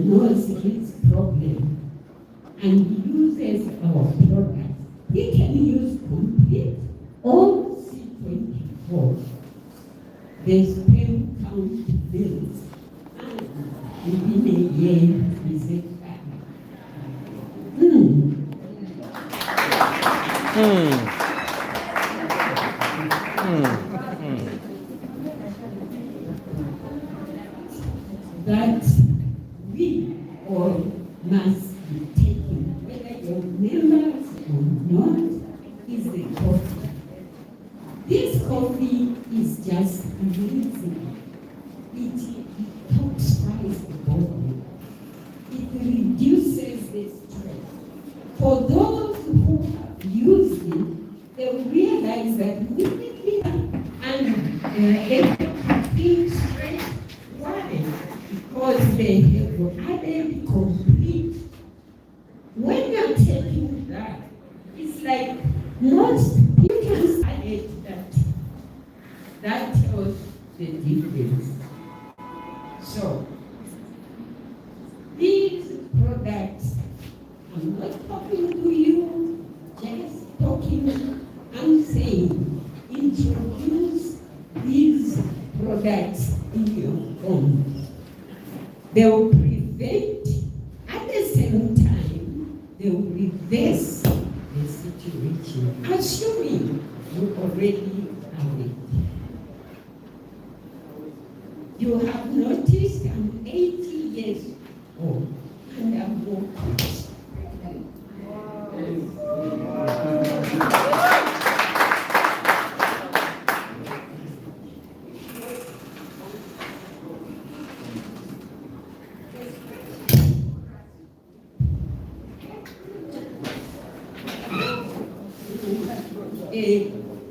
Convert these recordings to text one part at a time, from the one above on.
knows his problem and uses our product, he can use complete or C24. The sperm count builds, and within a year is a that we all must be taking, whether you're members or not, is the coffee. This coffee is just amazing. It detoxifies the body. It reduces the stress. For those who have used it, they will realize that immediately and feel stress. Why? Because they have added complete. When you're taking that, it's like most you can add that tells the difference. So these products, I'm not talking to you, just talking, I'm saying introduce these products in your home. They will prevent, at the same time, they will reverse the situation, assuming you already have it. You have noticed I'm 80 years old and I'm walking. A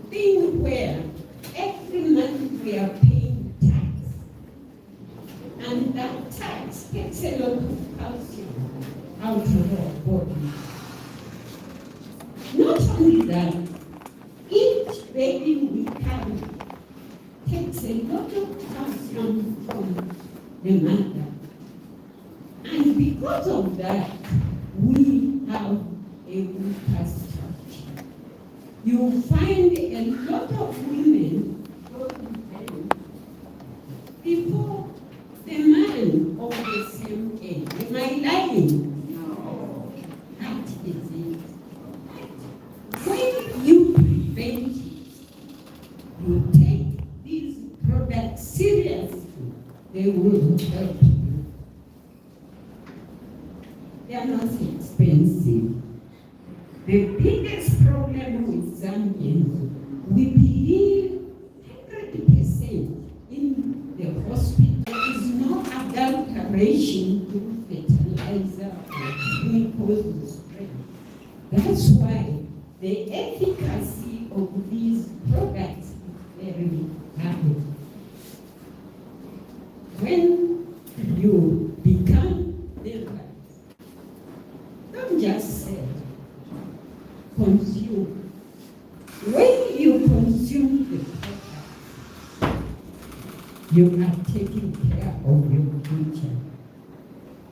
thing where every month we are paying tax, and that tax takes a lot of calcium out of our body. Not only that, each baby we carry takes a lot of calcium from the mother, and because of that, we have a weaker structure. You find a lot of women before the man of the same age. Am I lying? No. That is it. When you prevent it, you take these products seriously, they will help you. They are not expensive. The biggest problem with Zambians, we believe 100% in the hospital. There is no adulteration to fertilizer or chemicals. That's why the efficacy of these products is very high. When you become members, don't just say, consume. When you consume the product, you are taking care of your future.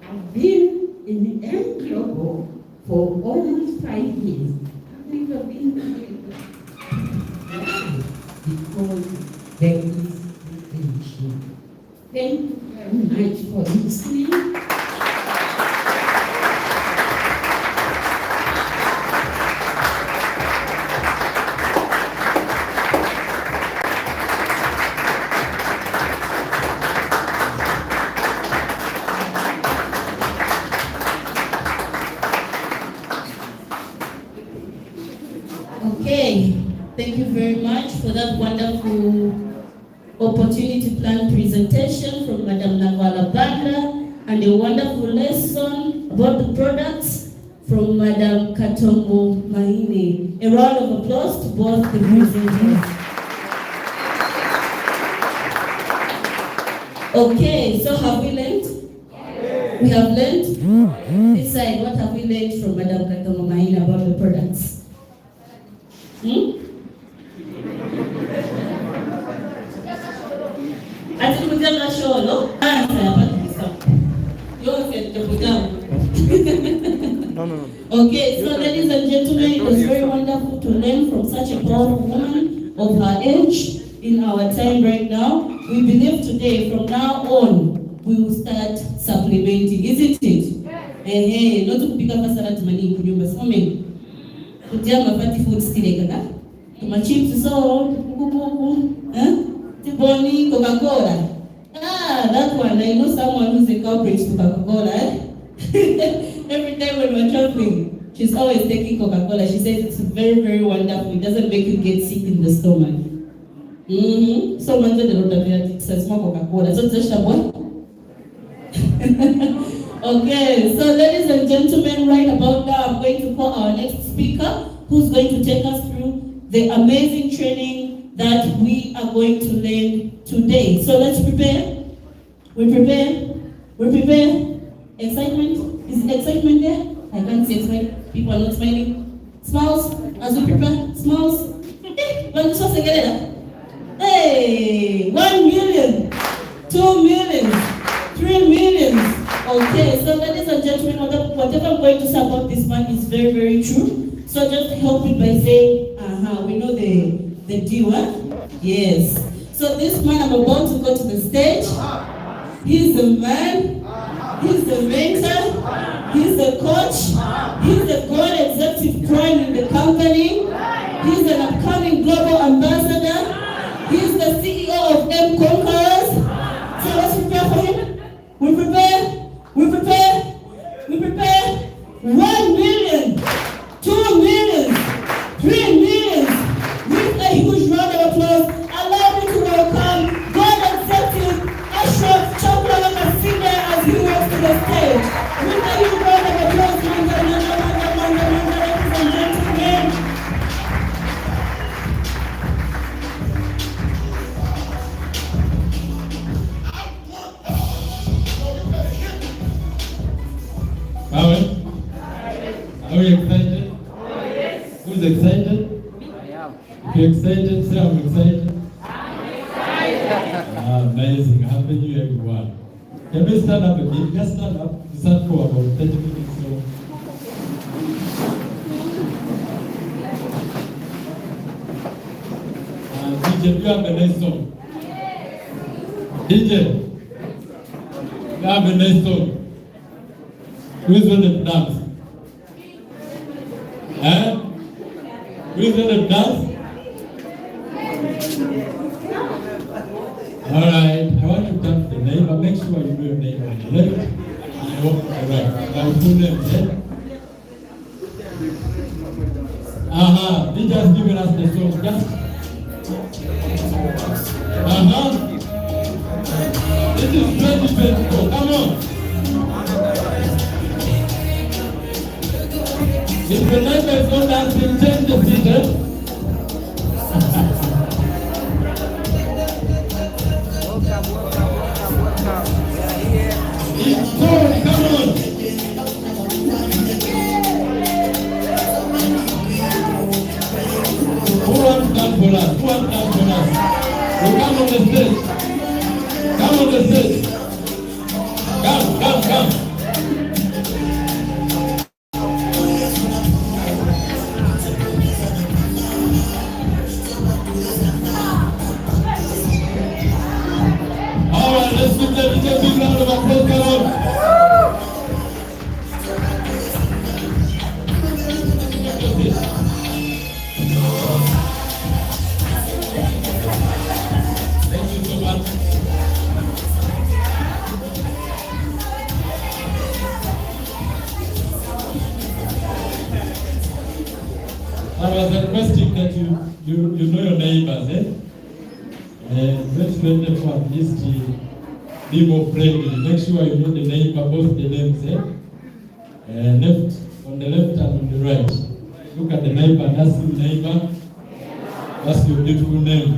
I've been in M Global for almost 5 years. I've never been together. Why? Because there is prevention. Thank you very much for listening. Okay, thank you very much for that wonderful opportunity plan presentation from Madam Navala Banda and a wonderful lesson about the products from Madam Katongo Maine. A round of applause to both the presenters. Okay, so have we learned? Yes. We have learned? This side, what have we learned from Madam Katongo Maine about the products? Ati kuja na show, no? Answer about this. You said the No. Okay, so ladies and gentlemen, it was very wonderful to learn from such a powerful woman of her age in our time right now. We believe today, from now on, we will start supplementing, isn't it? Hey, not to pick up a salad money in your swimming. To tell my fatty food still, to my chips, so, Tiboni, Coca-Cola. That one, I know someone who's a culprit to Coca-Cola. Every time when we're traveling, she's always taking Coca-Cola. She says it's very, very wonderful. It doesn't make you get sick in the stomach. So much of the road says more Coca-Cola. So just a one. Okay, so ladies and gentlemen, right about now, I'm going to call our next speaker, who's going to take us through the amazing training that we are going to learn today. So let's prepare. We prepare. Excitement? Is excitement there? I can't see excitement. People are not smiling. Smiles as we prepare. Smiles. Hey, 1 million, 2 million, 3 million. Okay, so ladies and gentlemen, whatever I'm going to say about this man is very, very true. So just help it by saying, we know the deal, huh? Yes. So this man, I'm about to go to the stage. He's the man. He's the mentor, he's the coach, he's the goal executive prime in the company, he's an upcoming global ambassador, he's the CEO of M Conquerors. So let's prepare for him. We prepare. 1 million, 2 million, 3 million. With a huge round of applause, allow me to welcome goal executive Ashraf Chakwala Senior as he walks to the stage. With a huge round of applause, ladies and gentlemen. Are we excited? Oh, yes. Who's excited? I am. If you're excited, say I'm excited. I'm excited. Amazing. Happy New Year, everyone. Can we stand up again? Just stand up. We start for about 30 minutes. So. DJ, do you have a nice song? DJ, you have a nice song. Who is going to dance? Who is going to dance? All right, I want to tap the name, but make sure you know your name on the left. All right, now two names, yeah? They just given us the song, just. This is 2024, come on. If the neighbor is not dancing, change the season. It's cold, come on. Who wants to dance for us? Who wants to dance for us? So come on the stage. Come on the stage. Come. All right, let's give them a big round of applause. Come on. Thank you so much. I was requesting that you know your neighbors, Let's let them at least be more friendly. Make sure you know the neighbor, both the names, left, on the left and on the right. Look at the neighbor and ask him, neighbor, what's your beautiful name?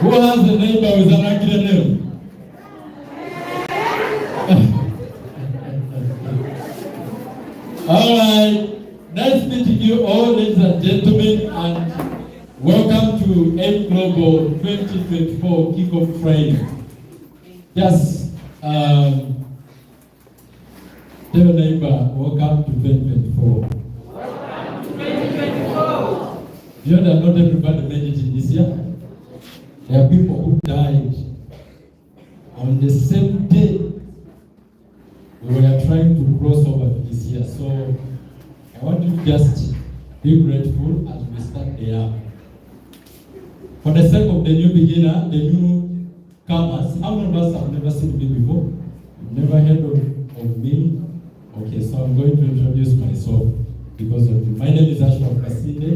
Who has a neighbor with an ugly name? All right, nice meeting you all, ladies and gentlemen, and Welcome to M Global 2024 Kickoff Training. Just tell a neighbor, welcome to 2024. Welcome to 2024. You know that not everybody made it in this year. There are people who died on the same day we were trying to cross over to this year. So I want you to just be grateful as we start the year. For the sake of the new beginner, the newcomers, how many of us have never seen me before? Never heard of me? Okay, so I'm going to introduce myself because of you. My name is Ashwa Kasinde.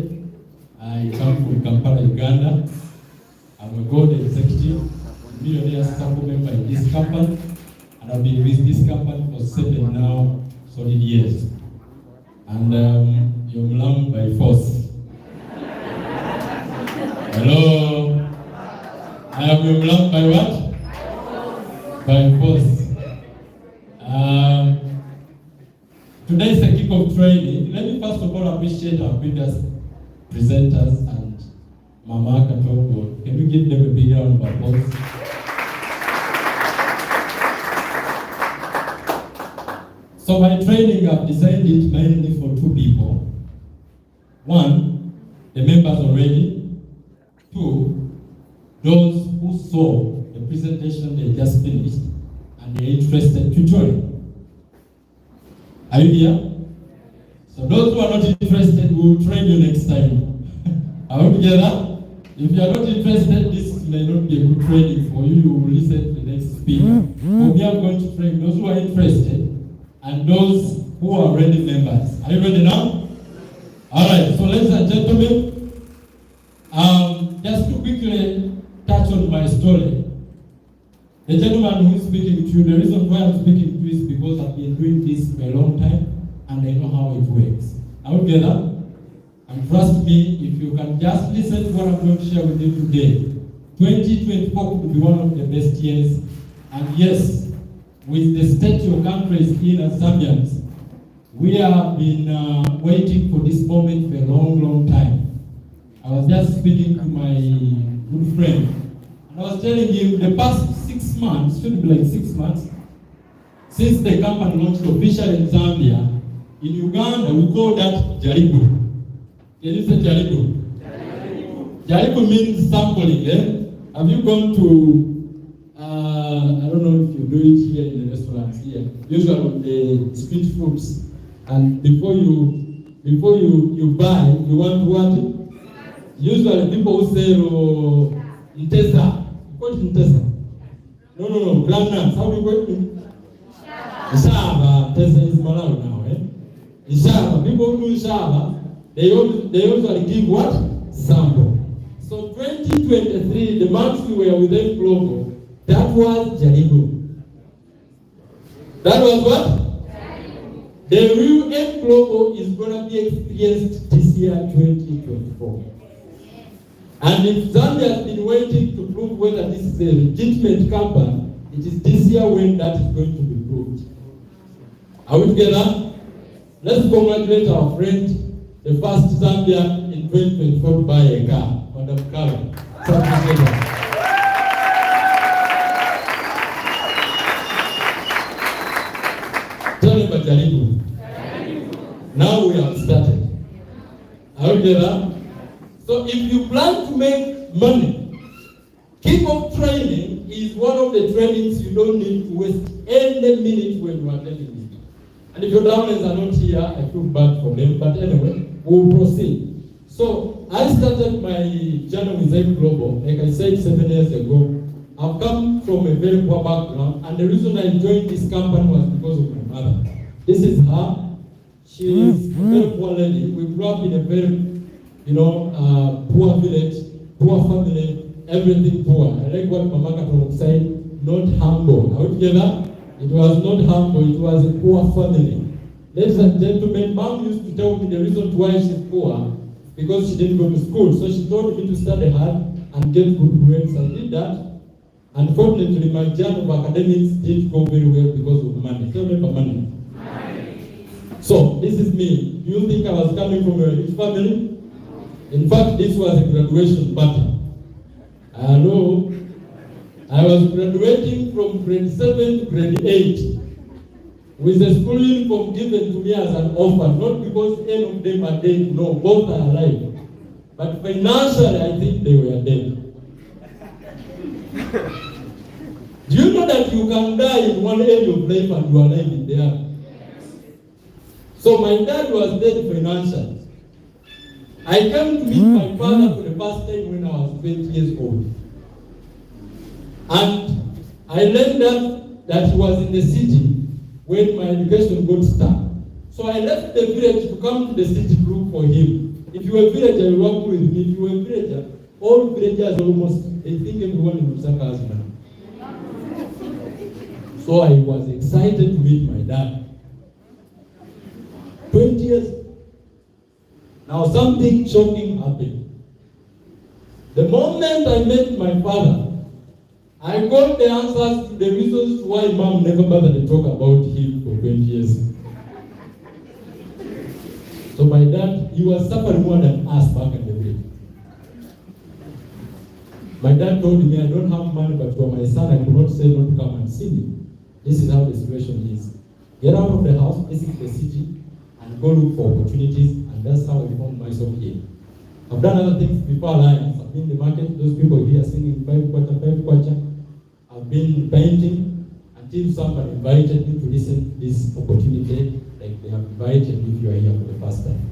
I come from Kampala, Uganda. I'm a gold executive, millionaire staff member in this company, and I've been with this company for 7 now solid years. And you're Mlam by force. Hello. I am Mlam by what? By force. Today is a kickoff training. Let me first of all appreciate our previous presenters and Mama Katongo. Can you give them a big round of applause? So my training, I've designed it mainly for 2 people. 1, the members already. 2, those who saw the presentation they just finished and they're interested to join. Are you here? So those who are not interested, we will train you next time. Are we together? If you are not interested, this may not be a good training for you. You will listen to the next speaker. So we are going to train those who are interested and those who are already members. Are you ready now? All right. So ladies and gentlemen, just to quickly touch on my story. The gentleman who is speaking to you, the reason why I'm speaking to you is because I've been doing this for a long time and I know how it works. Are we together? And trust me, if you can just listen to what I'm going to share with you today, 2024 could be one of the best years. And yes, with the state your country is in as Zambians, we have been waiting for this moment for a long, long time. I was just speaking to my good friend, and I was telling him the past 6 months, should be like 6 months, since the company launched officially in Zambia. In Uganda, we call that Jaribu. Can you say Jaribu? Jaribu means sampling, eh? Have you gone to, I don't know if you do it here in the restaurants here, usually the street foods, and before you buy, you want what? Usually people who say, Ntesa. What is Ntesa? No, groundnuts. How do you call it? Shaba. Ntesa is Malawi now, eh? Shaba. People who do Shaba, they usually give what? Sample. So 2023, the month we were with them global, that was Jaribu. That was what? Jaribu. The real M Global is going to be experienced this year, 2024. And if Zambia has been waiting to prove whether this is a legitimate company, it is this year when that is going to be proved. Are we together? Let's congratulate our friend, the first Zambian in 2024 to buy a car, Madam Kala. Tell him about Jaribu. Now we have started. Are we together? So if you plan to make money, kickoff training is one of the trainings you don't need to waste any minute when you are attending it. And if your downlines are not here, I feel bad for them. But anyway, we'll proceed. So I started my journey with M Global, like I said, 7 years ago. I've come from a very poor background, and the reason I joined this company was because of my mother. This is her. She is a very poor lady. We grew up in a very poor village, poor family, everything poor. I like what Mama Katongo said, not humble. Are we together? It was not humble, it was a poor family. Ladies and gentlemen, Mom used to tell me the reason why she's poor, because she didn't go to school. So she told me to study hard and get good grades. I did that. Unfortunately, my journey of academics didn't go very well because of money. Tell me for money. So, this is me. Do you think I was coming from a rich family? In fact, this was a graduation party. Hello. I was graduating from grade 7 to grade 8 with a school uniform given to me as an offer, not because any of them are dead, no, both are alive. But financially, I think they were dead. Do you know that you can die in one area of life and you are alive in the other? So my dad was dead financially. I came to meet my father for the first time when I was 20 years old. And I learned that he was in the city when my education got stuck. So I left the village to come to the city to look for him. If you are a villager, you work with me. If you are a villager, all villagers almost, they think everyone in Lusaka has money. So I was excited to meet my dad. 20 years. Now something shocking happened. The moment I met my father, I got the answers to the reasons why mom never bothered to talk about him for 20 years. So my dad, he was suffering more than us back in the day. My dad told me, I don't have money, but for my son, I could not say not to come and see me. This is how the situation is. Get out of the house, visit the city, and go look for opportunities, and that's how I found myself here. I've done other things before Alliance. I've been in the market, those people here singing 5 kwacha. I've been painting until somebody invited me to listen to this opportunity, like they have invited me if you are here for the first time.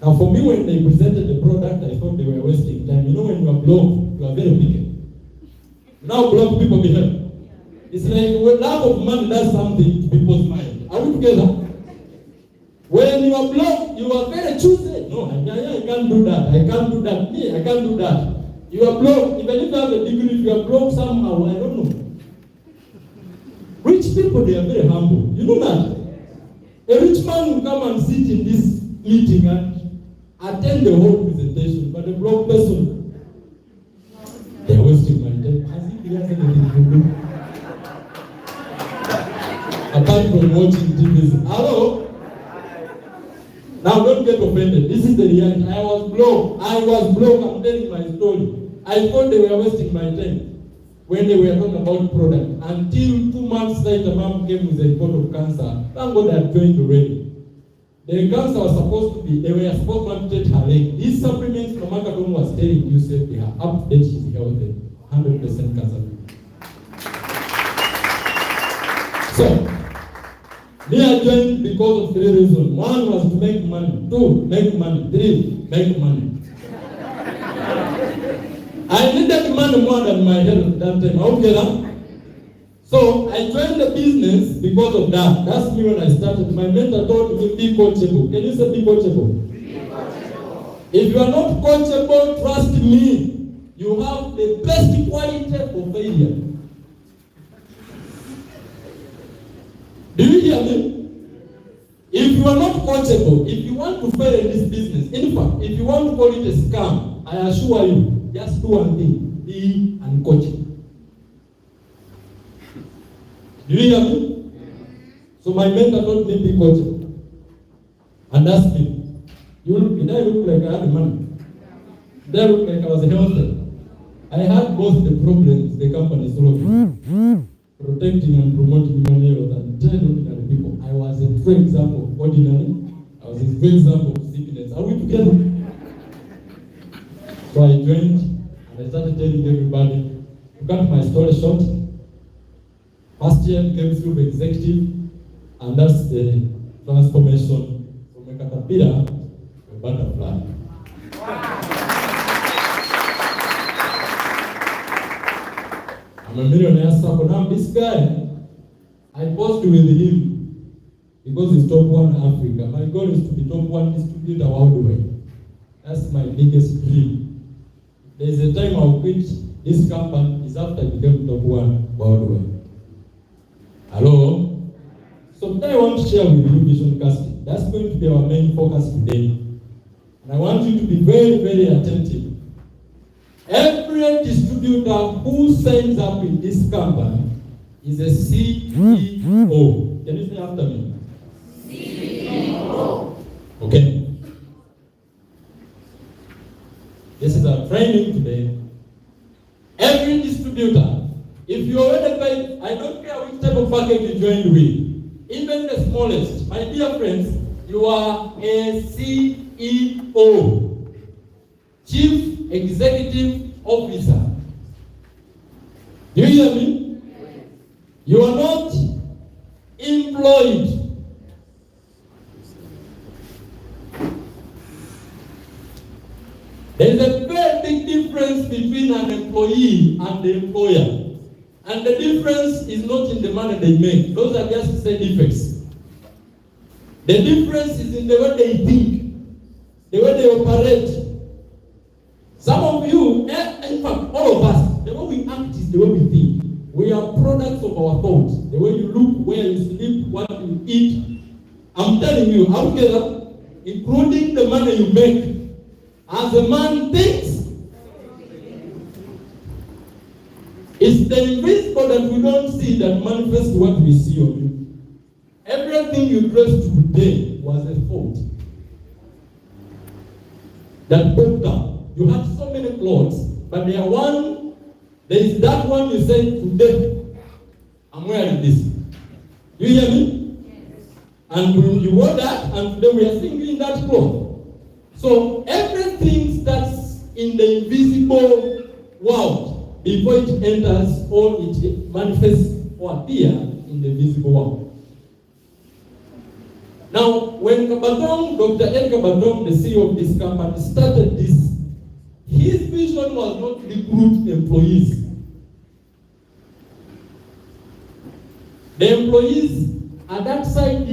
Now for me, when they presented the product, I thought they were wasting time. You know, when you are blocked, you are very wicked. Now block people behave. It's like when lack of money does something to people's mind. Are we together? When you are blocked, you are very choosy. No, I can't do that. I can't do that. Me, I can't do that. You are blocked. Even if you have a degree, if you are blocked somehow, I don't know. Rich people, they are very humble. You know that? A rich man will come and sit in this meeting and attend the whole presentation, but a broke person, they are wasting my time. As if he has anything to do. Apart from watching TV. Hello? Now don't get offended. This is the reality. I was broke. I'm telling my story. I thought they were wasting my time when they were talking about product. Until 2 months later, mom came with a report of cancer. Thank God I had joined already. The cancer was supposed to be, they were supposed to amputate her leg. These supplements, no matter whom was telling you safely, her up to date, she's healthy. 100% cancer. So, me I joined because of 3 reasons. 1 was to make money. 2, make money. 3, make money. I needed money more than my health that time. Okay, so I joined the business because of that. That's me when I started. My mentor told me, be coachable. Can you say be coachable? Be coachable. If you are not coachable, trust me, you have the best quality for failure. Do you hear me? If you are not coachable, if you want to fail in this business, in fact, if you want to call it a scam, I assure you, just do one thing, be uncoachable. Do you hear me? So my mentor told me be coachable. And that's me. Did I look like I had money? Did I look like I was healthy? I had both the problems the company solved. Protecting and promoting money than 10 ordinary people. I was a true example of ordinary. I was a true example of sickness. Are we together? So I joined and I started telling everybody, to cut my story short, first year came through the executive, and that's the transformation from a caterpillar to a butterfly. I'm a millionaire, so now this guy, I posed with him because he's top 1 in Africa. My goal is to be top 1 distributor worldwide. That's my biggest dream. There's a time I'll quit this company is after I became top 1 worldwide. Hello? So today I want to share with you vision casting. That's going to be our main focus today. And I want you to be very, very attentive. Every distributor who signs up in this company is a CEO. Can you say after me? CEO. Okay. This is our training today. Every distributor, if you are already paid, I don't care which type of package you joined with, even the smallest, my dear friends, you are a CEO, Chief Executive Officer. Do you hear me? You are not employed. There is a very big difference between an employee and the employer. And the difference is not in the money they make. Those are just side effects. The difference is in the way they think, the way they operate. Some of you, in fact, all of us, the way we act is the way we think. We are products of our thoughts. The way you look, where you sleep, what you eat. I'm telling you, how together, including the money you make. As a man thinks, it's the invisible that we don't see that manifests what we see of you. Everything you dressed today was a thought that broke down. You had so many clothes, but there is that one you said today, I'm wearing this. You hear me? Yes. And you wore that, and today we are seeing you in that cloth. So everything starts in the invisible world before it enters or it manifests or appears in the visible world. Now, when Dr. Ed Kabatong, the CEO of this company, started this, his vision was not to recruit employees. The employees are that side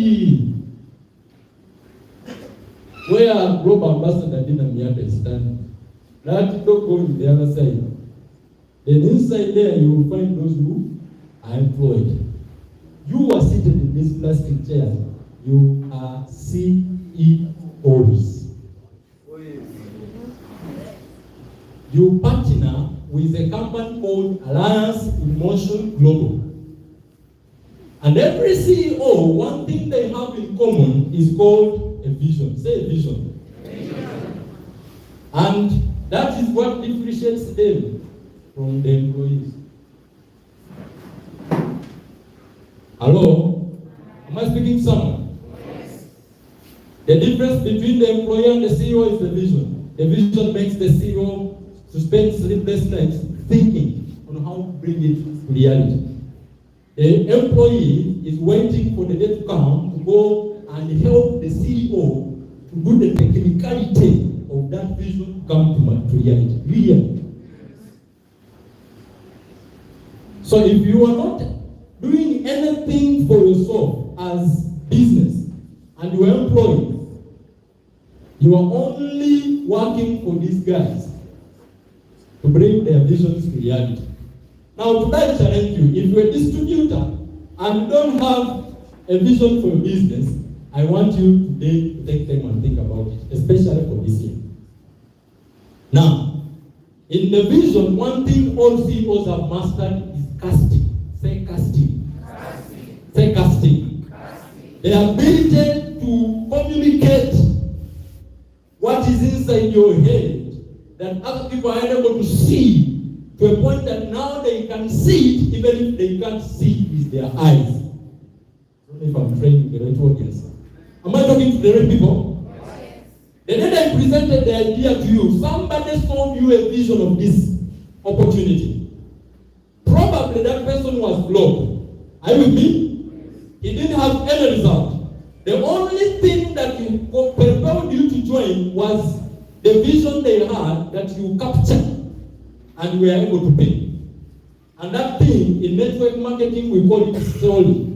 where Global Ambassador Dina Miata is standing. That don't go to the other side. Then inside there you will find those who are employed. You are seated in this plastic chair. You are CEOs. You partner with a company called Alliance in Motion Global. And every CEO, one thing they have in common is called a vision. Say a vision. Vision. And that is what differentiates them from the employees. Hello? Am I speaking to someone? Yes. The difference between the employer and the CEO is the vision. The vision makes the CEO to spend sleepless nights thinking on how to bring it to reality. The employee is waiting for the day to come to go and help the CEO to do the technicality of that vision to come to reality. You hear? So if you are not doing anything for yourself as business and you are employed, you are only working for these guys to bring their visions to reality. Now, today I challenge you, if you're a distributor and don't have a vision for your business, I want you today to take time and think about it, especially for this year. Now, in the vision, one thing all CEOs have mastered is casting. Say casting. Casting. Say casting. Casting. The ability to communicate what is inside your head that other people are able to see, to a point that now they can see it, even if they can't see it with their eyes. I don't know if I'm training the right audience. Am I talking to the right people? Yes. The day I presented the idea to you, somebody told you a vision of this opportunity. Probably that person was blocked. Are you with me? He didn't have any result. The only thing that propelled you to join was the vision they had that you captured. And we are able to pay. And that thing, in network marketing, we call it story.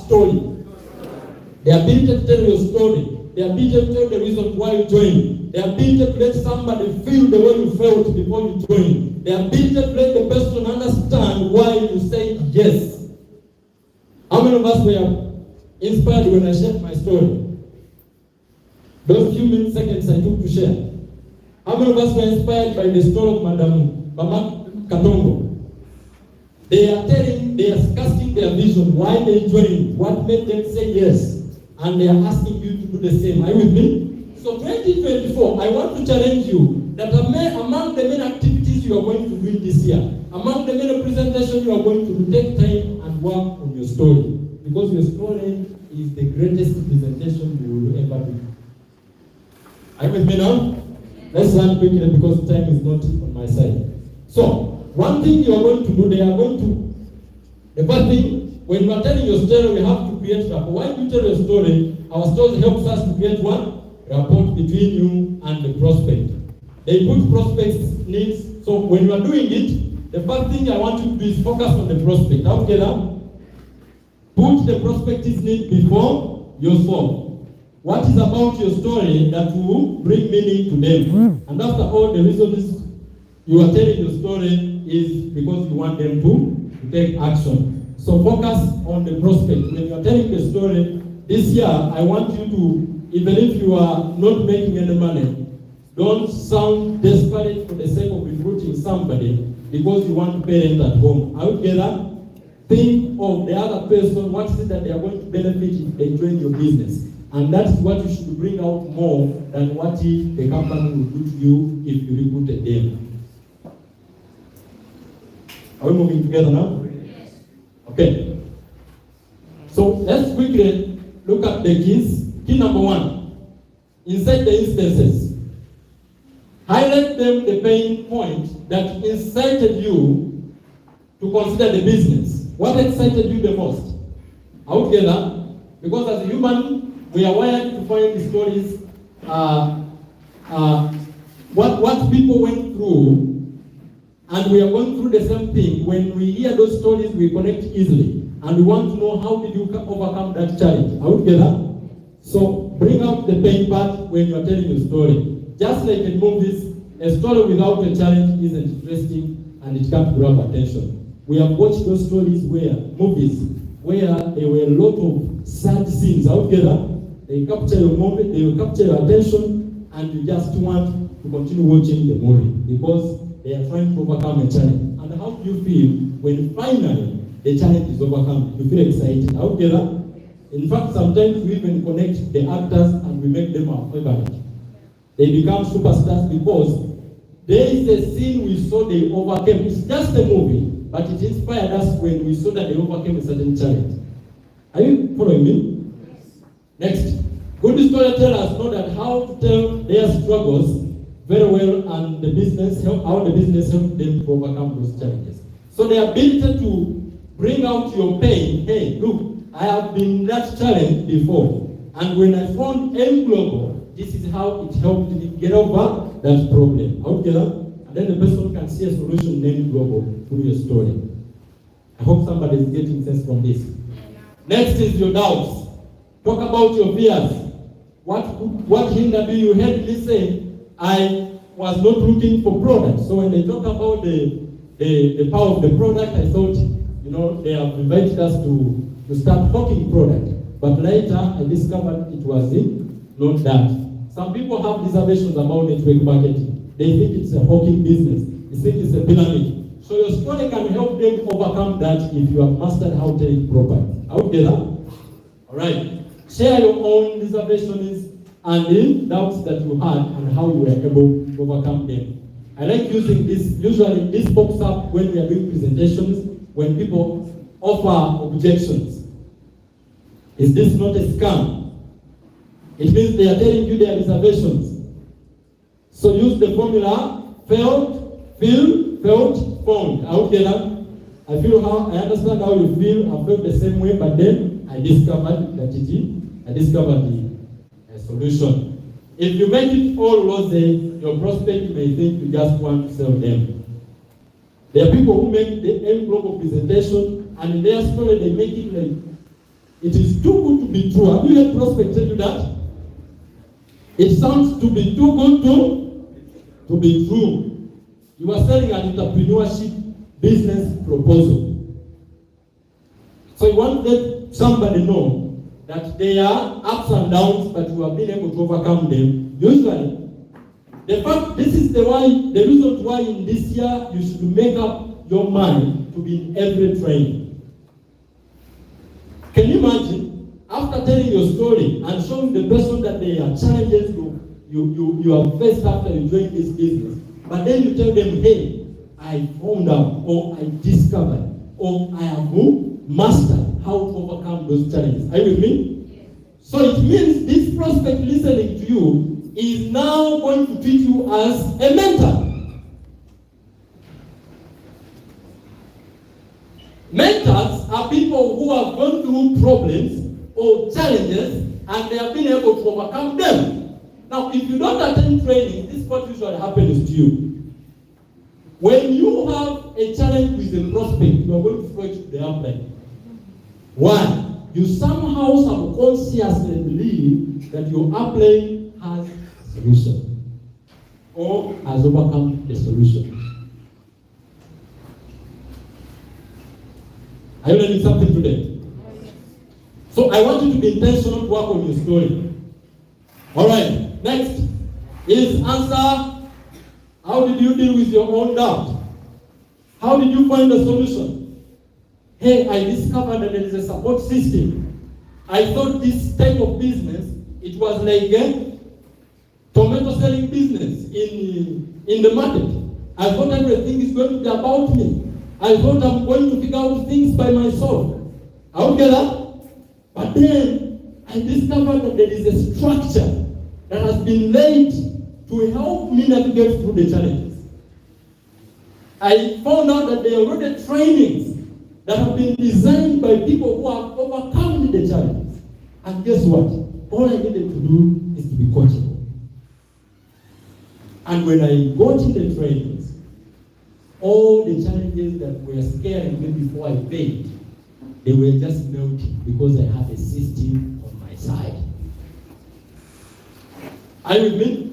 Story. The ability to tell your story. The ability to tell the reason why you joined. The ability to let somebody feel the way you felt before you joined. The ability to let the person understand why you say yes. How many of us were inspired when I shared my story? Those few seconds I took to share. How many of us were inspired by the story of Madam Mama Katongo? They are casting their vision, why they joined, what made them say yes, and they are asking you to do the same. Are you with me? So 2024, I want to challenge you that among the main activities you are going to do this year, among the main presentations you are going to do, take time and work on your story. Because your story is the greatest presentation you will ever do. Are you with me now? Let's run quickly because time is not on my side. So, one thing you are going to do, the first thing, when you are telling your story, we have to create rapport. Why do you tell your story? Our story helps us to create one rapport between you and the prospect. They put prospect's needs. So when you are doing it, the first thing I want you to do is focus on the prospect. Together, put the prospect's need before yourself. What is about your story that will bring meaning to them? And after all, the reason is you are telling your story is because you want them to take action. So focus on the prospect. When you are telling the story, this year I want you to, even if you are not making any money, don't sound desperate for the sake of recruiting somebody because you want to pay rent at home. Together, think of the other person, what is it that they are going to benefit if they join your business. And that is what you should bring out more than what the company will do to you if you recruited them. Are we moving together now? Yes. Okay. So let's quickly look at the keys. Key number 1. Inside the instances, highlight them the pain point that incited you to consider the business. What excited you the most? Are we together? Because as a human, we are wired to find the stories, what people went through, and we are going through the same thing. When we hear those stories, we connect easily, and we want to know how did you overcome that challenge. Are we together? So bring out the pain part when you are telling your story. Just like in movies, a story without a challenge isn't interesting, and it can't grab attention. We have watched those stories movies where there were a lot of sad scenes. Are we together? They capture your moment, they will capture your attention, and you just want to continue watching the movie because they are trying to overcome a challenge. And how do you feel when finally the challenge is overcome? You feel excited. Are we together? In fact, sometimes we even connect the actors and we make them our favorite. They become superstars because there is a scene we saw they overcame. It's just a movie, but it inspired us when we saw that they overcame a certain challenge. Are you following me? Next, good storytellers know that how to tell their struggles very well, and how the business helped them to overcome those challenges. So the ability to bring out your pain. Hey, look, I have been that challenge before, and when I found M Global, this is how it helped me get over that problem. And then the person can see a solution in M Global through your story. I hope somebody is getting sense from this. Next is your doubts. Talk about your fears. What hindered you? You heard me say, I was not looking for products. So when they talk about the power of the product, I thought, they have invited us to start hawking product. But later, I discovered it was not that. Some people have reservations about network marketing. They think it's a hawking business. They think it's a pyramid. So your story can help them overcome that if you have mastered how to tell it properly. Are we together? All right. Share your own reservations and the doubts that you had and how you were able to overcome them. I like using this. Usually this pops up when we are doing presentations, when people offer objections. Is this not a scam? It means they are telling you their reservations. So use the formula, felt, feel, felt, found. Out there, I understand how you feel, I felt the same way, but then I discovered the solution. If you make it all rosy, your prospect may think you just want to sell them. There are people who make the M Global presentation, and in their story they make it like it is too good to be true. Have you heard prospect tell you that? It sounds to be too good to be true. You are selling an entrepreneurship business proposal. So you want to let somebody know that there are ups and downs, but you have been able to overcome them. Usually, this is the reason why in this year you should make up your mind to be in every training. Can you imagine, after telling your story and showing the person that there are challenges you are first after you join this business, but then you tell them, hey, I found out, or I discovered, or I have mastered how to overcome those challenges. Are you with me? Yes. So it means this prospect listening to you is now going to treat you as a mentor. Mentors are people who have gone through problems or challenges and they have been able to overcome them. Now, if you don't attend training, this is what usually happens to you. When you have a challenge with a prospect, you are going to throw it to the airplane. One, you somehow subconsciously believe that your airplane has a solution or has overcome the solution. Are you learning something today? So I want you to be intentional to work on your story. All right, next is answer. How did you deal with your own doubt? How did you find the solution? Hey, I discovered that there is a support system. I thought this type of business, it was like a tomato selling business in the market. I thought everything is going to be about me. I thought I'm going to figure out things by myself. I would get that. But then I discovered that there is a structure that has been laid to help me navigate through the challenges. I found out that there are already trainings that have been designed by people who have overcome the challenges. And guess what? All I needed to do is to be coachable. And when I got in the trainings, all the challenges that were scaring me before I paid, they were just melting because I had a system on my side. Are you with me?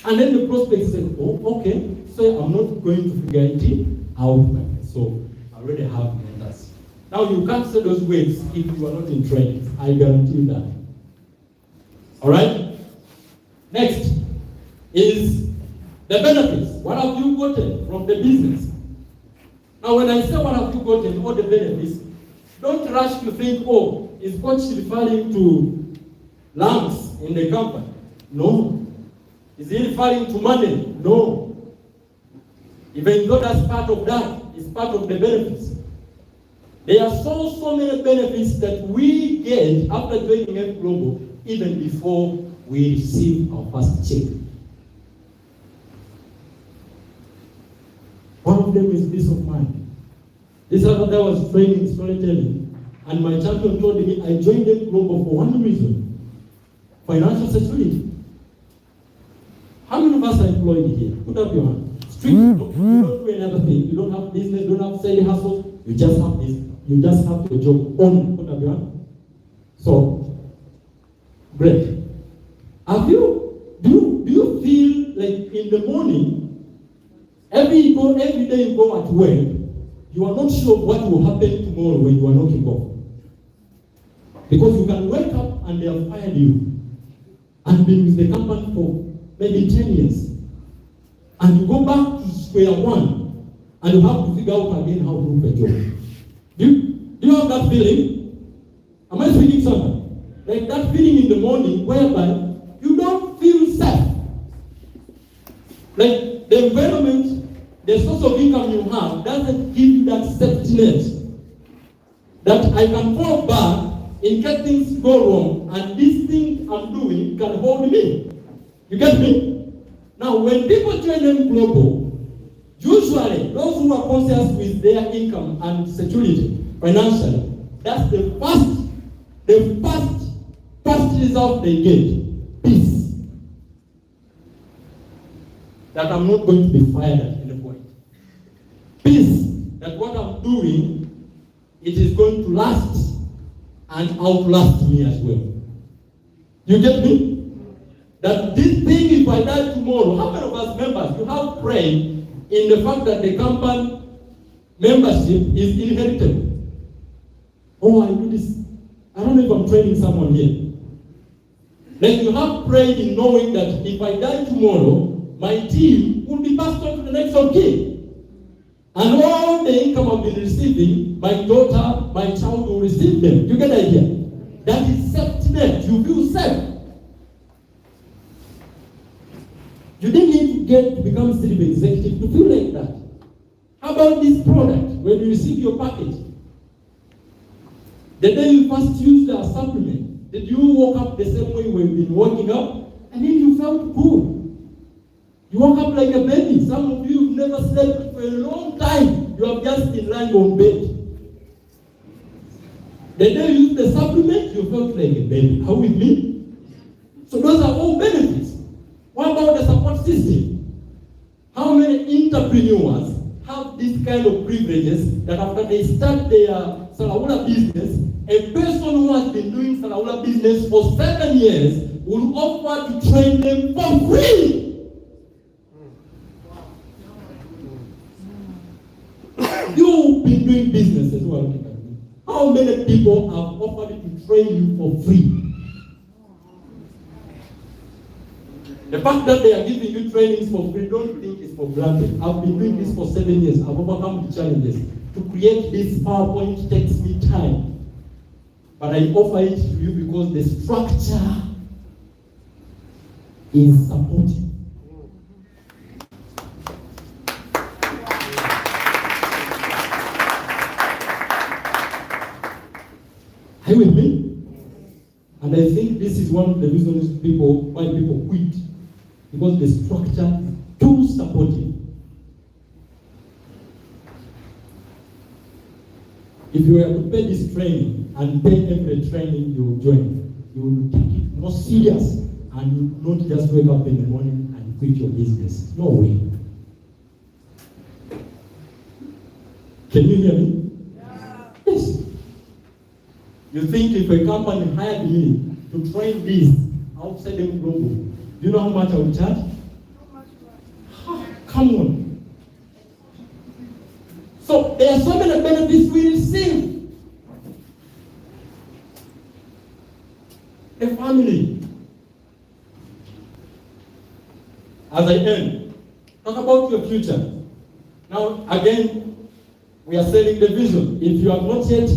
And then the prospect said, oh, okay, so I'm not going to figure it out. So I already have mentors. Now you can't say those words if you are not in training. I guarantee you that. All right? Next is the benefits. What have you gotten from the business? Now when I say what have you gotten, all the benefits, don't rush to think, oh, is coach referring to lumps in the company? No. Is he referring to money? No. Even though that's part of that, it's part of the benefits. There are so many benefits that we get after joining F Global, even before we receive our first check. One of them is peace of mind. This other day I was training storytelling, and my champion told me I joined F Global for one reason: financial security. How many of us are employed here? Put up your hand. Street, you don't do any other thing. You don't have business, you don't have side hustle. You just have this. You just have your job only. Put up your hand. So, great. Do you feel like in the morning, every day you go at work, you are not sure what will happen tomorrow when you are knocking off? Because you can wake up and they have fired you and been with the company for maybe 10 years. And you go back to square one and you have to figure out again how to do a job. Do you have that feeling? Am I speaking something? Like that feeling in the morning whereby you don't feel safe. Like the environment, the source of income you have doesn't give you that safety net. That I can fall back in case things go wrong and this thing I'm doing can hold me. You get me? Now, when people join M Global, usually those who are conscious with their income and security financially, that's the first result they get. Peace. That I'm not going to be fired at any point. Peace. That what I'm doing, it is going to last and outlast me as well. You get me? That this thing, if I die tomorrow, how many of us members, you have prayed in the fact that the company membership is inherited? Oh, I do this. I don't know if I'm training someone here. Like you have prayed in knowing that if I die tomorrow, my team will be passed on to the next of kin. And all the income I've been receiving, my daughter, my child will receive them. You get the idea? That is safety net. You feel safe. You didn't need to get to become a city executive to feel like that. How about this product? When you receive your package, the day you first used a supplement, did you wake up the same way we've been waking up? I mean, you felt good. You woke up like a baby. Some of you have never slept for a long time. You have just been lying on bed. The day you used the supplement, you felt like a baby. Are you with me? So those are all benefits. What about the support system? How many entrepreneurs have this kind of privileges that after they start their Salaula business, a person who has been doing Salaula business for 7 years will offer to train them for free? You've been doing business as well. How many people have offered to train you for free? The fact that they are giving you trainings for free, don't think it's for granted. I've been doing this for 7 years. I've overcome the challenges. To create this PowerPoint takes me time. But I offer it to you because the structure is supportive. Are you with me? And I think this is one of the reasons why people quit. Because the structure is too supportive. If you were to pay this training and pay every training you join, you will take it more serious and you will not just wake up in the morning and quit your business. No way. Can you hear me? Yeah. Yes. You think if a company hired me to train this outside the global, do you know how much I would charge? Come on. So there are so many benefits we receive. A family. As I end, talk about your future. Now again, we are selling the vision. If you have not yet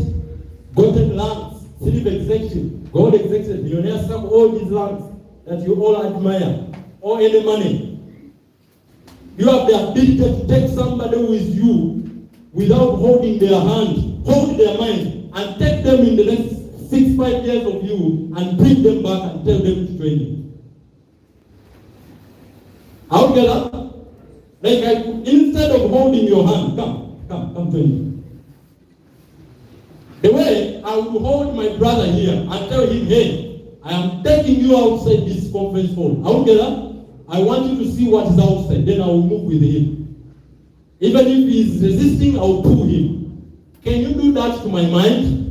gotten lands, city executive, gold executive, millionaires, have all these lands that you all admire, or any money. You have the ability to take somebody who is you without holding their hand, hold their mind, and take them in the next 6-5 years of you and bring them back and tell them to join you. How get up? Like instead of holding your hand, come join me. The way I would hold my brother here and tell him, hey, I am taking you outside this conference hall. I will get up. I want you to see what is outside. Then I will move with him. Even if he is resisting, I will pull him. Can you do that to my mind?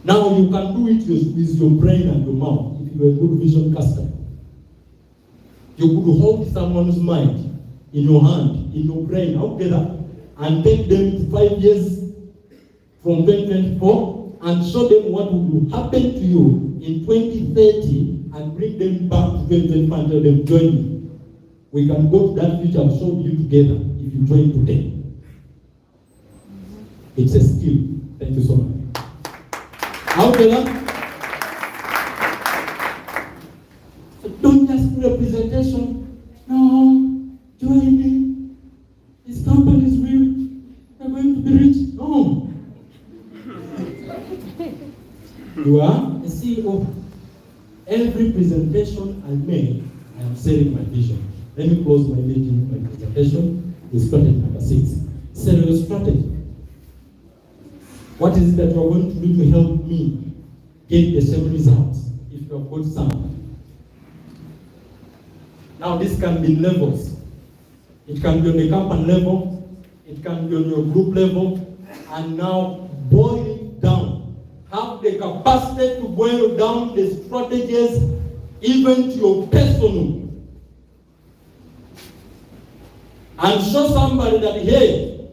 Now you can do it with your brain and your mouth. If you are a good vision caster, you could hold someone's mind in your hand, in your brain, out there, and take them to 5 years from 2024. And show them what will happen to you in 2030 and bring them back to 2025 and tell them, join me. We can go to that future and show you together if you join today. It's a skill. Thank you so much. How can So don't just do a presentation. No, join me. This company is real. We're going to be rich. No. You are a CEO. Every presentation I make, I am selling my vision. Let me close my meeting, my presentation with strategy number 6. Sell your strategy. What is it that you are going to do to help me get the same results if you have got some? Now this can be levels. It can be on the company level, it can be on your group level, and now boil it down. Have the capacity to boil down the strategies even to your personal. And show somebody that, hey,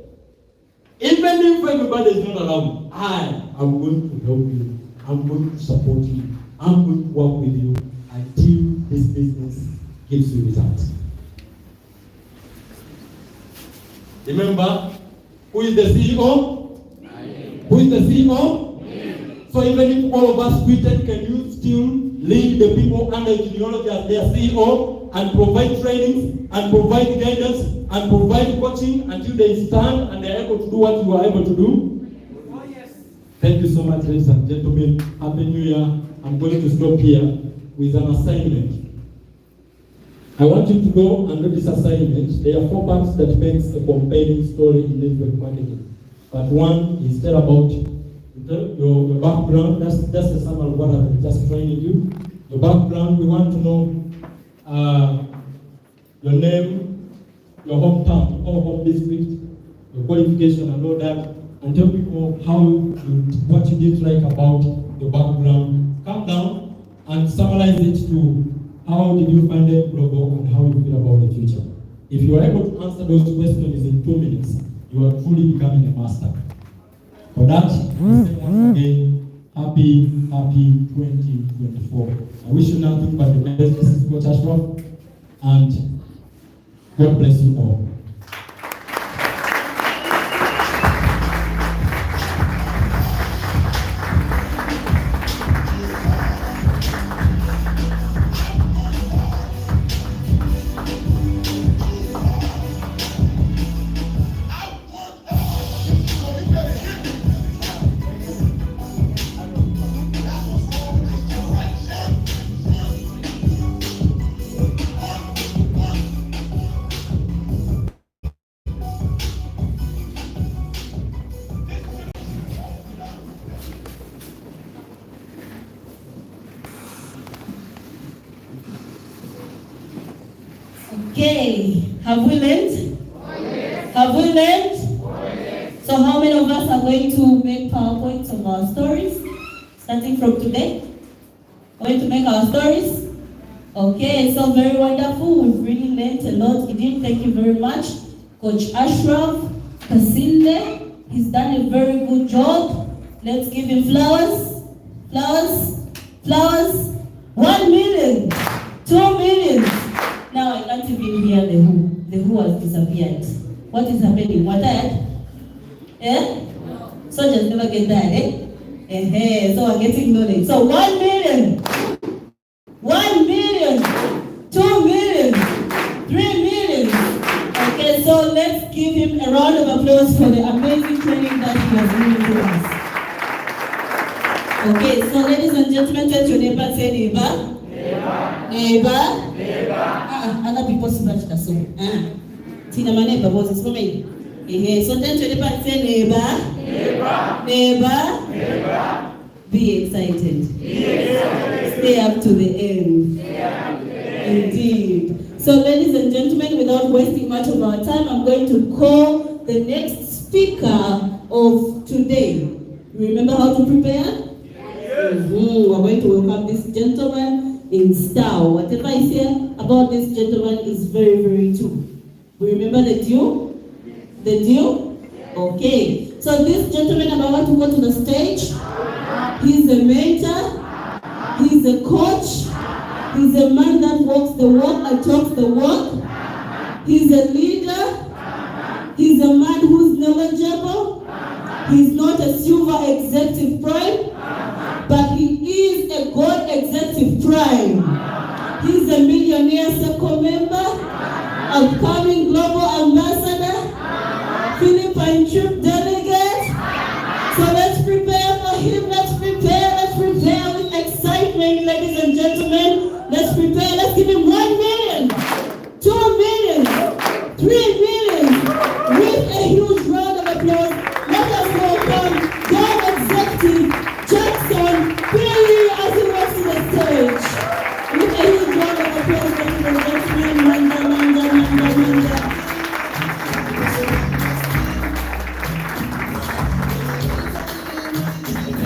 even if everybody is not around, I am going to help you. I'm going to support you. I'm going to work with you until this business gives you results. Remember, who is the CEO? Who is the CEO? So even if all of us quitted, can you still lead the people under genealogy as their CEO, and provide trainings, and provide guidance, and provide coaching until they stand and they are able to do what you are able to do? Oh, yes. Thank you so much, ladies and gentlemen. Happy New Year. I'm going to stop here with an assignment. I want you to go and do this assignment. There are 4 parts that makes a compelling story in network marketing. Part 1 is tell about your background. That's the summary of what I've just trained you. Your background, we want to know your name, your hometown, your home district, your qualification and all that, and tell people what you did like about your background. Come down and summarize it to how did you find it global and how you feel about the future. If you are able to answer those questions in 2 minutes, you are truly becoming a master. For that, I say once again, happy 2024. I wish you nothing but the best. This is Coach Ashraf, and God bless you all. Okay, have we learned? Oh, yes. Have we learned? Oh, yes. So how many of us are going to make PowerPoints of our stories, starting from today? Going to make our stories? Okay, so very wonderful. We've really learned a lot. Idin, thank you very much. Coach Ashraf, Kasinde, he's done a very good job. Let's give him flowers. Flowers. Flowers. 1 million. 2 million. Now I can't even hear the who. The who has disappeared. What is happening? What that? Eh? Soldiers never get that, eh? So I'm getting knowledge. So 1 million. 1 million. 2 million. 3 million. Okay, so let's give him a round of applause for the amazing training that he has given to us. Okay, so ladies and gentlemen, touch your neighbor, say neighbor. Neighbor. Other people scratch the song. Tina, my neighbor was for me. So touch your neighbor, say neighbor. Neighbor. Be excited. Stay up to the end. Indeed. So ladies and gentlemen, without wasting much of our time, I'm going to call the next speaker of today. You remember how to prepare? We're going to welcome this gentleman in style. Whatever I say about this gentleman is very, very true. We remember the deal? The deal? Okay. So this gentleman, I'm about to go to the stage. He's a mentor. He's a coach. He's a man that walks the walk and talks the walk. He's a leader. He's a man who's knowledgeable. He's not a silver executive prime, but he is a gold executive prime. He's a millionaire circle member, upcoming global ambassador, Philippine trip delegate. So let's prepare for him. Let's prepare with excitement, ladies and gentlemen. Let's prepare. Let's give him 1 million, 2 million, 3 million, with a huge round of applause. Let us welcome Gold Executive Jackson Billy as he walks to the stage. With a huge round of applause, ladies and gentlemen. Manda.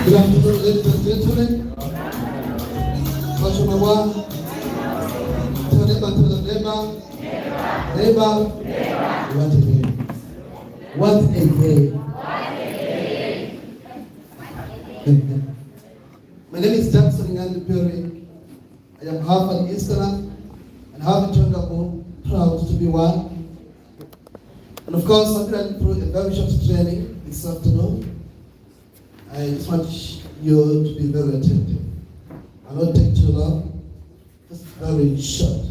Good afternoon, ladies and gentlemen. Watch my one. Tell the neighbor. What a day. My name is Jackson Ngandi Perry. I am half an Easterner and half a Tongabo, proud to be one. And of course, I'm going through a very short training this afternoon. I just want you to be very attentive. I'll not take too long, just very short.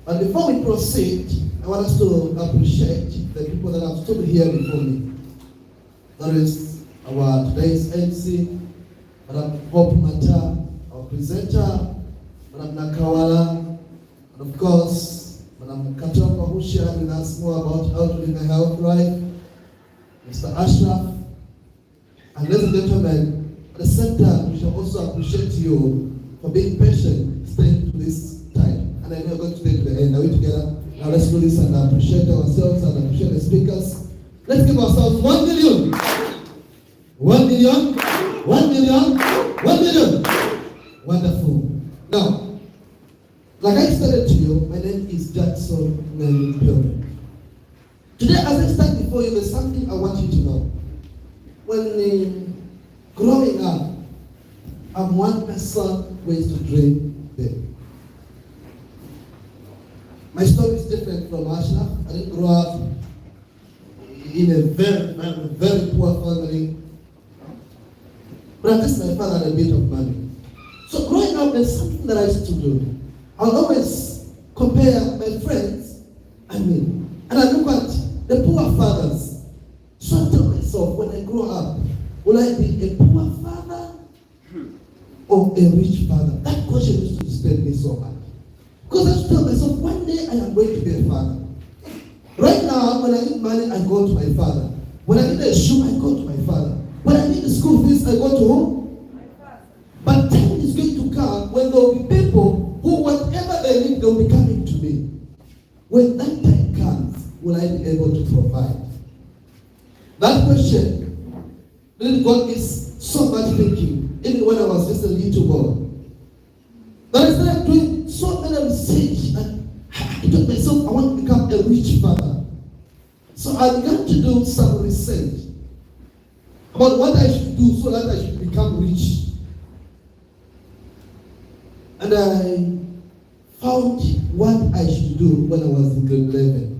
But before we proceed, I want us to appreciate the people that have stood here before me. That is our today's MC, Madam Hope Mata, our presenter, Madam Nakawala, and of course, Madam Katomba, who shared with us more about how to live a healthy life, Mr. Ashraf, and ladies and gentlemen, at the same time, we shall also appreciate you for being patient, staying to this time. And I know you're going to stay to the end. Are we together? Now let's do this and appreciate ourselves and appreciate the speakers. Let's give ourselves 1 million. 1 million. 1 million. 1 million. Wonderful. Now, like I stated to you, my name is Jackson Melvin. Today, as I stand before you, there's something I want you to know. When growing up, I'm one person who used to dream big. My story is different from Ashraf. I didn't grow up in a very, very, very poor family. But at least my father had a bit of money. So growing up, there's something that I used to do. I'll always compare my friends and me. And I look at the poor fathers. So I tell myself, when I grow up, will I be a poor father or a rich father? That question used to disturb me so much. Because I used to tell myself, one day I am going to be a father. Right now, when I need money, I go to my father. When I need a shoe, I go to my father. When I need the school fees, I go to who? My father. But time is going to come when there will be people who, whatever they need, they will be coming to me. When that time comes, will I be able to provide? That question really got me so much thinking, even when I was just a little boy. But I started doing so many research, and I told myself I want to become a rich father. So I began to do some research about what I should do so that I should become rich. And I found what I should do when I was in grade 11.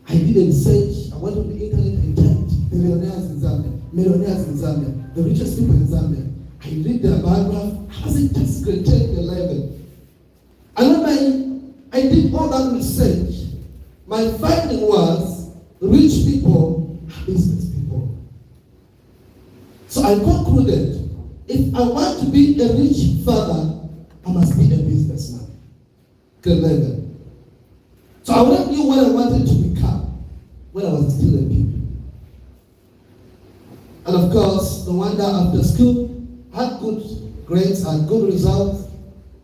I did a research. I went on the internet and typed millionaires in Zambia, the richest people in Zambia. I read their biography. I was in just grade 10 and 11. And when I did all that research, my finding was rich people are business people. So I concluded, if I want to be a rich father, I must be a businessman. Grade 11. So I already knew what I wanted to become when I was still a baby. And of course, no wonder after school, I had good grades, I had good results.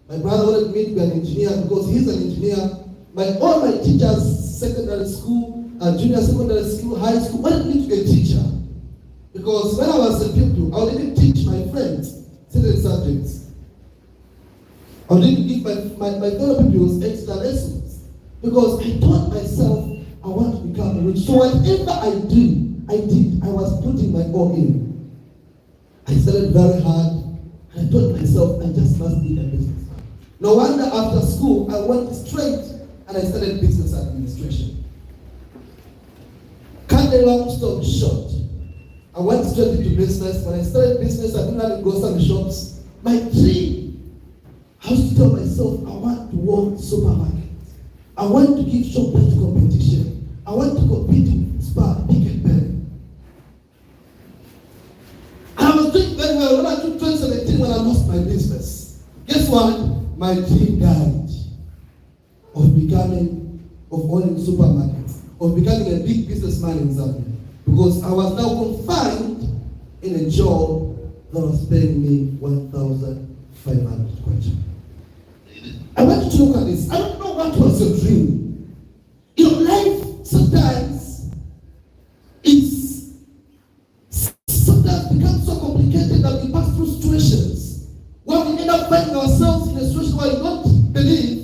My brother wanted me to be an engineer because he's an engineer. All my teachers, secondary school, junior secondary school, high school, wanted me to be a teacher. Because when I was a pupil, I would even teach my friends certain subjects. I would even give my fellow pupils extra lessons. Because I taught myself I want to become rich. So whatever I did. I was putting my all in. I studied very hard, and I told myself I just must be a businessman. No wonder after school, I went straight and I studied business administration. Cut a long story short, I went straight into business. When I started business, I didn't have grocery shops. My dream, I used to tell myself, I want to own supermarkets. I want to give chocolate competition. I want to compete with Spar, Pick and Pay. I was doing very well when I took 2017 when I lost my business. Guess what? My dream died of owning supermarkets, of becoming a big businessman in Zambia. Because I was now confined in a job that was paying me 1,500 kwacha. I want you to look at this. I don't know what was your dream. Your life sometimes becomes so complicated that we pass through situations where we end up finding ourselves in a situation where you don't believe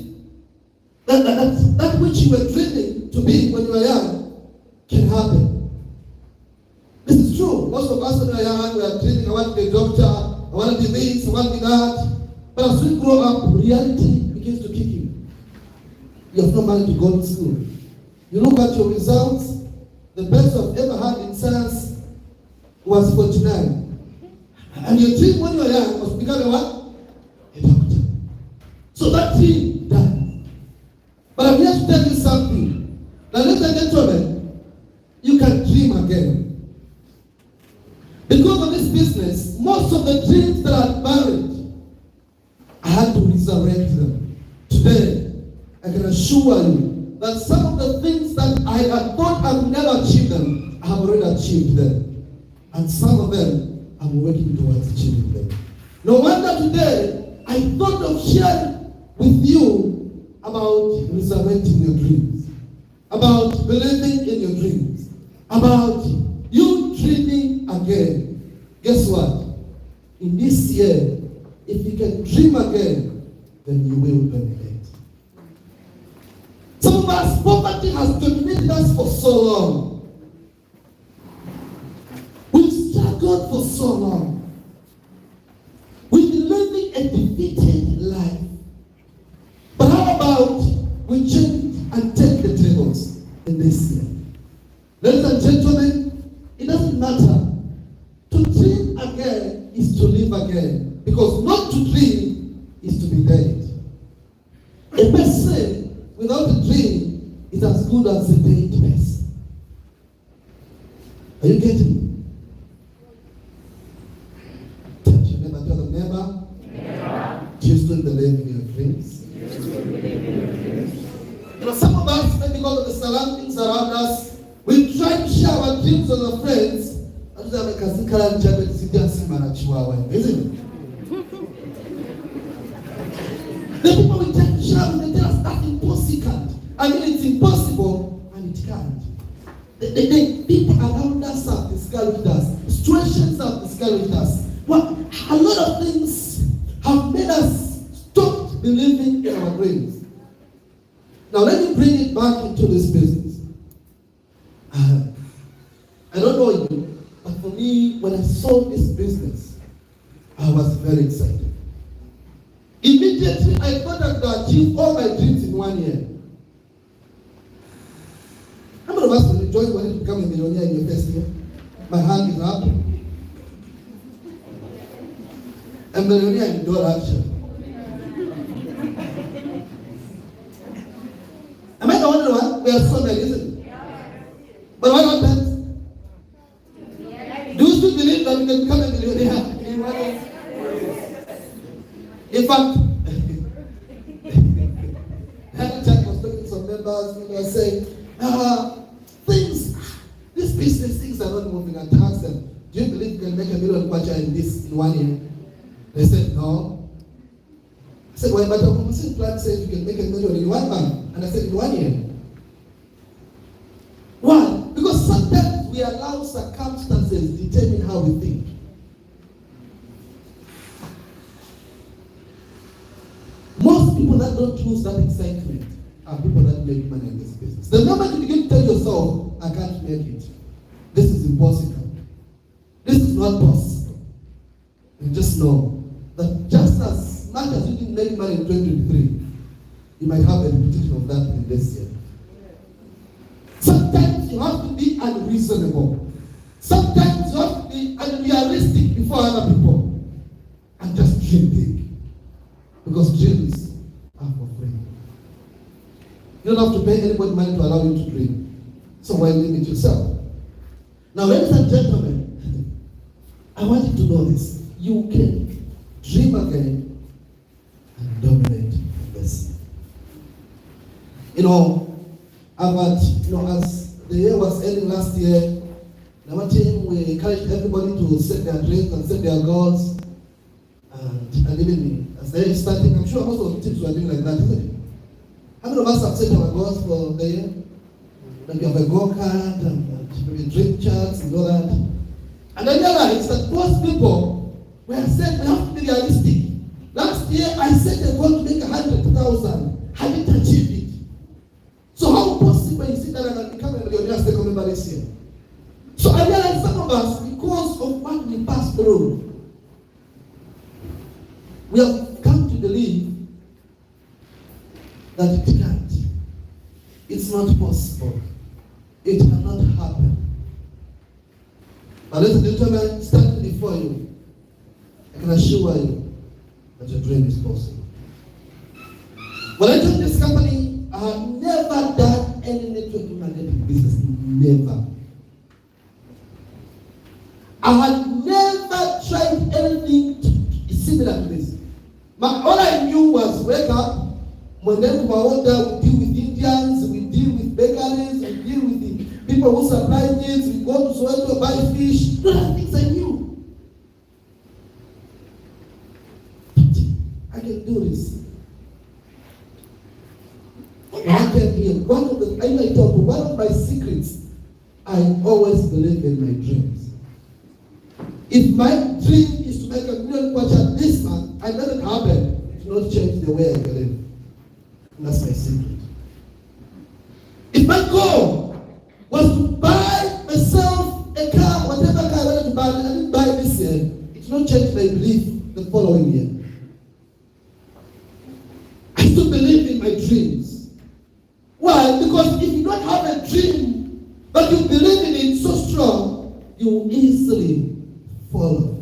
that which you were dreaming to be when you were young can happen. This is true. Most of us when we were young, we are dreaming, I want to be a doctor, I want to be this, I want to be that. But as we grow up, reality begins to kick in. You have no money to go to school. You look at your results, the best I've ever had in science was 49. And your dream when you were young was to become a what? So that dream died. But I'm here to tell you something. Now, ladies and gentlemen, you can dream again. Because of this business, most of the dreams that are buried, I had to resurrect them. Today, I can assure you that some of the things that I had thought I would never achieve them, I have already achieved them. And some of them, I'm working towards achieving them. No wonder today, I thought of sharing with you about resurrecting your dreams, about believing in your dreams, about you dreaming again. Guess what? In this year, if you can dream again, then you will benefit. Some of us, poverty has dominated us for so long. We've struggled for so long. We've been living a defeated life. But how about we change and take the tables in this year? Ladies and gentlemen, it doesn't matter. To dream again is to live again. Because not to dream is to be dead. A person without a dream is as good as a dead person. Are you getting me? Touch your neighbor, tell the neighbor. Do you still believe in your dreams? You know, some of us, maybe because of the surroundings around us, we try to share our dreams with our friends. Isn't it? The people we try to share with, they tell us that's impossible. I mean, it's impossible and it can't. The people around us have discouraged us. Situations have discouraged us. Well, a lot of things have made us stop believing in our dreams. Now, let me bring it back into this business. I don't know you, but for me, when I saw this business, I was very excited. Immediately, I thought I could achieve all my dreams in 1 year. How many of us will enjoy wanting to become a millionaire in your first year? My hand is up. A millionaire in door action. Am I the only one? We are so many, isn't it? But what happens? Do you still believe that we can become a millionaire in 1 year? In fact, every time I was talking to some members, they were saying, this business things are not moving. And I asked them, do you believe you can make $1 million kwacha in 1 year? They said, no. I said, well, but the opposite plan says you can make $1 million in 1 month. And I said, in 1 year. Why? Because sometimes we allow circumstances determine how we think. Most people that don't lose that excitement are people that make money in this business. The moment you begin to tell yourself, I can't make it. This is impossible. This is not possible. And just know that just as much as you didn't make money in 2023, you might have a repetition of that in this year. Sometimes you have to be unreasonable. Sometimes you have to be unrealistic before other people. And just dream big. Because dreams are for free. You don't have to pay anybody money to allow you to dream. So why limit yourself? Now, ladies and gentlemen, I want you to know this. You can dream again and dominate this. You know, as the year was ending last year, our team, we encouraged everybody to set their dreams and set their goals. And even me, as they're starting, I'm sure most of the teams were doing like that, isn't it? How many of us have set our goals for the year? Like you have a goal card and maybe dream charts and all that. And I realized that most people were saying we have to be realistic. Last year, I set a goal to make 100,000. I didn't achieve it. So how possible is it that I can become a millionaire as a member this year? So I realized some of us, because of what we passed through, we have come to believe that it can't. It's not possible. It cannot happen. But ladies and gentlemen, standing before you, I can assure you that your dream is possible. When I joined this company, I had never done any network marketing business. Never. I had never tried anything similar to this. All I knew was wake up, when then to my order, we deal with Indians, we deal with bakeries, we deal with the people who supply things, we go to Soweto buy fish. Those are things I knew. I can do this. When I came here, one of my secrets, I always believe in my dreams. If my dream is to make $1 million kwacha this month, I let it happen. It will not change the way I believe. And that's my secret. If my goal was to buy myself a car, whatever car I wanted to buy, I didn't buy this year, it will not change my belief the following year. I still believe in my dreams. Why? Because if you don't have a dream, but you believe in it so strong, you will easily follow.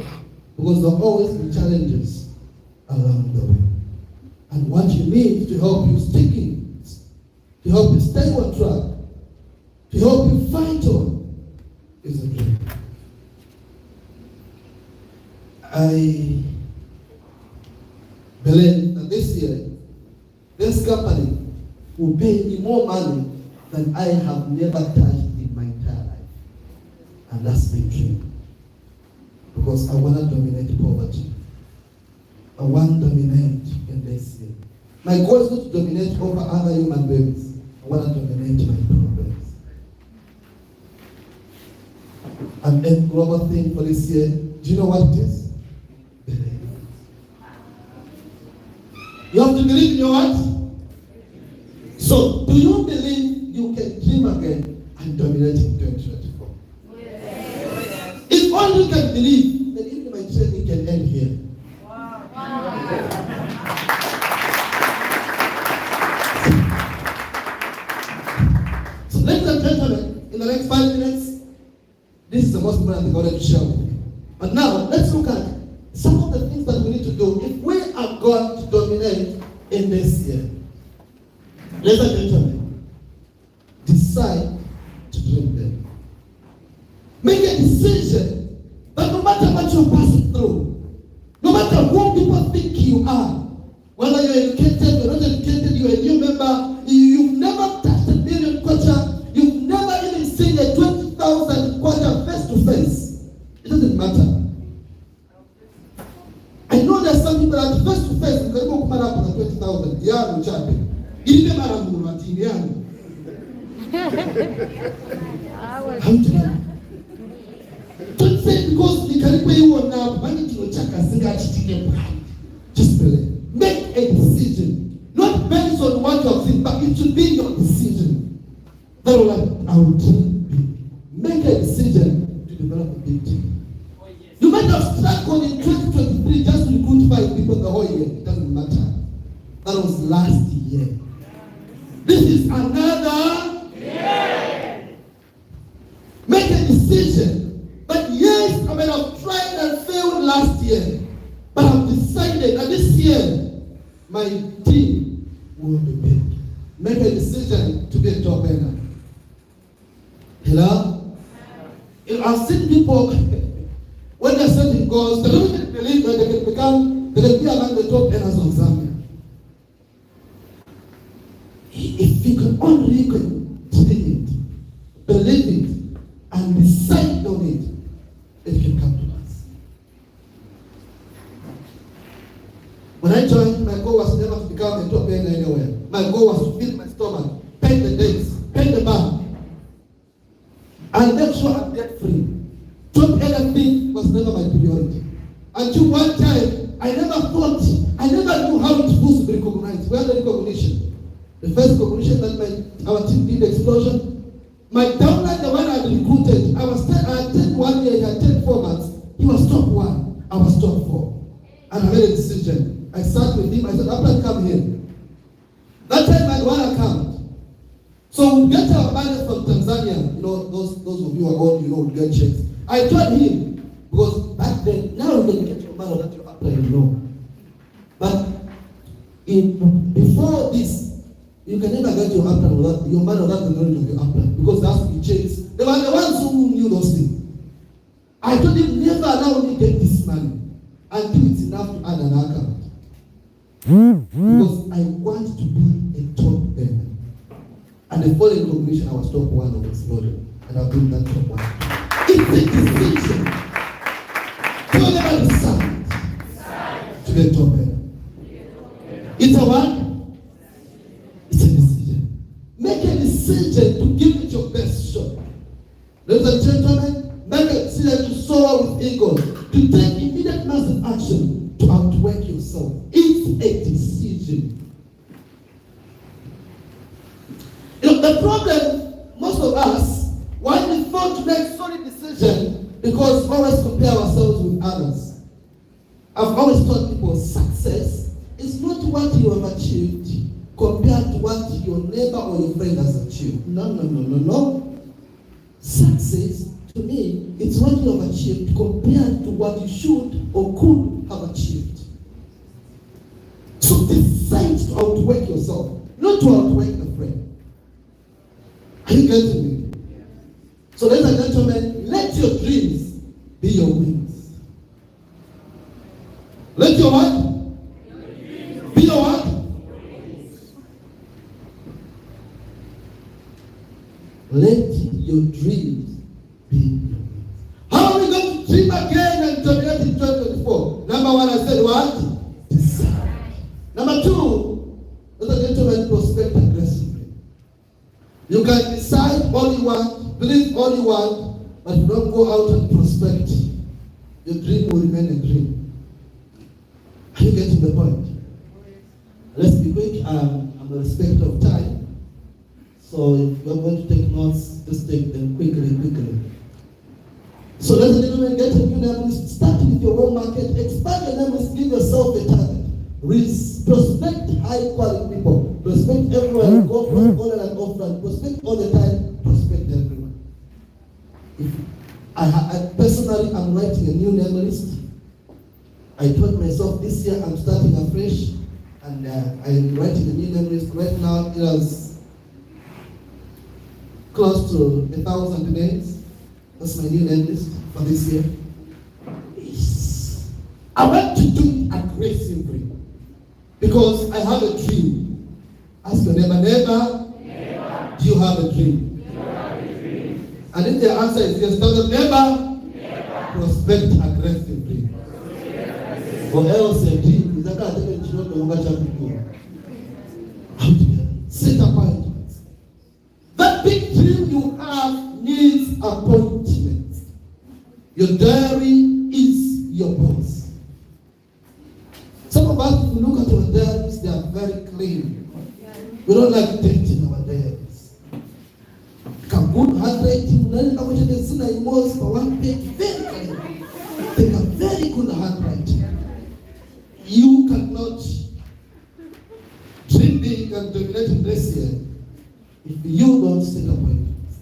Because there will always be challenges along the way. And what you need to help you stick in, to help you stay on track, to help you fight on, is a dream. I believe that this year, this company will pay me more money than I have never touched in my entire life. And that's my dream. Because I want to dominate poverty. I want to dominate in this year. My goal is not to dominate over other human beings. I want to dominate my problems. And a global thing for this year, do you know what it is? Believe. You have to believe in your heart. So, do you believe you can dream again and dominate in 2024? Yes. If only you can believe, then even my training can end here. So, ladies and gentlemen, in the next 5 minutes, this is the most important thing I wanted to share with you. But now, let's look at some of the things that we need to do if we are going to dominate in this year. Ladies and gentlemen, decide to dream big. Make a decision that no matter what you're passing through, no matter who people think you are, whether you're educated, you're not educated, you're a new member, you've never touched $1 million kwacha, you've never even seen a 20,000 kwacha face to face. It doesn't matter. I know there's some people that face to face, you can even come up with 20,000. Yeah, no chapping. Ile mara mungu matini yangu. Don't say because the karibu you want now, money to chaka singa chitike. Just believe. Make a decision. Not based on what you're saying, but it should be your decision. That will I will dream big. Make a decision to develop a big team. You might have struggled in 2023 just to recruit 5 people the whole year. It doesn't matter. That was last year. This is another year. Make a decision. But yes, I might have tried and failed last year. But I've decided that this year, my team will be big. Make a decision to be a top earner. Hello? I've seen people, when they're setting goals, they don't even believe that they can be among the top earners of Zambia. If you can only dream it, believe it, and decide on it, it can come to pass. When I joined, my goal was never to become a top earner anywhere. My goal was to fill my stomach, pay the debts, pay the bank, and make sure I'm debt free. Top earner thing was never my priority. Until one time, I never knew how it was to be recognized. Where the recognition? The first recognition that our team did explosion. My downline, the one I recruited, I had 1 year, I had 4 months. He was top 1, I was top 4. And I made a decision. I sat with him, I said, I'm not come here. That time I had 1 account. So we get our money from Tanzania, those of you who are old, we get checks. I told him, because back then, now you can get your money that you apply, But in before this, you can never get your upline without your man without the knowledge of your upline, because that's the chase. They were the ones who knew those things. I told him, never allow me to get this money until it's enough to add an account. Because I want to be a top earner. And the following recognition, I was top one of Exploded. And I've been that top one. It's a decision. Don't ever decide to be a top earner. It's a what? It's a decision. Make a decision to give it your best shot. Ladies and gentlemen, make a decision to soar with ego, to take immediate massive action, to outwork yourself. It's a decision. You know, the problem, most of us, why we fail to make solid decisions, because we always compare ourselves with others. I've always taught people success is not what you have achieved compared to what your neighbor or your friend has achieved. No. Success, to me, it's what you have achieved compared to what you should or could have achieved. So decide to outwork yourself, not to outwork a friend. Are you getting me? So ladies and gentlemen, let your dreams be your wings. Let your what? Be your what? Let your dreams be your wings. How are we going to dream again and dominate in 2024? Number one, I said what? Decide. Number two, ladies and gentlemen, prospect aggressively. You can decide all you want, believe all you want, but if you don't go out and prospect, your dream will remain a dream. Are you getting the point? Let's be quick. I'm a respect of time. So if you're going to take notes, just take them quickly. So ladies and gentlemen, get a new name list. Start with your own market. Expand your name list. Give yourself a target. Prospect high quality people. Prospect everyone. Go from online and offline. Prospect all the time. Prospect everyone. I personally am writing a new name list. I told myself this year I'm starting afresh, and I'm writing a new name list right now. It has close to 1,000 names. That's my new name list for this year. I want to do it aggressively because I have a dream. Ask your neighbor, do you have a dream? And if the answer is yes, tell them neighbor, prospect aggressively. Or else a dream is like set appointments. That big dream you have needs appointments. Your diary is your boss. Some of us, if you look at our diaries, they are very clean. We don't like dirt in our diaries. Good handwriting, for one page, very clean. They have very good handwriting. You cannot dream big and dominate in this year if you don't set appointments.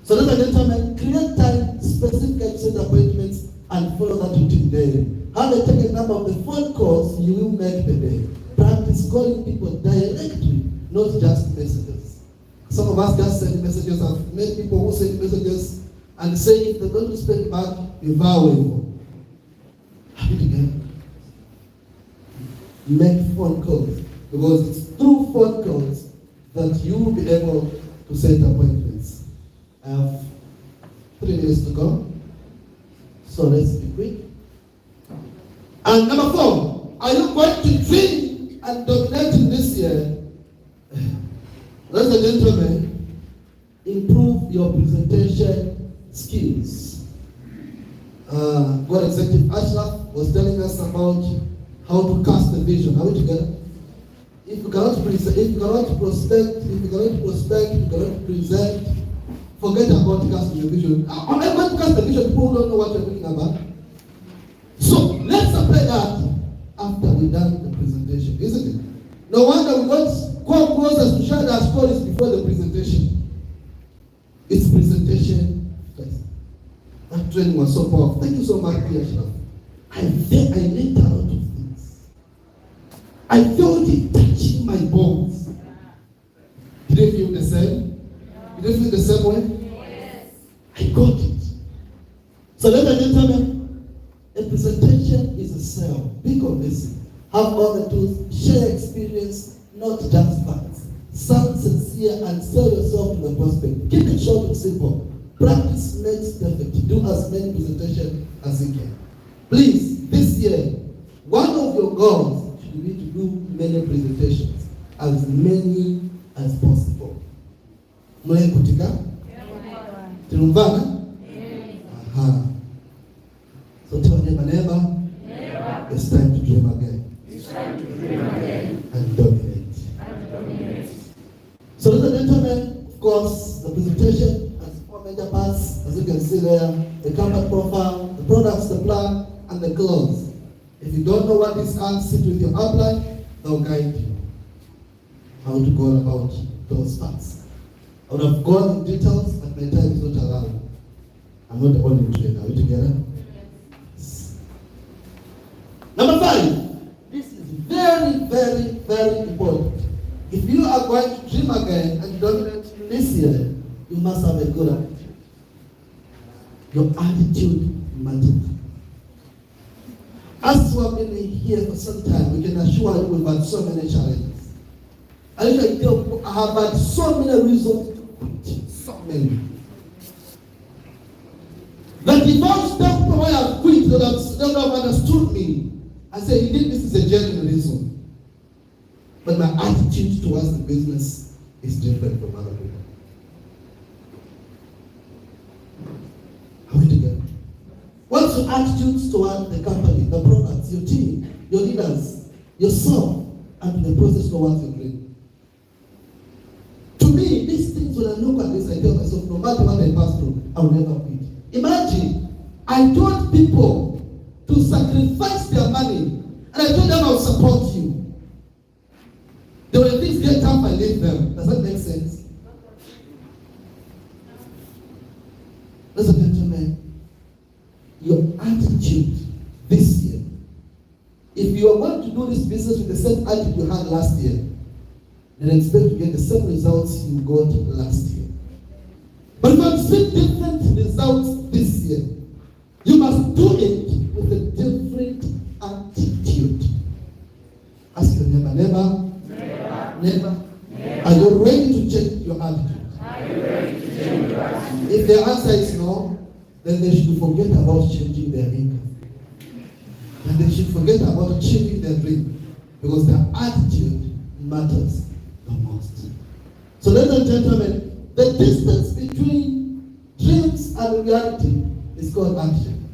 So ladies and gentlemen, create time, specific set appointments, and follow that routine daily. Have a target number of the phone calls you will make per day. Practice calling people directly, not just messages. Some of us just send messages. I've met people who send messages and say if they don't respond back, you vow evil. Have it again. Make phone calls, because it's through phone calls that you will be able to set appointments. I have 3 minutes to go, so let's be quick. And number 4, are you going to dream and dominate in this year? Ladies and gentlemen, improve your presentation skills. God Executive Ashraf was telling us about how to cast a vision. Are we together? If you cannot prospect, if you cannot present, forget about casting a vision. Am I going to cast a vision? People who don't know what you're talking about. So let's apply that after we've done the presentation, isn't it? No wonder we don't come closer to share our stories before the presentation. It's presentation first. That training was so powerful. Thank you so much, Ashraf. I learned a lot of things. I felt it touching my bones. Did you feel the same? Did you feel the same way? Yes. I got it. So ladies and gentlemen, a presentation is a sell. Be convincing. Have all the tools, share experience, not just facts. Sound sincere and sell yourself to the prospect. Keep it short and simple. Practice makes perfect. Do as many presentations as you can. Please, this year, one of your goals should be to do many presentations, as many as possible. Mwe kutika? Tirumvana? Aha. So tell your neighbor, it's time to dream again. And dominate. So ladies and gentlemen, of course, the presentation has 4 major parts, as you can see there: the company profile, the products, the plan, and the close. If you don't know what these are, sit with your upline, they'll guide you how to go about those parts. I would have gone in details, but my time is not allowed. I'm not the only trainer. Are we together? Yes. Number 5. This is very, very, very important. If you are going to dream again and dominate this year, you must have a good attitude. Your attitude matters. As we have been here for some time, we can assure you we've had so many challenges. I usually tell people I have had so many reasons to quit. So many. That if I step why I quit, they would have understood me. I say, indeed, this is a genuine reason. But my attitude towards the business is different from other people. Are we together? What's your attitude toward the company, the products, your team, your leaders, yourself, and the process towards your dream? To me, these things, when I look at this, I tell myself, no matter what I pass through, I will never quit. Imagine, I told people to sacrifice their money, and I told them I will support you. Then when things get tough, I leave them. Does that make sense? Ladies and gentlemen, your attitude this year. If you are going to do this business with the same attitude you had last year, then expect to get the same results you got last year. But if you expect different results this year, you must do it with a different attitude. Ask your neighbor, neighbor, are you ready to change your attitude? If the answer is no, then they should forget about changing their income. And they should forget about achieving their dream, because their attitude matters the most. So ladies and gentlemen, the distance between dreams and reality is called action.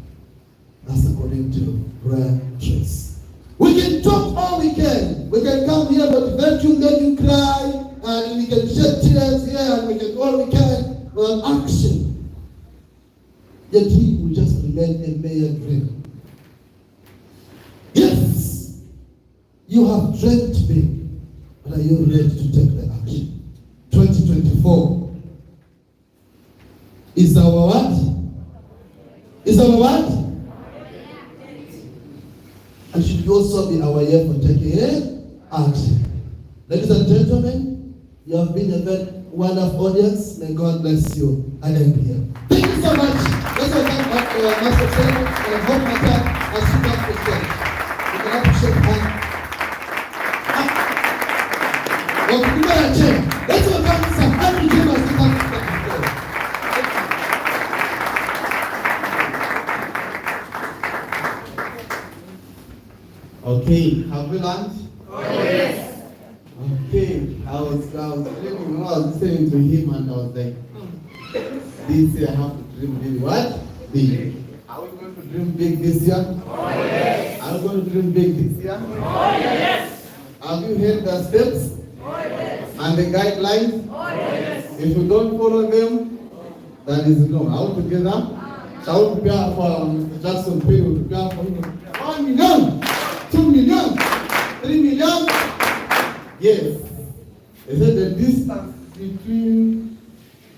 That's according to Brian Tracy. We can talk all we can. We can come here, motivate you, make you cry, and we can shed tears here, and we can do all we can. But action, your dream will just remain a mere dream. Yes, you have dreamt big, but are you ready to take the action? 2024 is our what? Is our what? And should also be our year for taking action. Ladies and gentlemen, you have been a very wonderful audience. May God bless you. And I'm here. Thank you so much. Let's welcome Master Chairman and Home Matter as you come to church. You can appreciate hand. Well, you better check. Let's welcome some happy dreamers to come to church. Okay, have we learned? Oh, yes. Okay, I was dreaming, I was saying to him, and I was like, this year I have to dream big. What? Big. Are we going to dream big this year? Oh, yes. Are we going to dream big this year? Oh, yes. Have you heard the steps? Oh, yes. And the guidelines? Oh, yes. If you don't follow them, that is no. Are we together? Shall we prepare for Mr. Jackson Perry? We prepare for him. 1 million, 2 million, 3 million. Yes. They said the distance between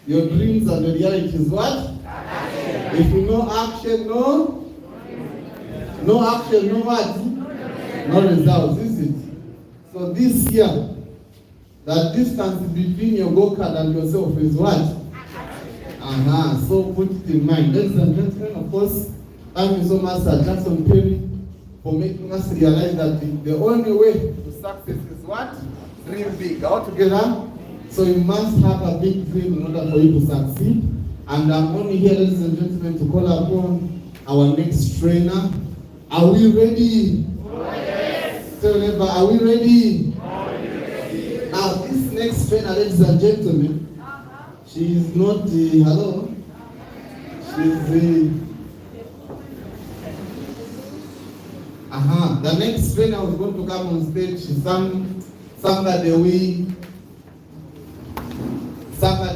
your dreams and the reality is what? Action. If you know action, no action, no what? No results, is it? So this year, the distance between your go-kart and yourself is what? So put it in mind. Ladies and gentlemen, of course, thank you so much, Sir Jackson Perry, for making us realize that the only way to success is what? Dream big. All together. So you must have a big dream in order for you to succeed. And I'm only here, ladies and gentlemen, to call upon our next trainer. Are we ready? Oh, yes. Tell neighbor, are we ready? Oh, yes. Now, this next trainer, ladies and gentlemen, she is not the, hello? She's the next trainer who's going to come on stage is somebody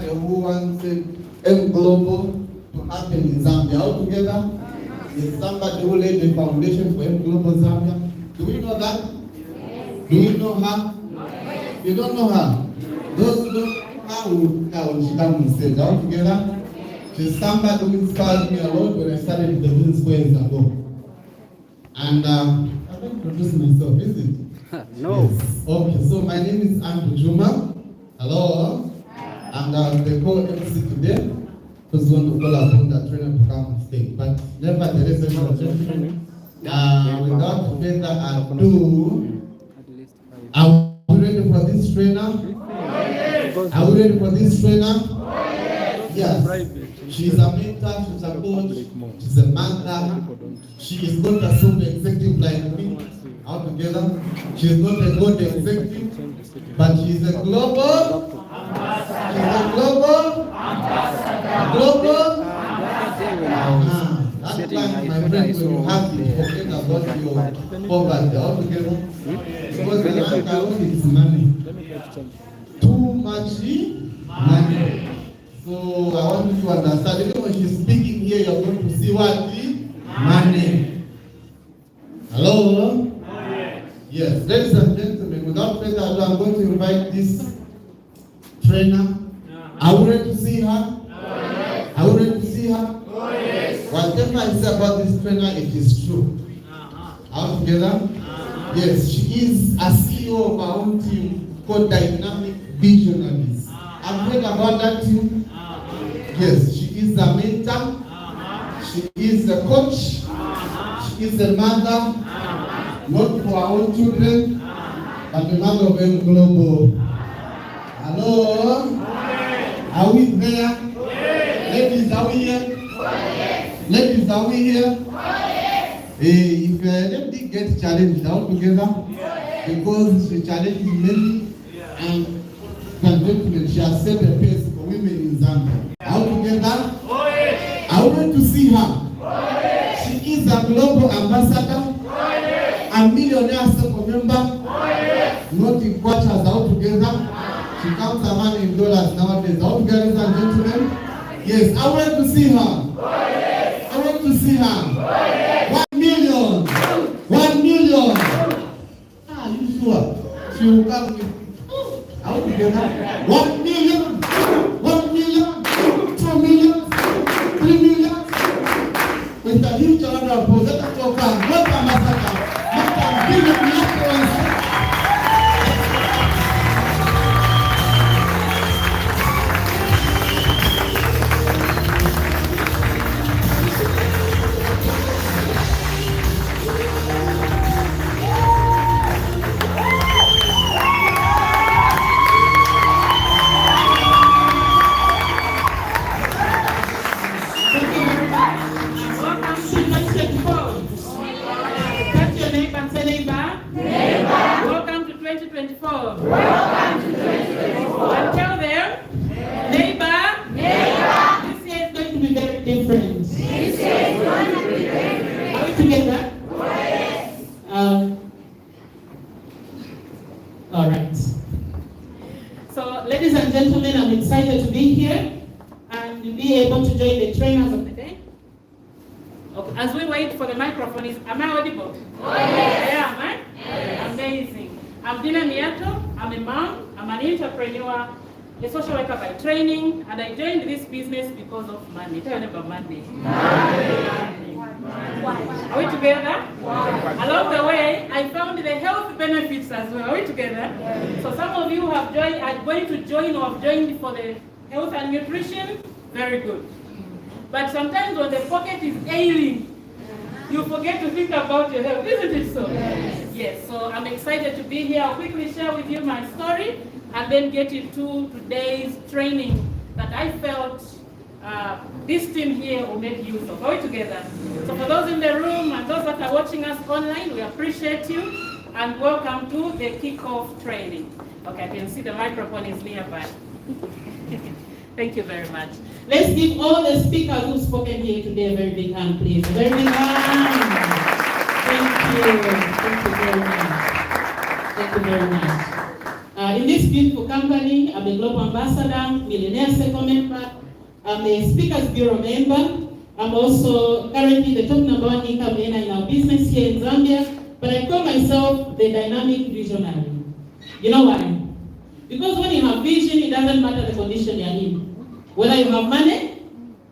who wanted M Global to happen in Zambia. All together, is somebody who laid the foundation for M Global Zambia. Do we know that? Yes. Do you know her? Yes. You don't know her? Those who don't know her will when she comes on stage. All together, she's somebody who inspired me a lot when I started the business years ago. And I've introduced myself, is it? No. Yes. Okay, so my name is Andrew Juma. Hello. And the co-MC today was going to call upon the trainer to come on stage. But nevertheless, ladies and gentlemen, without further ado, are we ready for this trainer? Yes. Are we ready for this trainer? Yes. Yes. She's a mentor, she's a coach, she's a mother. She is not a super executive like me. Altogether, she is not a good executive, but she is a global. She's a global. Global. That's why my friend, when you have it, forget about your poverty altogether. Because the last time it's money. Too much money. So I want you to understand, even when she's speaking here, you're going to see what? Money. Hello? Yes, ladies and gentlemen, without further ado, I'm going to invite this trainer. Are we ready to see her? Are we ready to see her? Whatever I say about this trainer, it is true. All together? Yes, she is a CEO of our own team called Dynamic Visionaries. I've heard about that team. Yes, she is a mentor. She is a coach. She is a mother, not for our own children, but the mother of M Global. Hello? Are we there? Ladies, are we here? Ladies, are we here? If let me get challenged all together, because she challenges many, and gentlemen, she has set a pace for women in Zambia. All together? I want to see her. She is a global ambassador, a millionaire circle member, not in quarters altogether. She counts her money in dollars nowadays. All together, ladies and gentlemen? Yes, I want to see her. I want to see her. 1 million. 1 million. You sure? She will come with. All together? 1 million. 1 million. 2 million. 3 million. With a huge amount of applause, let us welcome, not ambassador, not a billion. Welcome to 2024. Welcome to 2024. And tell them, neighbor, this year is going to be very different. This year is going to be very different. Are we together? Yes. All right. So, ladies and gentlemen, I'm excited to be here and to be able to join the trainers of the day. Okay. As we wait for the microphone, am I audible? Oh, yes. Yeah, am I? Yes. Amazing. I'm Dina Miato. I'm a mom. I'm an entrepreneur, a social worker by training, and I joined this business because of money. Tell them about money. Money. Are we together? Along the way, I found the health benefits as well. Are we together? So some of you have joined, are going to join or have joined for the health and nutrition. Very good. But sometimes when the pocket is ailing, you forget to think about your health. Isn't it so? Yes. So I'm excited to be here. I'll quickly share with you my story and then get into today's training that I felt this team here will make use of. Are we together? So for those in the room and those that are watching us online, we appreciate you and welcome to the Kickoff training. Okay, I can see the microphone is nearby. Thank you very much. Let's give all the speakers who've spoken here today a very big hand, please. A very big hand. Thank you. Thank you very much. Thank you very much. In this beautiful company, I'm a global ambassador, millionaire second member. I'm a speakers bureau member. I'm also currently the top #1 income earner in our business here in Zambia. But I call myself the dynamic visionary. You know why? Because when you have vision, it doesn't matter the condition you're in. Whether you have money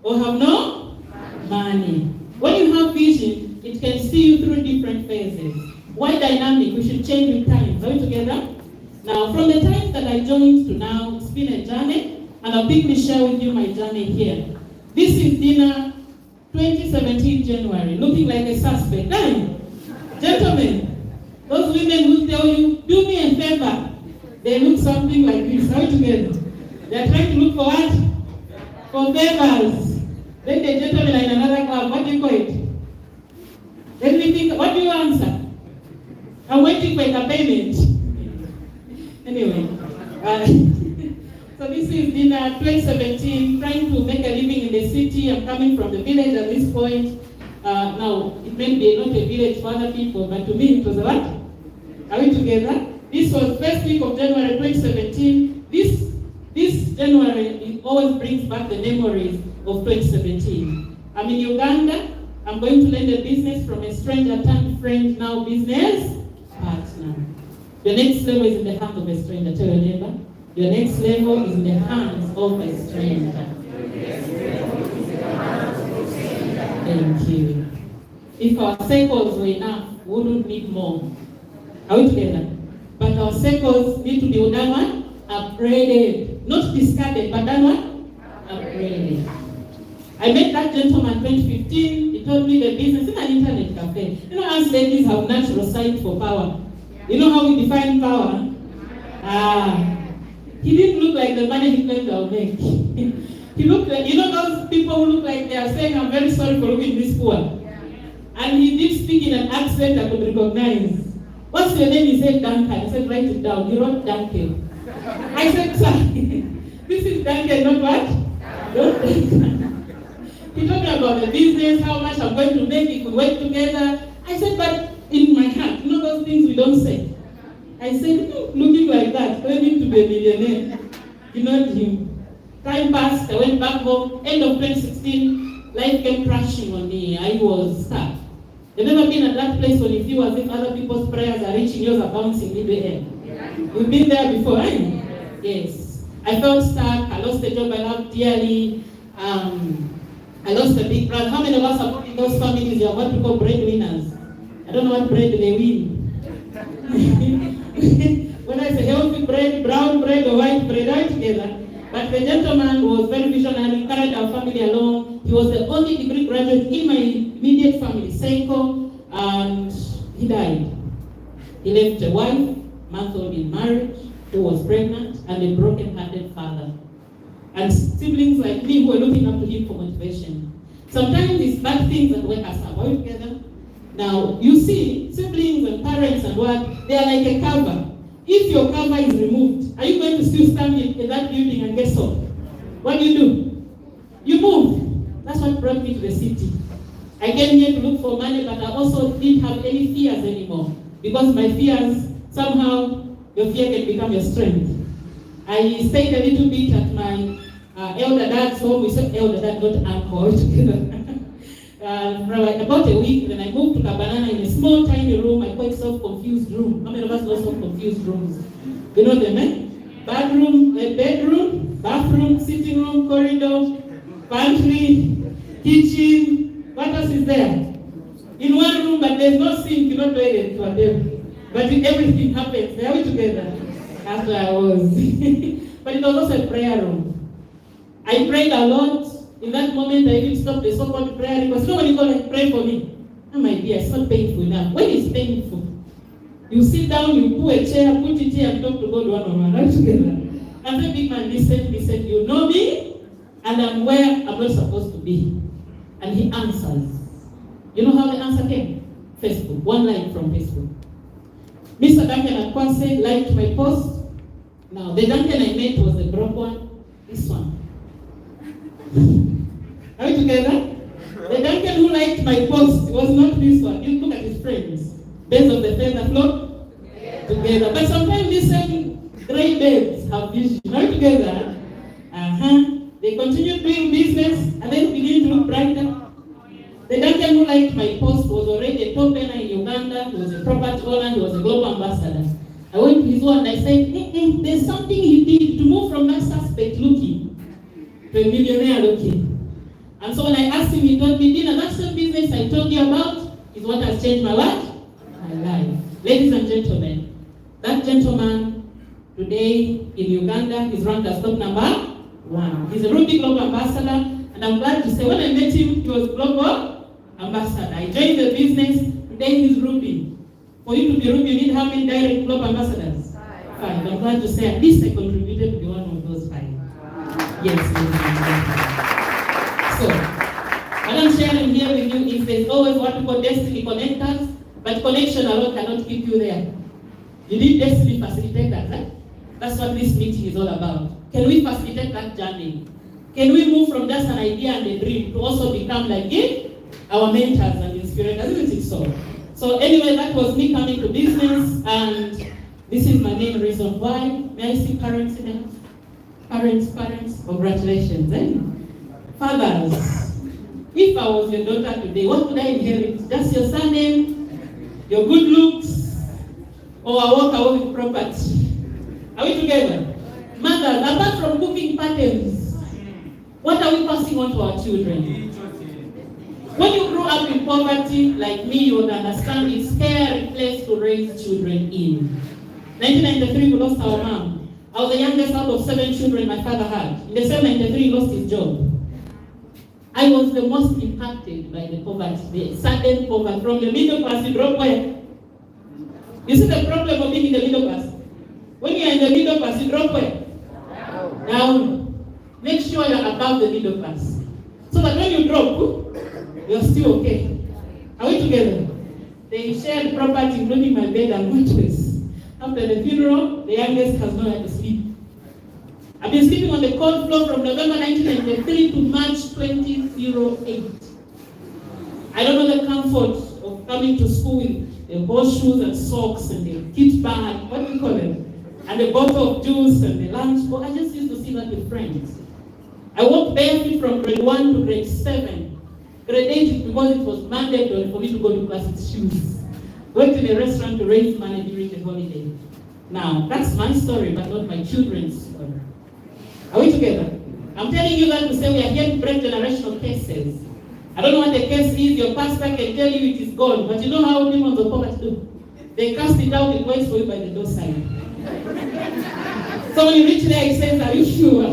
or have no money. When you have vision, it can see you through different phases. Why dynamic? We should change with time. Are we together? Now, from the time that I joined to now, it's been a journey, and I'll quickly share with you my journey here. This is dinner 2017 January, looking like a suspect. Hey, gentlemen, those women who tell you, do me a favor, they look something like this. Are we together? They're trying to look for what? For favors. Then the gentleman in another club, what do you call it? Let me think, what do you answer? I'm waiting for a payment. Anyway, so this is dinner 2017, trying to make a living in the city. I'm coming from the village at this point. Now, it may be not a village for other people, but to me it was a what? Are we together? This was first week of January 2017. This January, it always brings back the memories of 2017. I'm in Uganda. I'm going to learn the business from a stranger turned friend, now business partner. Your next level is in the hands of a stranger. Tell your neighbor. Your next level is in the hands of a stranger. Thank you. If our circles were enough, we wouldn't need more. Are we together? But our circles need to be done what? Upgraded. Not discarded, but done what? Upgraded. I met that gentleman in 2015. He told me the business in an internet cafe. You know, us ladies have natural sight for power. You know how we define power? He didn't look like the money he claimed I'll make. He looked like, you know those people who look like they are saying, I'm very sorry for looking this poor. And he did speak in an accent I could recognize. What's your name? He said Duncan. I said, write it down. He wrote Duncan. I said, sir, this is Duncan, not what? Not Duncan. He told me about the business, how much I'm going to make if we work together. I said, but in my heart, you know those things we don't say. I said, looking like that, claiming to be a millionaire. You know him. Time passed, I went back home. End of 2016, life came crashing on me. I was stuck. You've never been at that place when you feel as if other people's prayers are reaching, yours are bouncing in the air. We've been there before, eh? Yes. I felt stuck. I lost a job I loved dearly. I lost a big brother. How many of us are in those families you are what we call breadwinners? I don't know what bread they win. Whether it's a healthy bread, brown bread, or white bread, right together. But the gentleman was very visionary, carried our family along. He was the only degree graduate in my immediate family, Seiko, and he died. He left a wife, month-old in marriage, who was pregnant, and a broken-hearted father. And siblings like me who were looking up to him for motivation. Sometimes it's bad things that wake us up. Are we together? Now, you see, siblings and parents and what, they are like a cover. If your cover is removed, are you going to still stand in that building and get sold? What do? You move. That's what brought me to the city. I came here to look for money, but I also didn't have any fears anymore. Because my fears, somehow, your fear can become your strength. I stayed a little bit at my elder dad's home. We said elder dad, not uncle, together. For about a week, then I moved to Kabanana in a small, tiny room. I call it self-confused room. How many of us know self-confused rooms? You know them, eh? Bedroom, bathroom, sitting room, corridor, pantry, kitchen. What else is there? but there's no sink, no toilet for them. But everything happens. Are we together? That's where I was. But it was also a prayer room. I prayed a lot. In that moment, I even stopped the so-called prayer because nobody called and pray for me. Oh my dear, it's not painful enough. When it's painful, you sit down, you pull a chair, put it here, and talk to God one-on-one. Right together. And the big man listened, he said, you know me, and I'm where I'm not supposed to be. And he answers. You know how the answer came? Facebook. One like from Facebook. Mr. Duncan Akwase liked my post. Now, the Duncan I met was the broke one. This one. Are we together? The Duncan who liked my post was not this one. You look at his friends. Birds of the feather flock together. But sometimes these same great birds have vision. Are we together? They continue doing business and then begin to look brighter. The Duncan who liked my post was already a top earner in Uganda. He was a property owner. He was a global ambassador. I went to his one and I said, there's something he did to move from that suspect looking to a millionaire looking. And so when I asked him, he told me, Dina, that's the business I told you about is what has changed my what? My life. Ladies and gentlemen, that gentleman today in Uganda is ranked as top number 1. He's a Ruby Global Ambassador, and I'm glad to say when I met him, he was Global Ambassador. I joined the business, today he's Ruby. For you to be Ruby, you need how many direct Global Ambassadors? 5. I'm glad to say at least I contributed to be one of those 5. Yes, ladies and gentlemen. So, what I'm sharing here with you is there's always what we call destiny connectors, but connection alone cannot keep you there. You need destiny facilitators. Eh? That's what this meeting is all about. Can we facilitate that journey? Can we move from just an idea and a dream to also become like it? Our mentors and inspirators, isn't it so? So anyway, that was me coming to business, and this is my main reason why. May I see parents in the house? Parents, congratulations. Eh? Fathers, if I was your daughter today, what would I inherit? Just your surname, your good looks, or I walk away with property? Are we together? Mothers, apart from cooking patterns, what are we passing on to our children? When you grew up in poverty, like me, you would understand it's a scary place to raise children in. 1993, we lost our mom. I was the youngest out of 7 children my father had. In the same 93, he lost his job. I was the most impacted by the poverty, the sudden poverty. From the middle class, you drop where? You see the problem of being in the middle class? When you are in the middle class, you drop where? Down. Make sure you are above the middle class. So that when you drop, you're still okay. Are we together? They shared property, including my bed and mattress. After the funeral, the youngest has nowhere to sleep. I've been sleeping on the cold floor from November 1993 to March 2008. I don't know the comfort of coming to school with the horseshoes and socks and the kit bag, what do we call it? And the bottle of juice and the lunch box. I just used to see that with friends. I walked barefoot from grade 1 to grade 7. Grade 8 because it was mandatory for me to go to class with shoes. Went to the restaurant to raise money during the holiday. Now, that's my story, but not my children's story. Are we together? I'm telling you that to say we are here to break generational cases. I don't know what the case is. Your pastor can tell you it is gone, but you know how demons of poverty do? They cast it out, it waits for you by the doorstep. So when you reach there, he says, are you sure?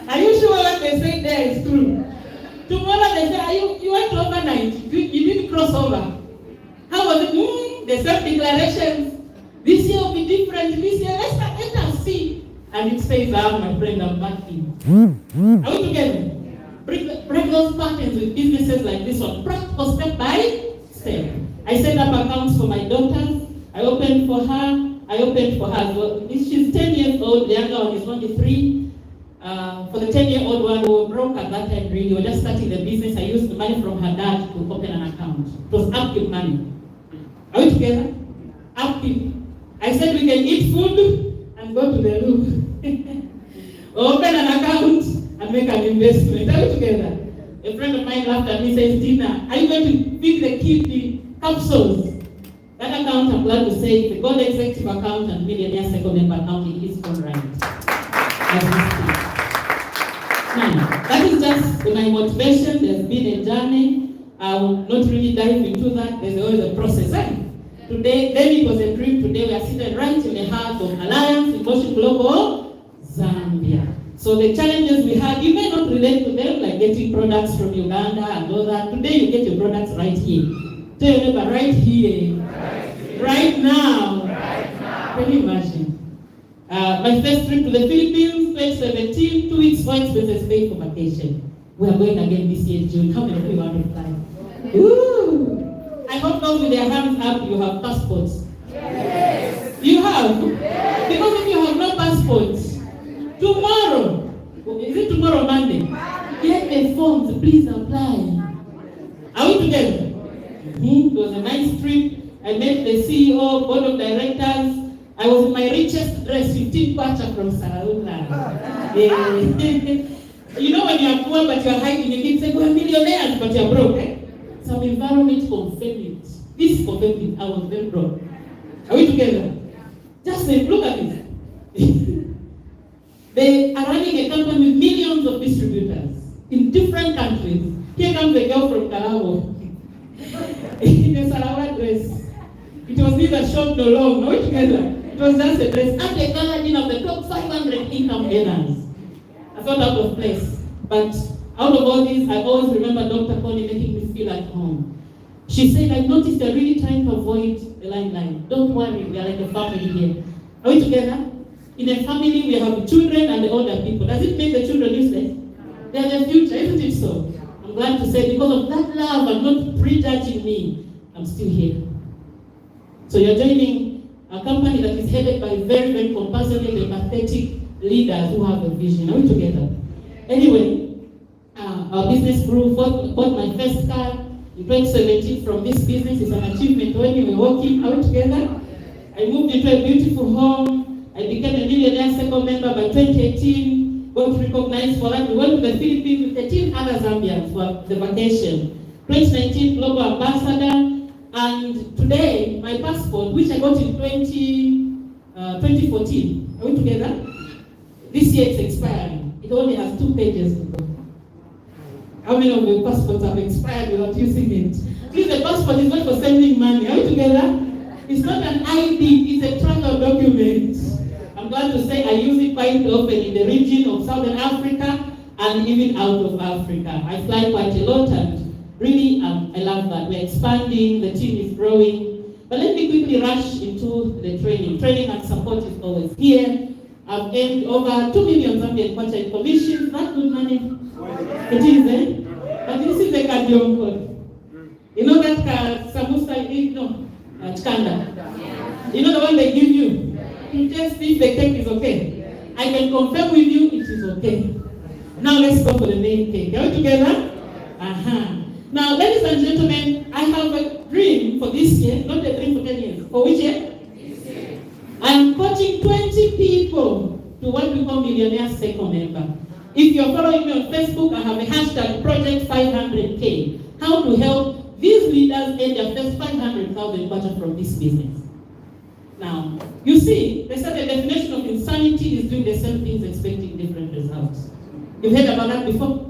Are you sure what they say there is true? Tomorrow they say, you went overnight. You didn't cross over. How was it? The self-declarations. This year will be different. This year, let us see. And it says, my friend, I'm back in. Are we together? Break those patterns with businesses like this one. Practical step by step. I set up accounts for my daughters. I opened for her. Well, she's 10 years old. The younger one is only 3. For the 10-year-old one, we were broke at that time, really. We were just starting the business. I used the money from her dad to open an account. It was upkeep money. Are we together? Upkeep. I said we can eat food and go to the room. Open an account and make an investment. Are we together? A friend of mine laughed at me and says, Tina, are you going to feed the kid the capsules? That account, I'm glad to say, the Gold Executive account and Millionaire Second Member account in its own right. Now, that is just my motivation. There's been a journey. I will not really dive into that. There's always a process. Today, then it was a dream. Today we are seated right in the heart of Alliance in Motion Global, Zambia. So the challenges we had, you may not relate to them, like getting products from Uganda and all that. Today you get your products right here. Tell your neighbor, right here. Right now. Can you imagine? My first trip to the Philippines, 2017, 2 weeks, 4 expenses paid for vacation. We are going again this year, June. How many of you want to fly? Ooh! I hope those with their hands up, you have passports. Yes. You have? Yes. Because if you have no passports, tomorrow, is it tomorrow, Monday? Get the forms, please apply. Are we together? It was a nice trip. I met the CEO, board of directors. I was in my richest dress, 15 kwacha from Saraula. Yeah. You know when you are poor but you are hiding, you can say, we're millionaires but you are broke. Eh? Some environment confirmed it. This confirmed it. I was very broke. Are we together? Just say, look at this. They are running a company with millions of distributors in different countries. Here comes the girl from Kalabo in a Sarawak dress. It was neither short nor long, no together. It was just a dress. And the gathering of the top 500 income earners. I felt out of place. But out of all this, I always remember Dr. Connie making me feel at home. She said, I noticed they're really trying to avoid the limelight. Don't worry, we are like a family here. Are we together? In a family, we have the children and the older people. Does it make the children useless? They are the future, isn't it so? I'm glad to say, because of that love and not prejudging me, I'm still here. So you're joining a company that is headed by very, very compassionate and empathetic leaders who have a vision. Are we together? Anyway, our business grew. Bought my first car in 2017 from this business. It's an achievement when you were working. Are we together? I moved into a beautiful home. I became a millionaire second member by 2018. Got recognized for that. We went to the Philippines with 13 other Zambians for the vacation. 2019 Global Ambassador. And today, my passport, which I got in 2014, are we together? This year it's expiring. It only has 2 pages to go. How many of your passports have expired without using it? Please, the passport is not for sending money. Are we together? It's not an ID, it's a travel document. I'm glad to say I use it quite often in the region of Southern Africa and even out of Africa. I fly quite a lot and really, I love that. We're expanding, the team is growing. But let me quickly rush into the training. Training and support is always here. I've earned over 2 million Zambian kwacha in commissions. That's good money. It is, eh? But this is the cardio code. You know that samusa, chikanda? You know the one they give you? To test if the cake is okay. I can confirm with you it is okay. Now let's go for the main cake. Are we together? Now, ladies and gentlemen, I have a dream for this year, not a dream for 10 years. For which year? This year. I am coaching 20 people to what we call Millionaire Second Member. If you're following me on Facebook, I have a hashtag Project 500K. How to help these leaders earn their first 500,000 kwacha from this business. Now, you see, they said the definition of insanity is doing the same things expecting different results. You've heard about that before?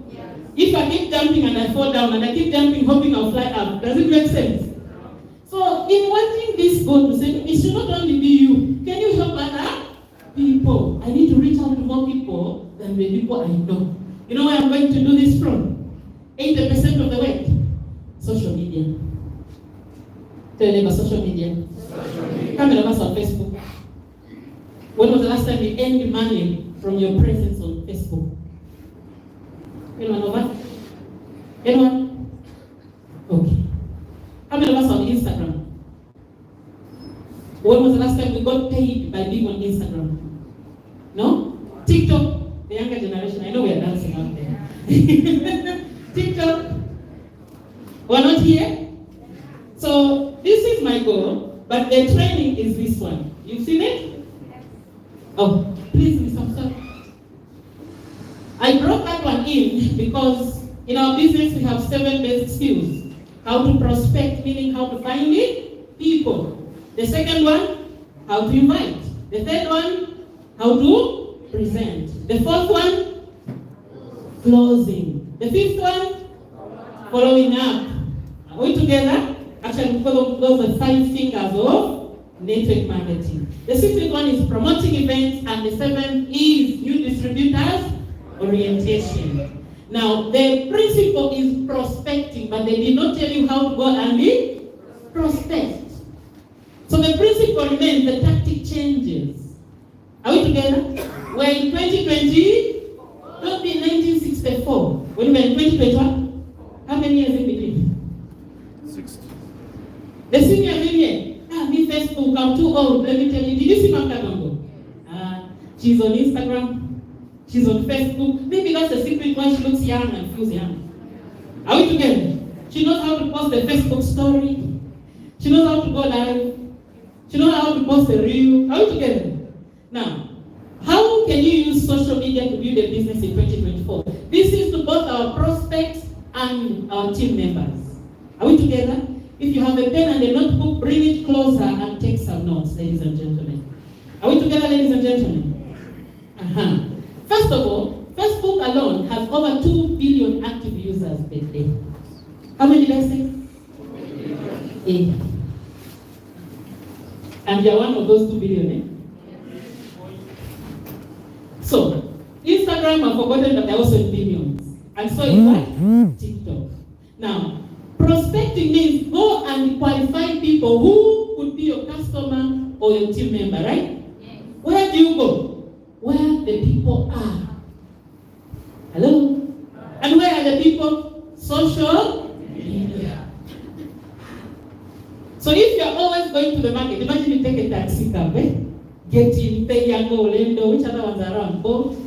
If I keep jumping and I fall down and I keep jumping, hoping I'll fly up, does it make sense? So in wanting this goal to say, it should not only be you. Can you help other people? I need to reach out to more people than the people I know. You know where I'm going to do this from? 80% of the way. Social media. Tell your neighbor, social media. How many of us on Facebook? When was the last time you earned money from your presence on Facebook? Anyone over? Anyone? Okay. How many of us on Instagram? When was the last time we got paid by being on Instagram? No? TikTok, the younger generation, I know we are dancing out there. TikTok, we're not here. So this is my goal, but the training is this one. You've seen it? Oh, please, Mr. Sir. I brought that one in because in our business we have 7 basic skills. How to prospect, meaning how to find it, people. The second one, how to invite. The third one, how to present. The fourth one, closing. The fifth one, following up. Are we together? Actually, those are 5 fingers of network marketing. The 6th one is promoting events, and the 7th is new distributors orientation. Now, the principle is prospecting, but they did not tell you how to go and prospect. So the principle remains, the tactic changes. Are we together? We're in 2020, not in 1964. When we were in 2021, how many years in between? 60. The senior million. Me Facebook, I'm too old. Let me tell you. Did you see Mamka Gongo? She's on Instagram. She's on Facebook. Maybe that's the secret why she looks young and feels young. Are we together? She knows how to post a Facebook story. She knows how to go live. She knows how to post a reel. Are we together? Now, how can you use social media to build a business in 2024? This is to both our prospects and our team members. Are we together? If you have a pen and a notebook, bring it closer and take some notes, ladies and gentlemen. Are we together, ladies and gentlemen? First of all, Facebook alone has over 2 billion active users per day. How many did I say? 8. And you're one of those 2 billion, eh? So, Instagram, I've forgotten that they're also in billions. And so is what? TikTok. Now, prospecting means go and qualify people who could be your customer or your team member, right? Yes. Where do you go? Where the people are. Hello? And where are the people? Social media. So if you're always going to the market, imagine you take a taxi cab, eh? Get in, pay Yango, Orlando, which other ones are around? Both.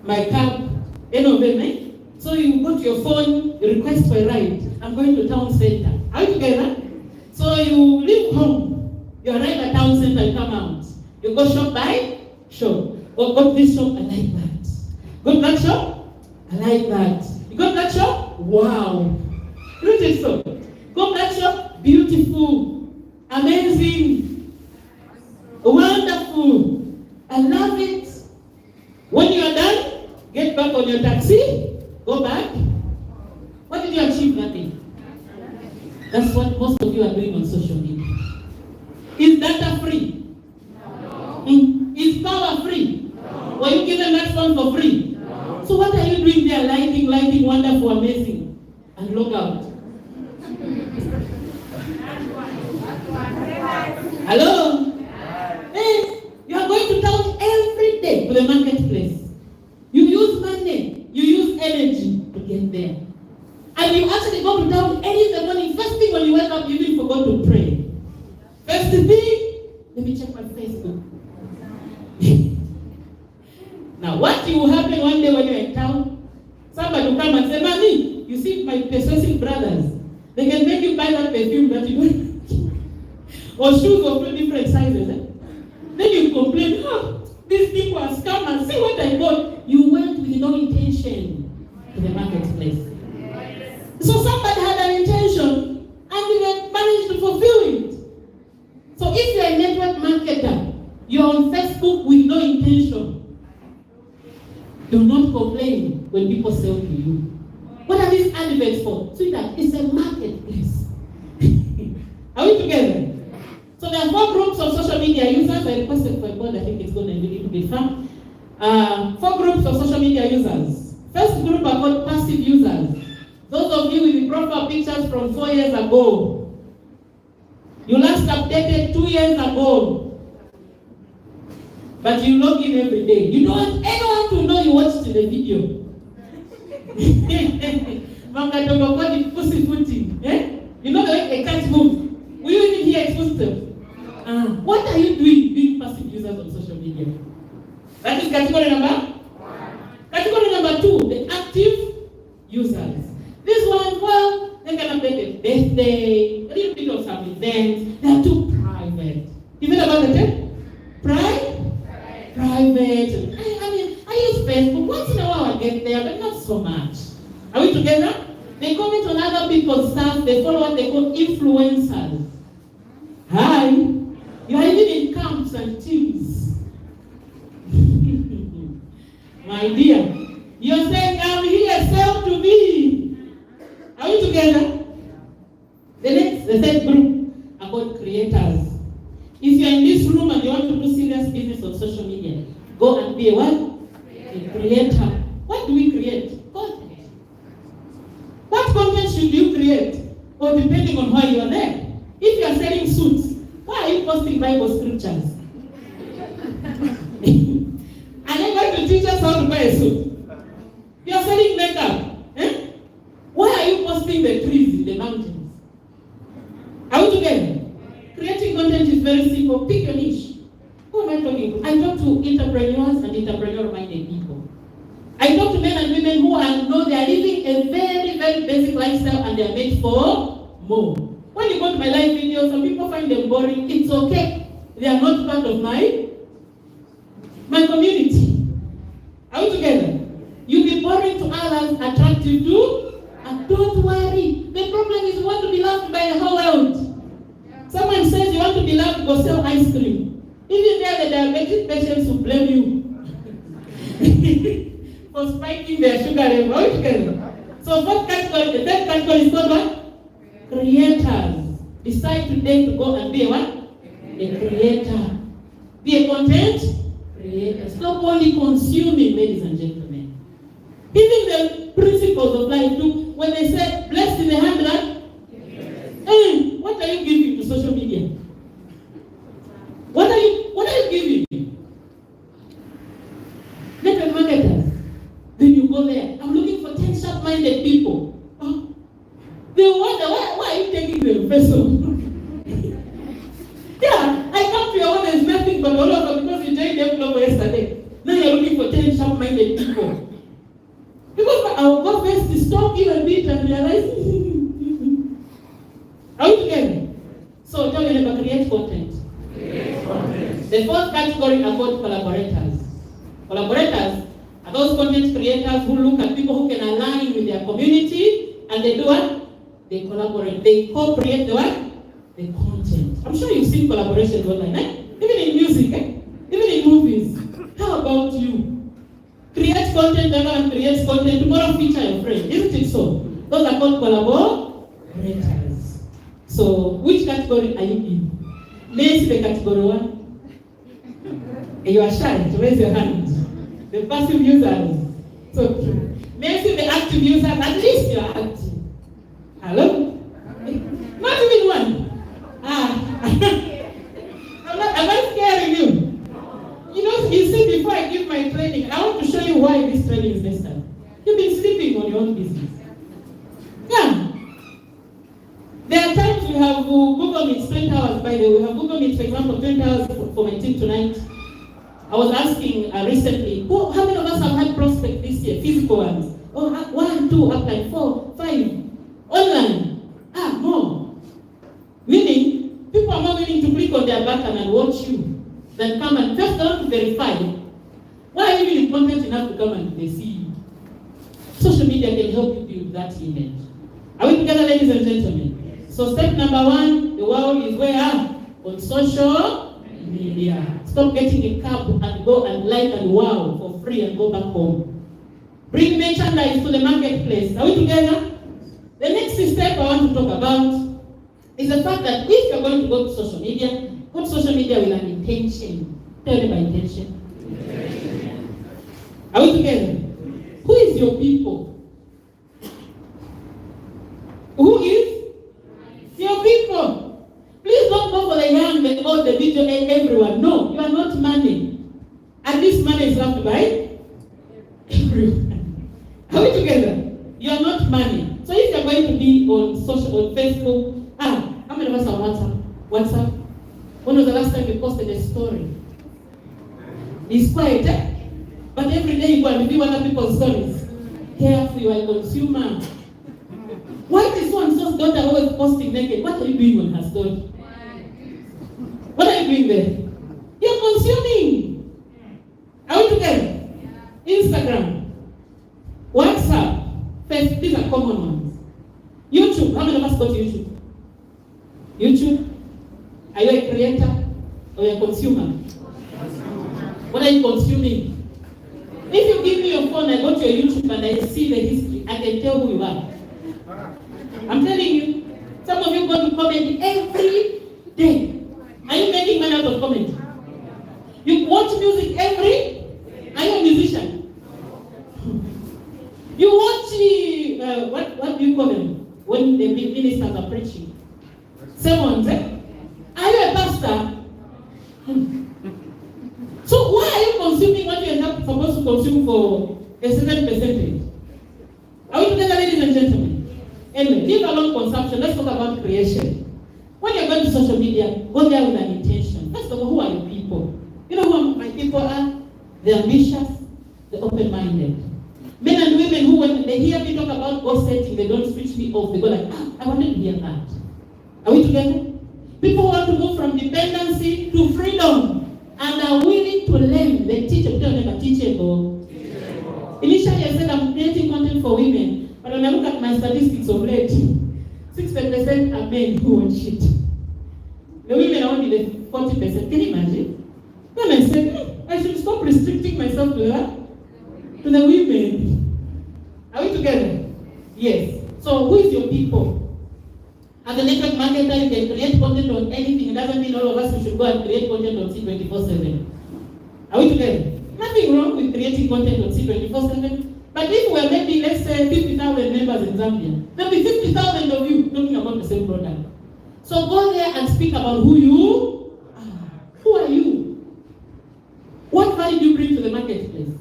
My cab, any of them, eh? So you go to your phone, you request for a ride. I'm going to town center. Are you together? So you leave home, you arrive at town center, you come out. You go shop by shop. Or go to this shop, I like that. Go to that shop, I like that. You go to that shop, wow. You don't think so? Go to that shop, beautiful, amazing, wonderful. I love it. When you are done, get back on your taxi. Go back. What did you achieve? Nothing. That's what most of you are doing on social media. Is data free? No. Is power free? No. Were you given that phone for free? No. So what are you doing there? Lighting, wonderful, amazing. And log out. Hello? Hey, you are going to town every day to the marketplace. You use money. You use energy to get there. And you actually go to town early in the morning. First thing when you wake up, you even forgot to pray. First thing, let me check my Facebook. Now, what will happen one day when you're in town? Somebody will come and say, Mommy, you see my persuasive brothers. They can make you buy that perfume that you don't. Or shoes of 2 different sizes. Eh? Then you complain, these people are scammers. See what I got. You went with no intention to the marketplace. So somebody had an intention and they managed to fulfill it. So if you're a network marketer, you're on Facebook with no intention. Do not complain when people sell to you. What are these adverts for? Sweetheart, it's a marketplace. Are we together? So there are 4 groups of social media users. I requested for a board. I think it's going to be a little bit fun. 4 groups of social media users. First group are called passive users. Those of you with profile pictures from 4 years ago. You last updated 2 years ago. But you log in every day. You don't want anyone to know you watched the video. Manga Togo got pussyfooting. You know the way a cat moves. Will you even hear its footsteps? What are you doing being passive users on social media? That is category number 1. Category number 2, the active users. This one, well, they can update a birthday, a little bit of some events. They are too private. You know about the term? Private. I mean, I use Facebook. Once in a while I get there, but not so much. Are we together? They comment on other people's stuff. They follow what they call influencers. Hi. You are even in camps and teams. My dear, you're saying, I'm here, sell to me. Are we together? the third group are called creators. If you're in this room and you want to do serious business on social media, go and be a what? A creator. What do we create? Content. What content should you create? Or depending on why you are there. If you are selling suits, why are you posting Bible scriptures? Are you going to teach us how to buy a suit? You are selling makeup. Eh? Why are you posting the trees in the mountains? Are we together? Creating content is very simple. Pick your niche. Who am I talking to? I talk to entrepreneurs and entrepreneur-minded people. I talk to men and women who know they are living a very, very basic lifestyle and they are made for more. When you go to my live videos, some people find them boring. It's okay. They are not part of my community. Are we together? You'll be boring to others, attractive to, and don't worry. The problem is you want to be loved by the whole world. Someone says you want to be loved, go sell ice cream. Even there, the diabetic patients will blame you for spiking their sugar level. Are we together? So what category? The third category is called what? Creators. Decide today to go and be a what? A creator. Be a content creator. Stop only consuming, ladies and gentlemen. Even the principles of life too, when they say blessed in the hand, what are you giving to social media? What are you giving? Network marketers. Then you go there. I'm looking for 10 sharp-minded people. Oh. They wonder, why are you taking them first of all? Yeah, I come to your own as nothing but all over because you joined them global yesterday. Now you're looking for 10 sharp-minded people. Because our God first to stop you a bit and realize, are we together? So tell me about create content. The fourth category are called collaborators. Collaborators are those content creators who look at people who can align with their community and they do what? They collaborate. They co-create the what? The content. I'm sure you've seen collaborations online, eh? Even in music, eh? Even in movies. How about you? Create content, everyone creates content. Tomorrow feature your friend. Isn't it so? Those are called collaborators. So, which category are you in? May I see the category 1? You are shy to raise your hand. The passive users. So, may I see the active users? At least you are active. Hello? Not even one. I'm not scaring you. You see, before I give my training, I want to show you why this training is necessary. You've been sleeping on your own business. Yeah. There are times we have Google Meet 20 hours. By the way, we have Google Meet, for example, 20 hours for my team tonight. I was asking recently, how many of us have had prospects this year, physical ones? Oh, 1, 2, upline, 4, 5. Online. More. Meaning, people are more willing to click on their button and watch you than come and just want to verify. Why are you even important enough to come and they see you? Social media can help you build that image. Are we together, ladies and gentlemen? So step number 1, the world is where? On social media. Stop getting a cab and go and like and wow for free and go back home. Bring merchandise to the marketplace. Are we together? The next step I want to talk about is the fact that if you're going to go to social media, go to social media with an intention. Tell me my intention. Are we together? Who is your people? Who is your people? Please don't go for the young, the old, the video, and everyone. No, you are not money. And this money is loved by everyone. Are we together? You are not money. So if you're going to be on social, on Facebook, how many of us are on WhatsApp? When was the last time you posted a story? It's quiet, eh? But every day you go and view other people's stories. Careful, you are a consumer. Why is so and so's daughter always posting naked? What are you doing on her story? What are you doing there? You're consuming. Are we together? Instagram, WhatsApp, Facebook, these are common ones. YouTube, how many of us go to YouTube? YouTube? Are you a creator or a consumer? What are you consuming? If you give me your phone, I go to your YouTube and I see the history, I can tell who you are. I'm telling you. Some Some of you go to comedy every day. Are you making money out of comedy? You watch music every? Are you a musician? You watch, what do you call them? When the ministers are preaching. Sermons, eh? Are you a pastor? So why are you consuming what you are not supposed to consume for a certain percentage? Are we together, ladies and gentlemen? Anyway, leave alone consumption. Let's talk about creation. When you're going to social media, go there with an intention. First of all, who are your people? You know who my people are? The ambitious, the open-minded. Men and women who, when they hear me talk about goal setting, they don't switch me off. They go like, I wanted to hear that. Are we together? People who want to move from dependency to freedom and are willing to learn. They teach them, teachable. Initially, I said I'm creating content for women, but when I look at my statistics of late, 60% are men who want shit. The women are only the 40%. Can you imagine? Then I said, I should stop restricting myself to that. To the women. Are we together? Yes. So who is your people? As a network marketer, you can create content on anything. It doesn't mean all of us should go and create content on C24/7. Are we together? Nothing wrong with creating content on C24/7. But if we're maybe, let's say, 50,000 members in Zambia, there'll be 50,000 of you talking about the same product. So go there and speak about who you are. Who are you? What value do you bring to the marketplace?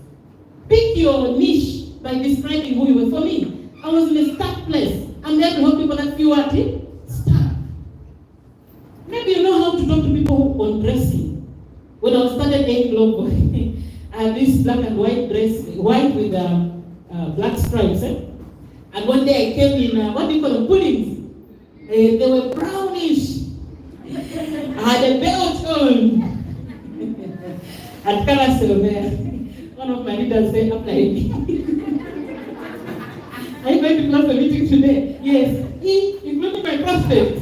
Pick your niche by describing who you were. For me, I was in a stuck place. I'm there to help people that feel what? Stuck. Maybe you know how to talk to people on dressing. When I started A Global, I had this black and white dress, white with black stripes. And one day I came in, what do you call them, puddings. They were brownish. I had a belt on. And color silver. One of my leaders said, apply me. Are you going to class a meeting today? Yes. Including my prospects.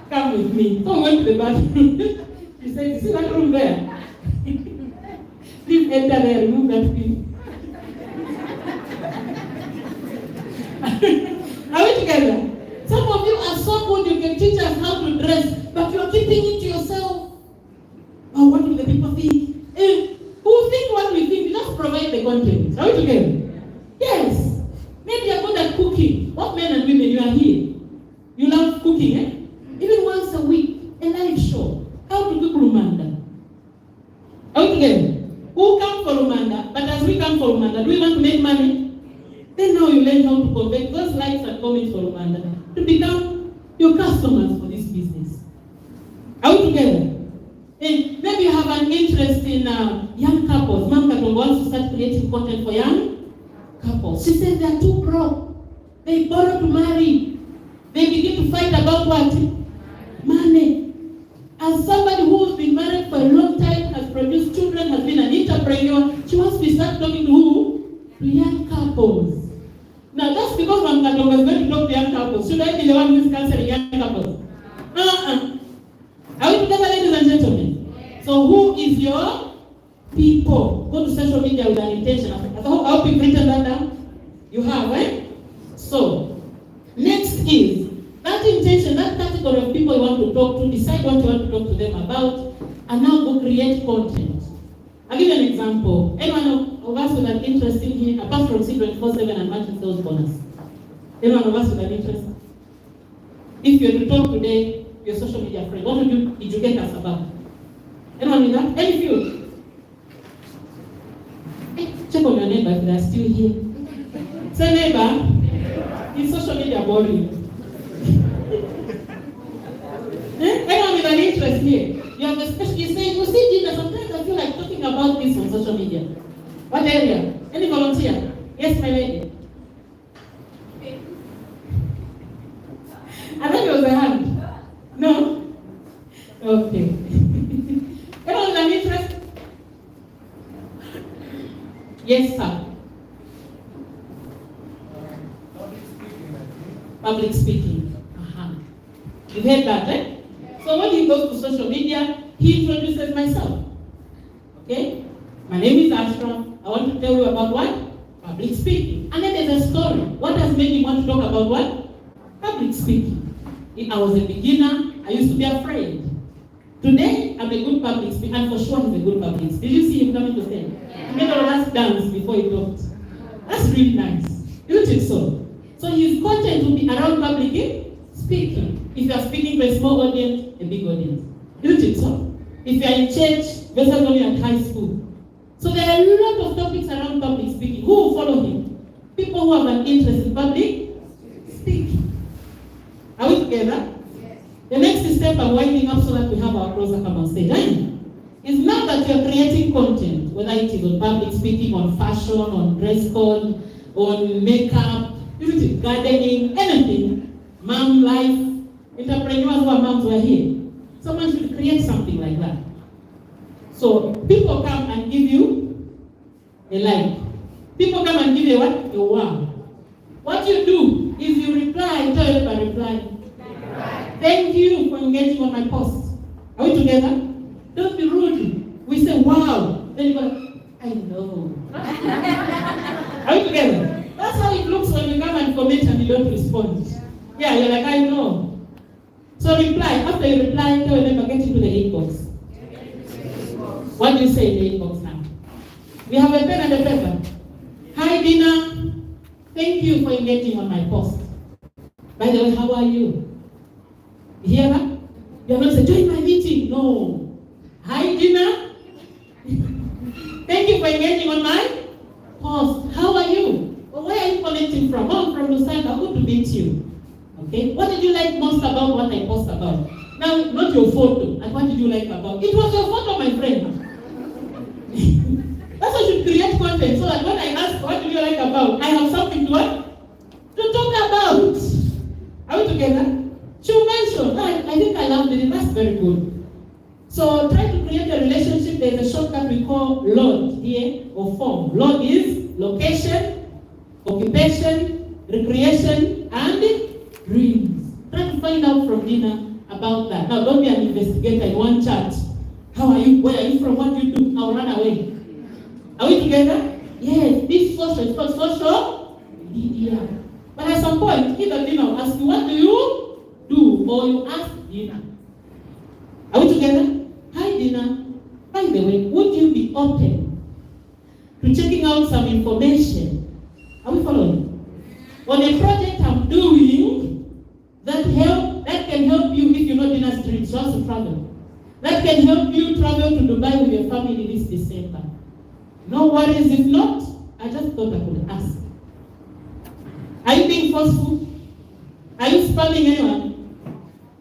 Come with me. So I went to the bathroom. He said, you see that room there? Please enter there, remove that thing. Are we together? Some of you are so good, you can teach us how to dress, but you're keeping it to yourself. Oh, what will the people think? Who think what we think? You just provide the content. Are we together? Yes. Maybe you're good at cooking. What men and women you are here? You love cooking, eh? Even once a week, a live show. How to cook Rumanda. Are we together? Who come for Rumanda? But as we come for Rumanda, do we want to make money? Then now you learn how to convert those likes and comments for Rumanda to become your customers for this business. Are we together? And maybe you have an interest in young couples. Mom Katongo wants to start creating content for young couples. She says they are too broke. They borrow to marry. They begin to fight about what? Money. As somebody who's been married for a long time, has produced children, has been an entrepreneur, she wants to start talking to who? To young couples. Now that's because Mom Katongo is going to talk to young couples. Should I be the one who's counseling young couples? Are we together, ladies and gentlemen? Yes. So who is your people? Go to social media with an intention. I hope you've written that down. You have, right? So, next is that intention, that category of people you want to talk to, decide what you want to talk to them about, and now go create content. I'll give you an example. Anyone of us with an interest in here, apart from C24/7 and merchant sales bonus? Anyone of us with an interest? If you were to talk today, your social media friend, what would you educate us about? Anyone with that? Any few? Hey, check on your neighbor if they are still here. Say neighbor, is social media boring? Anyone with an interest here? You have a special, you say, you see, Gina, sometimes I feel like talking about this on social media. What area? Any volunteer? Yes, my lady. I thought it was a hand. No? Okay. Anyone with an interest? Yes, sir. Public speaking. You heard that, right? So when he goes to social media, he introduces myself. Okay? My name is Ashraf. I want to tell you about what? Public speaking. And then there's a story. What has made him want to talk about what? Public speaking. I was a beginner. I used to be afraid. Today, I'm a good public speaker, and for sure he's a good public speaker. Did you see him coming to stand? He made all of us dance before he talked. That's really nice. Isn't it so? So his content will be around public speaking. If you are speaking to a small audience, a big audience. Isn't it so? If you are in church versus only at high school. So there are a lot of topics around public speaking. Who will follow him? People who have an interest in public speaking. Are we together? The next step I'm winding up so that we have our closer come on stage. Is now that you're creating content, whether it is on public speaking, on fashion, on dress code, on makeup, gardening, anything, mom life, entrepreneurs who are moms were here. Someone should create something like that. So people come and give you a like. People come and give you a what? A wow. What you do is you reply, tell them by replying. Thank you for engaging on my post. Are we together? Don't be rude. We say wow. Then you go, I know. Are we together? That's how it looks when you come and comment and you don't respond. Yeah, you're like, I know. So reply. After you reply, tell them get into the inbox. What do you say in the inbox now? We have a pen and a paper. Hi, Dina. Thank you for engaging on my post. By the way, how are you? You hear that? You are not saying, join my meeting. No. Hi, Dina. Thank you for engaging on my post. How are you? Well, where are you connecting from? Oh, from Lusaka. Good to meet you. Okay. What did you like most about what I post about? Now, not your photo. And what did you like about? It was your photo, my friend. That's why you should create content so that when I ask, what do you like about? I have something to what? To talk about. Are we together? She mentioned, I think I loved it. That's very good. So try to create a relationship. There's a shortcut we call LOD here, or form. LOD is location, occupation, recreation, and dreams. Try to find out from Dina about that. Now, don't be an investigator in one chat. How are you? Where are you from? What do you do? I'll run away. Are we together? Yes, this social, it's called social media. But at some point, either Dina will ask you, what do you do? Or you ask Dina. Are we together? Hi, Dina. By the way, would you be open to checking out some information? Are we following? On a project I'm doing that can help you if you know Dina's dreams, just to travel. That can help you travel to Dubai with your family this December. No worries if not. I just thought I could ask. Are you being forceful? Are you spamming anyone?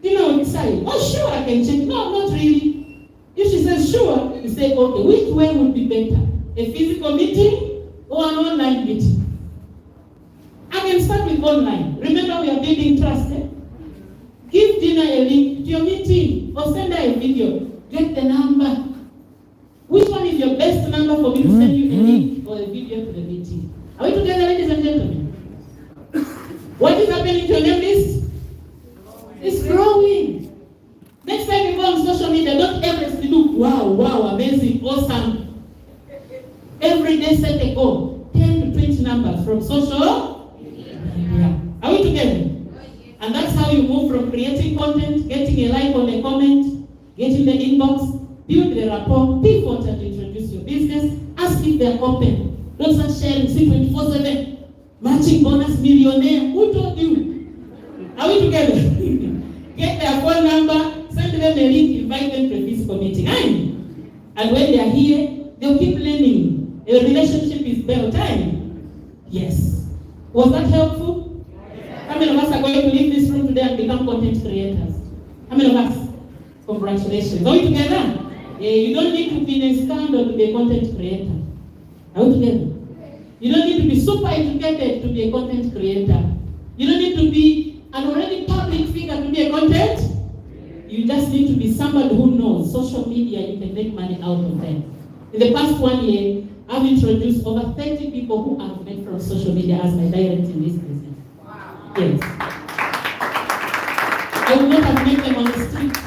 Dina will decide, oh sure, I can check. No, not really. If she says sure, you say, okay, which way would be better? A physical meeting or an online meeting? I can start with online. Remember, we are building trust. Give Dina a link to your meeting or send her a video. Get the number. Which one is your best number for me to send you a link or a video to the meeting? Are we together, ladies and gentlemen? What is happening to your name list? It's growing. Next time you go on social media, don't ever do wow, amazing, awesome. Every day set a goal. 10 to 20 numbers from social media. Are we together? And that's how you move from creating content, getting a like on a comment, getting the inbox, build the rapport, be important to introduce your business, ask if they're open. Don't start sharing C24/7, matching bonus millionaire. Who told you? Are we together? Get their phone number, send them a link, invite them to a physical meeting. And when they are here, they'll keep learning. A relationship is built. Yes. Was that helpful? How many of us are going to leave this room today and become content creators? How many of us? Congratulations. Are we together? You don't need to be in a scandal to be a content creator. Are we together? You don't need to be super educated to be a content creator. You don't need to be an already public figure to be a content. You just need to be somebody who knows social media, you can make money out of them. In the past 1 year, I've introduced over 30 people who I've met from social media as my direct in this business. Wow. Yes. I would not have met them on the street.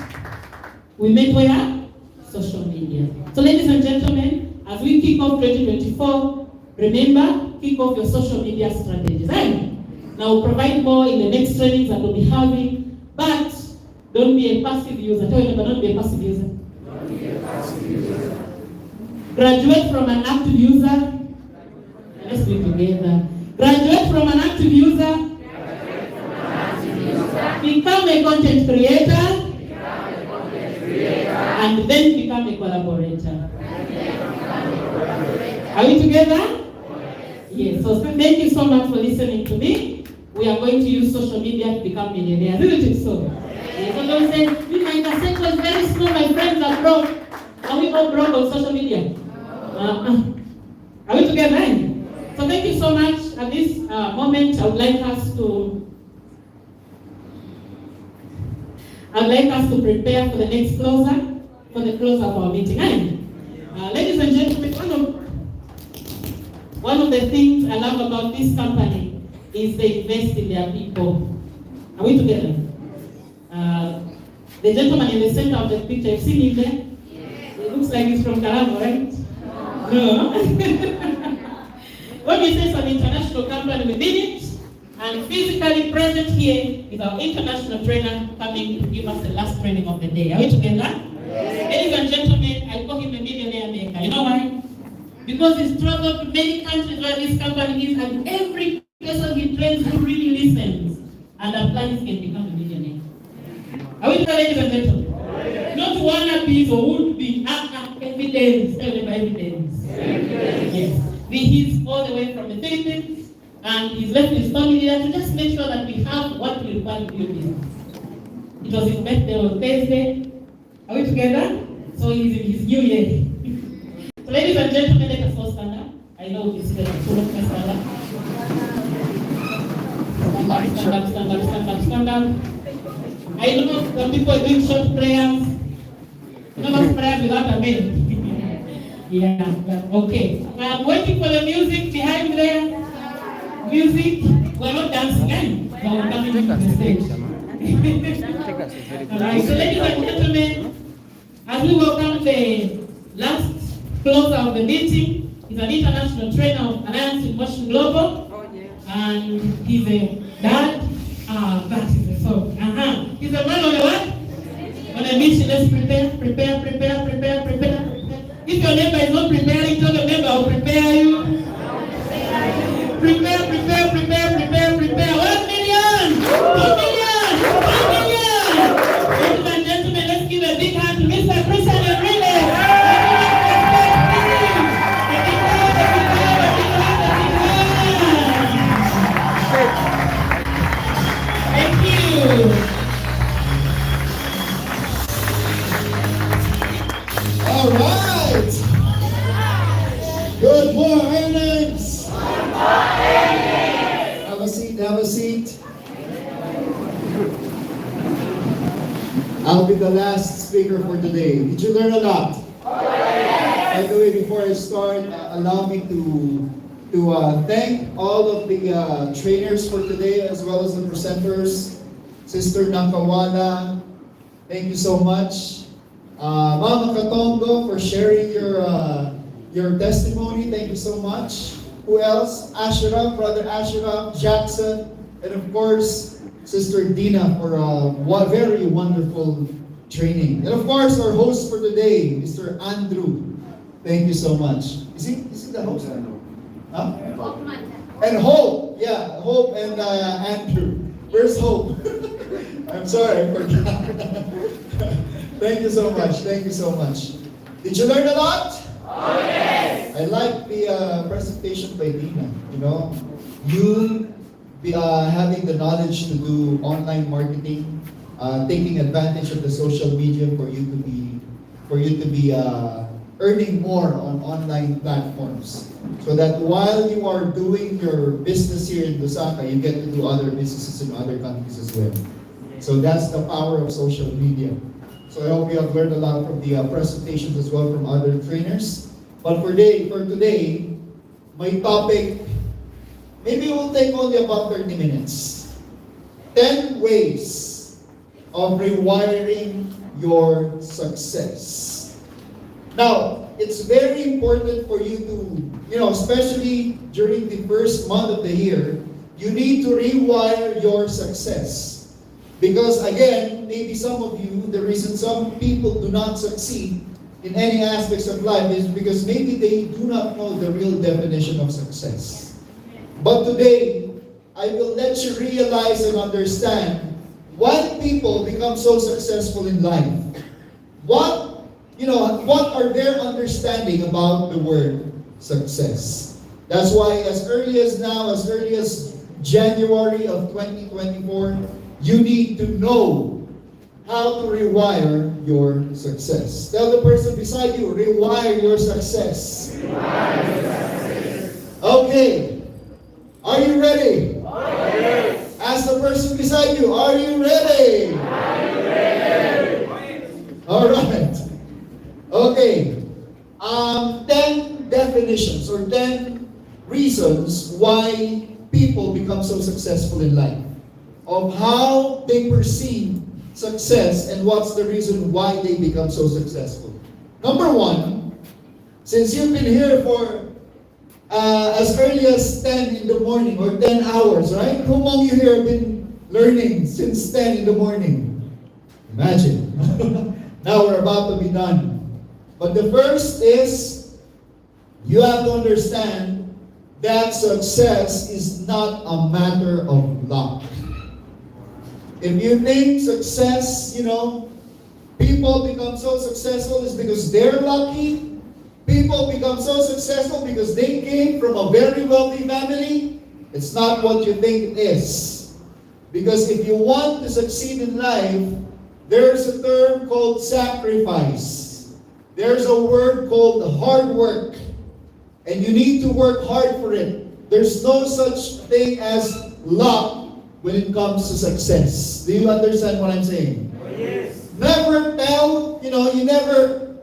We met where? Social media. So ladies and gentlemen, as we kick off 2024, remember, kick off your social media strategies. Now we'll provide more in the next trainings that we'll be having. But don't be a passive user. Tell your neighbor, don't be a passive user. Graduate from an active user. Let's do it together. Graduate from an active user. Become a content creator. And then become a collaborator. Are we together? Yes. So thank you so much for listening to me. We are going to use social media to become millionaires. Isn't it so? Yes. So don't say, my internet was very slow, my friends are broke. Are we all broke on social media? Are we together? So thank you so much. At this moment, I would like us to prepare for the next closer, for the close of our meeting. Ladies and gentlemen, one of the things I love about this company is they invest in their people. Are we together? The gentleman in the center of the picture, you've seen him there? Yes. It looks like he's from Kalamo, right? No. When we say it's an international company, we mean it. And physically present here is our international trainer coming to give us the last training of the day. Are we together? Yes. Ladies and gentlemen, I call him a millionaire maker. You know why? Because he's traveled to many countries where this company is, and every person he trains who really listens and applies can become a millionaire. Are we together, ladies and gentlemen? Yes. Not one piece or would be evidence. Tell them evidence. Yes. He's all the way from the Philippines, and he's left his family there to just make sure that we have what we require to do business. It was his birthday on Thursday. Are we together? So he's in his new year. So ladies and gentlemen, let us all stand up. I know this is a full of stand up. Stand up. I know some people are doing short prayers. You know those prayers without a amen. Yeah, okay. I'm waiting for the music behind there. Music. We're not dancing, but we're coming to the stage. Alright, so ladies and gentlemen, as we welcome the last closer of the meeting, he's an international trainer of Alliance in Motion Global. And he's a dad. That is the song. He's a man on a what? On a mission. Let's prepare. If your neighbor is not preparing, tell your neighbor, I'll prepare you. Prepare. 1 million! 2 million! 3 million! Ladies and gentlemen, let's give a big hand to Mr. Christian Enrile. Thank you. All right. Good morning. Have a seat. I'll be the last speaker for today. Did you learn a lot? By the way, before I start, allow me to thank all of the trainers for today, as well as the presenters. Sister Nakawala, thank you so much. Mama Katongo for sharing your testimony. Thank you so much. Who else? Ashraf, Brother Ashraf, Jackson, and of course, Sister Dina for a very wonderful training. And of course, our host for today, Mr. Andrew. Thank you so much. Is he the host? Huh? And Hope. Yeah, Hope and Andrew. Where's Hope? I'm sorry, I forgot. Thank you so much. Did you learn a lot? Oh, yes. I like the presentation by Dina. You know, you having the knowledge to do online marketing, taking advantage of the social media for you to be earning more on online platforms, so that while you are doing your business here in Lusaka, you get to do other businesses in other countries as well. So that's the power of social media. So I hope you have learned a lot from the presentations as well from other trainers. But for today, my topic, maybe we'll take only about 30 minutes. 10 ways of rewiring your success. Now, it's very important for you to, especially during the first month of the year, you need to rewire your success. Because again, maybe some of you, the reason some people do not succeed in any aspects of life is because maybe they do not know the real definition of success. But today, I will let you realize and understand why people become so successful in life. What are their understanding about the word success? That's why as early as now, as early as January of 2024, you need to know how to rewire your success. Tell the person beside you, rewire your success. Okay. Are you ready? Yes. Ask the person beside you, are you ready? All right. Okay. 10 definitions or 10 reasons why people become so successful in life. Of how they perceive success and what's the reason why they become so successful. Number 1, since you've been here for as early as 10 in the morning or 10 hours, right? Who among you here have been learning since 10 in the morning? Imagine. Now we're about to be done. But the first is, you have to understand that success is not a matter of luck. If you think success, people become so successful is because they're lucky. People become so successful because they came from a very wealthy family. It's not what you think it is. Because if you want to succeed in life, there's a term called sacrifice. There's a word called hard work. And you need to work hard for it. There's no such thing as luck when it comes to success. Do you understand what I'm saying? Yes. Never tell, you never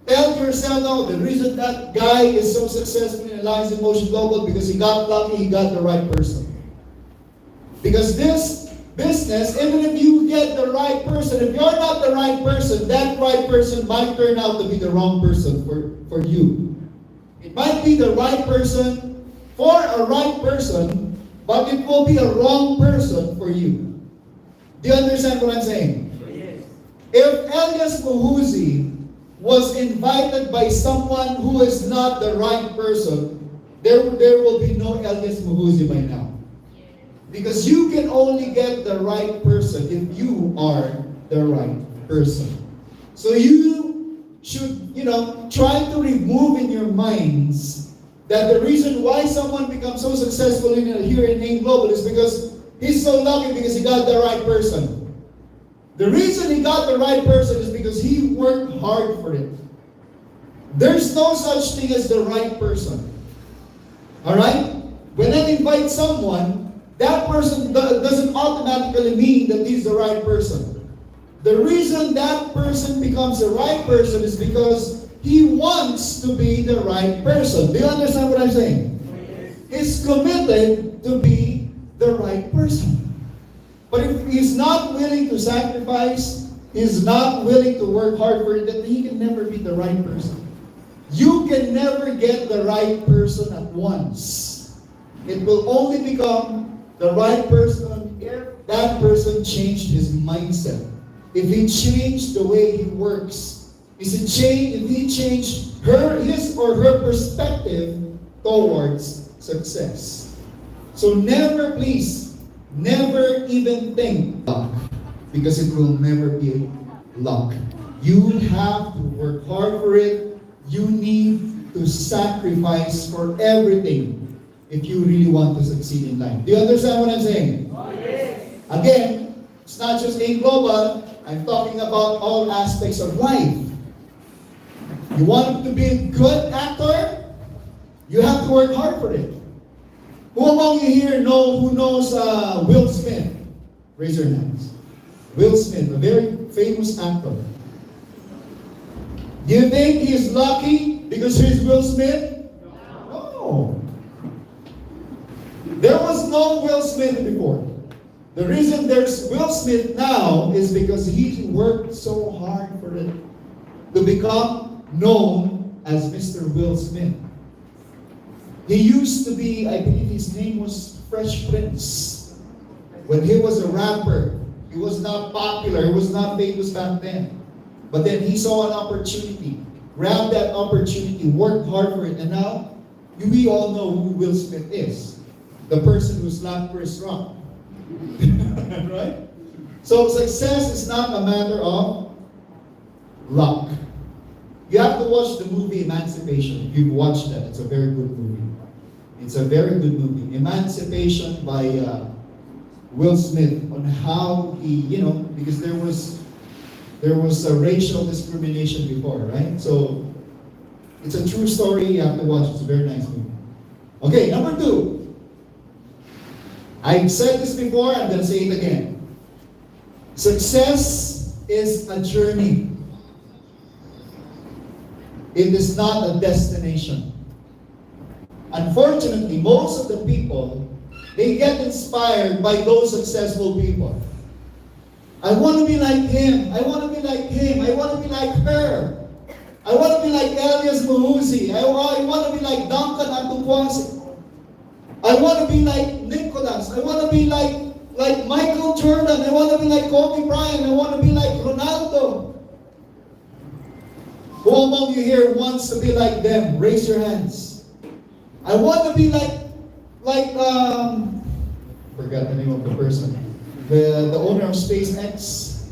tell yourself, no, the reason that guy is so successful in Alliance in Motion Global because he got lucky, he got the right person. Because this business, even if you get the right person, if you're not the right person, that right person might turn out to be the wrong person for you. It might be the right person for a right person, but it will be a wrong person for you. Do you understand what I'm saying? Yes. If Elias Muhuzi was invited by someone who is not the right person, there will be no Elias Muhuzi by now. Because you can only get the right person if you are the right person. So you should, try to remove in your minds that the reason why someone becomes so successful here in AIM Global is because he's so lucky because he got the right person. The reason he got the right person is because he worked hard for it. There's no such thing as the right person. Alright? When I invite someone, that person doesn't automatically mean that he's the right person. The reason that person becomes the right person is because he wants to be the right person. Do you understand what I'm saying? He's committed to be the right person. But if he's not willing to sacrifice, he's not willing to work hard for it, then he can never be the right person. You can never get the right person at once. It will only become the right person if that person changed his mindset. If he changed the way he works. If he changed his or her perspective towards success. So never, please, never even think luck. Because it will never be luck. You have to work hard for it. You need to sacrifice for everything if you really want to succeed in life. Do you understand what I'm saying? Yes. Again, it's not just AIM Global. I'm talking about all aspects of life. You want to be a good actor? You have to work hard for it. Who among you here knows Will Smith? Raise your hands. Will Smith, a very famous actor. Do you think he's lucky because he's Will Smith? No. There was no Will Smith before. The reason there's Will Smith now is because he worked so hard for it to become known as Mr. Will Smith. He used to be, I believe his name was Fresh Prince. When he was a rapper, He was not popular. He was not famous back then. But then he saw an opportunity, grabbed that opportunity, worked hard for it, and now we all know who Will Smith is. The person who slapped Chris Rock. Right? So success is not a matter of luck. You have to watch the movie Emancipation. If you've watched that, it's a very good movie. It's a very good movie. Emancipation by Will Smith, on how he, because there was a racial discrimination before, right? So it's a true story. You have to watch. It's a very nice movie. Okay, number 2. I've said this before. I'm going to say it again. Success is a journey. It is not a destination. Unfortunately, most of the people, they get inspired by those successful people. I want to be like him. I want to be like him. I want to be like her. I want to be like Elias Mahuzi. I want to be like Duncan Atukwasi. I want to be like Nicholas. I want to be like Michael Jordan. I want to be like Kobe Bryant. I want to be like Ronaldo. Who among you here wants to be like them? Raise your hands. I want to be like forgot the name of the person. The owner of SpaceX,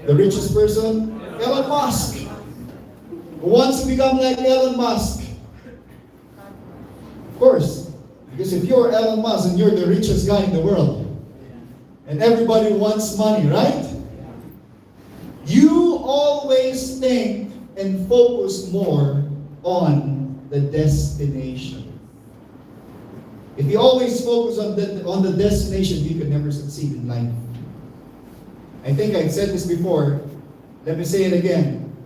the richest person, Elon Musk. Who wants to become like Elon Musk? Of course, because if you're Elon Musk and you're the richest guy in the world, and everybody wants money, right? You always think and focus more on the destination. If you always focus on the destination, you can never succeed in life. I think I've said this before. Let me say it again.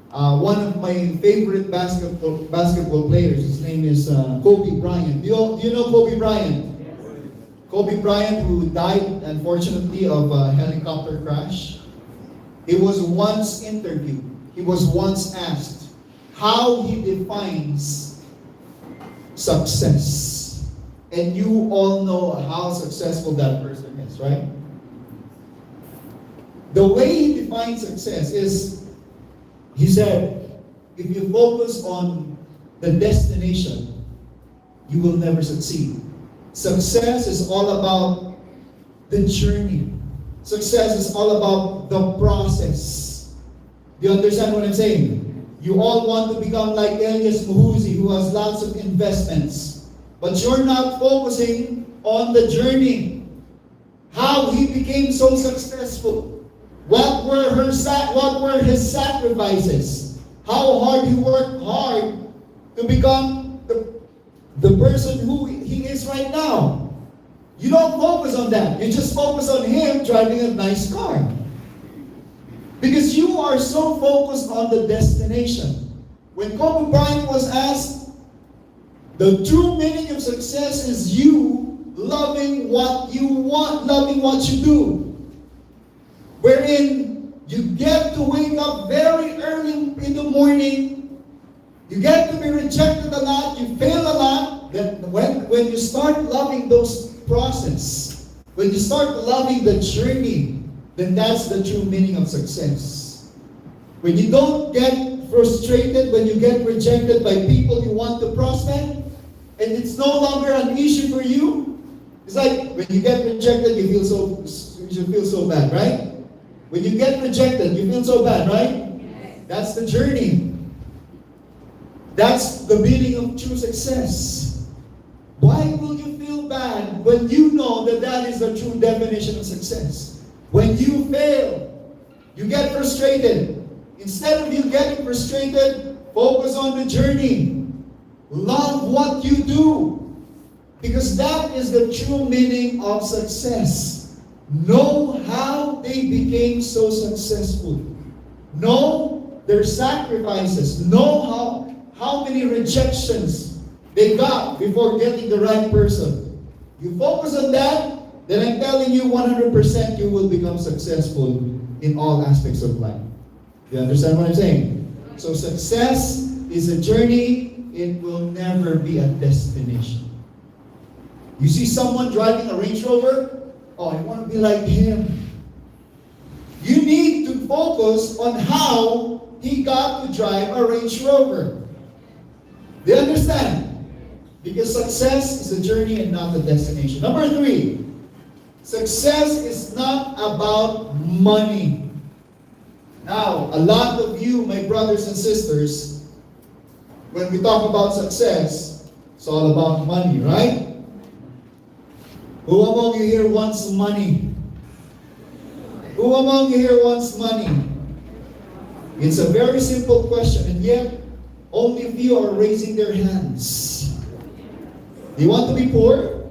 One of my favorite basketball players, his name is Kobe Bryant. Do you know Kobe Bryant? Kobe Bryant, who died, unfortunately, of a helicopter crash. He was once interviewed. He was once asked how he defines success. And you all know how successful that person is, right? The way he defines success is, he said, if you focus on the destination, you will never succeed. Success is all about the journey. Success is all about the process. Do you understand what I'm saying? You all want to become like Elias Mahuzi, who has lots of investments. But you're not focusing on the journey. How he became so successful. What were his sacrifices? How hard he worked hard to become the person who he is right now. You don't focus on that. You just focus on him driving a nice car. Because you are so focused on the destination. When Kobe Bryant was asked, the true meaning of success is you loving what you want, loving what you do. Wherein you get to wake up very early in the morning, you get to be rejected a lot, you fail a lot. Then when you start loving those process, when you start loving the journey, then that's the true meaning of success. When you don't get frustrated, when you get rejected by people you want to prospect, and it's no longer an issue for you. It's like when you get rejected, you feel so bad, right? When you get rejected, you feel so bad, right? Yes. That's the journey. That's the meaning of true success. Why will you feel bad when you know that that is the true definition of success? When you fail, you get frustrated. Instead of you getting frustrated, focus on the journey. Love what you do, because that is the true meaning of success. Know how they became so successful. Know their sacrifices. Know how many rejections they got before getting the right person. You focus on that, then I'm telling you 100% you will become successful in all aspects of life. You understand what I'm saying? So success is a journey. It will never be a destination. You see someone driving a Range Rover? Oh, I want to be like him. need to focus on how he got to drive a Range Rover. Do you understand? Because success is a journey and not a destination. Number 3, success is not about money. Now, a lot of you, my brothers and sisters, when we talk about success, it's all about money, right? Who among you here wants money? Who among you here wants money? It's a very simple question, and yet only few are raising their hands. Do you want to be poor?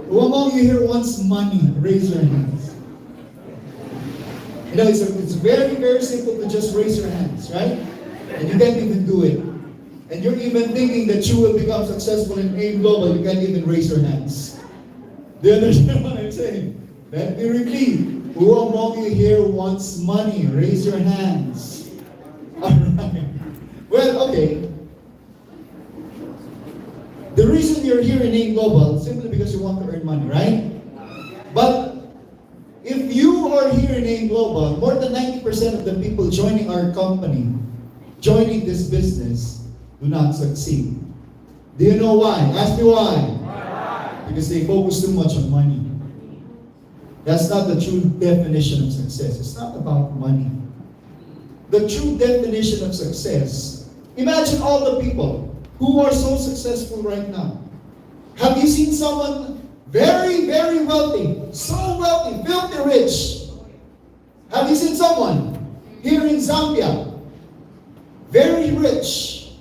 Who among you here wants money? Raise your hands. You know, it's very, very simple to just raise your hands, right? And you can't even do it. And you're even thinking that you will become successful in AIM Global, you can't even raise your hands. Do you understand what I'm saying? Let me repeat. Who among you here wants money? Raise your hands. All right. Well, okay. The reason you're here in AIM Global is simply because you want to earn money, right? But if you are here in AIM Global, more than 90% of the people joining our company, joining this business, do not succeed. Do you know why? Ask me why. Because they focus too much on money. That's not the true definition of success. It's not about money. The true definition of success, imagine all the people who are so successful right now. Have you seen someone very, very wealthy, so wealthy, filthy rich? Have you seen someone here in Zambia, very rich,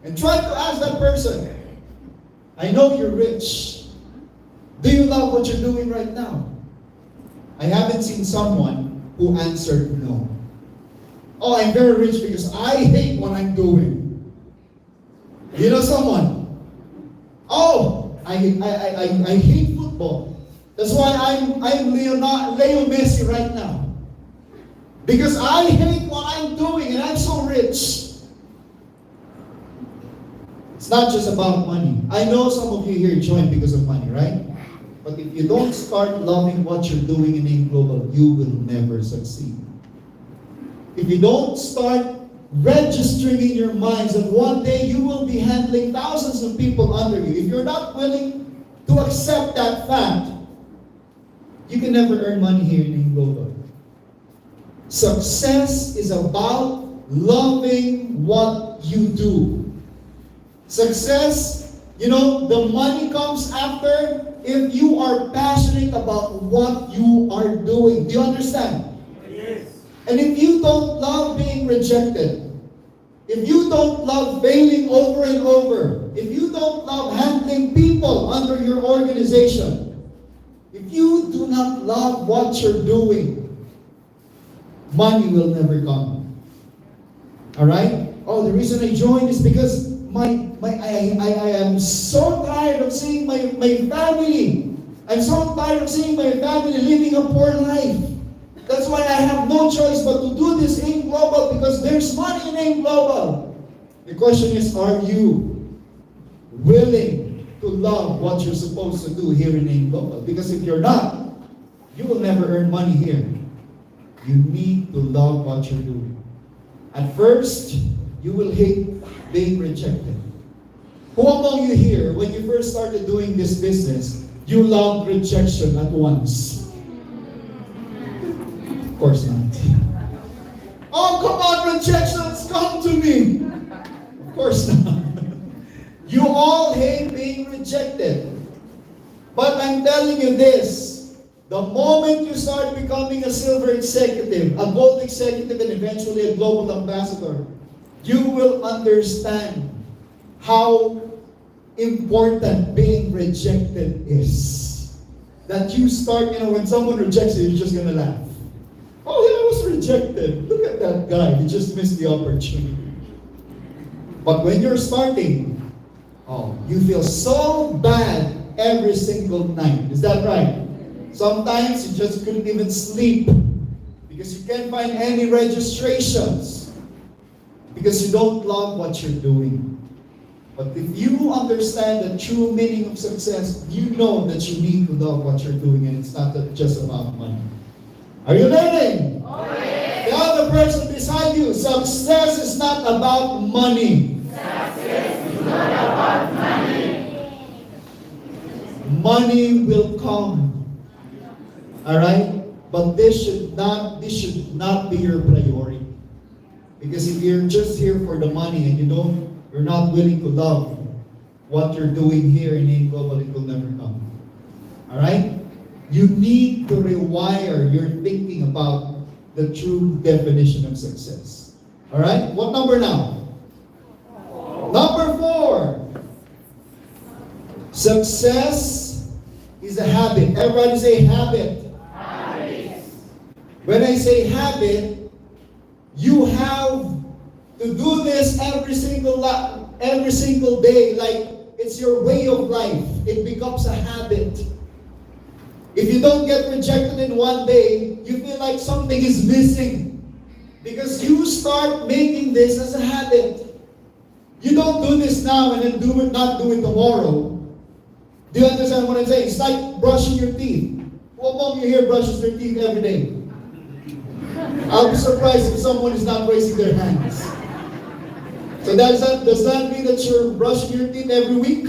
and try to ask that person, I know you're rich. Do you love what you're doing right now? I haven't seen someone who answered no. Oh, I'm very rich because I hate what I'm doing. You know someone? Oh, I hate football. That's why I'm Leo Messi right now. Because I hate what I'm doing and I'm so rich. It's not just about money. I know some of you here joined because of money, right? But if you don't start loving what you're doing in AIM Global, you will never succeed. If you don't start registering in your minds that one day you will be handling thousands of people under you, if you're not willing to accept that fact, you can never earn money here in AIM Global. Success is about loving what you do. Success, you know, the money comes after if you are passionate about what you are doing. Do you understand? Yes. And if you don't love being rejected, if you don't love failing over and over, if you don't love handling people under your organization, if you do not love what you're doing, money will never come. All right? Oh, the reason I joined is because I am so tired of seeing my family. I'm so tired of seeing my family living a poor life. That's why I have no choice but to do this AIM Global because there's money in AIM Global. The question is, are you willing to love what you're supposed to do here in AIM Global? Because if you're not, you will never earn money here. You need to love what you're doing. At first, you will hate being rejected. Who among you here, when you first started doing this business, you loved rejection at once? Of course not. Oh, come on, rejections, come to me. Of course not. You all hate being rejected. But I'm telling you this, the moment you start becoming a silver executive, a gold executive, and eventually a global ambassador, you will understand how important being rejected is. That you start, when someone rejects you, you're just gonna laugh. Oh, I was rejected. Look at that guy. He just missed the opportunity. But when you're starting, you feel so bad every single night. Is that right? Sometimes you just couldn't even sleep because you can't find any registrations because you don't love what you're doing. But if you understand the true meaning of success, you know that you need to love what you're doing and it's not just about money. Are you learning? The other person beside you, success is not about money. Money will come. Alright? But this should not be your priority. Because if you're just here for the money and you're not willing to love what you're doing here in A Global, it will never come. Alright? You need to rewire your thinking about the true definition of success. Alright? What number now? Number 4. Success is a habit. Everybody say habit. When I say habit, you have to do this every single day, like it's your way of life. It becomes a habit. If you don't get rejected in one day, you feel like something is missing because you start making this as a habit. You don't do this now and then not do it tomorrow. Do you understand what I'm saying? It's like brushing your teeth. Who among you here brushes their teeth every day? I'll be surprised if someone is not raising their hands. So does that mean that you're brushing your teeth every week?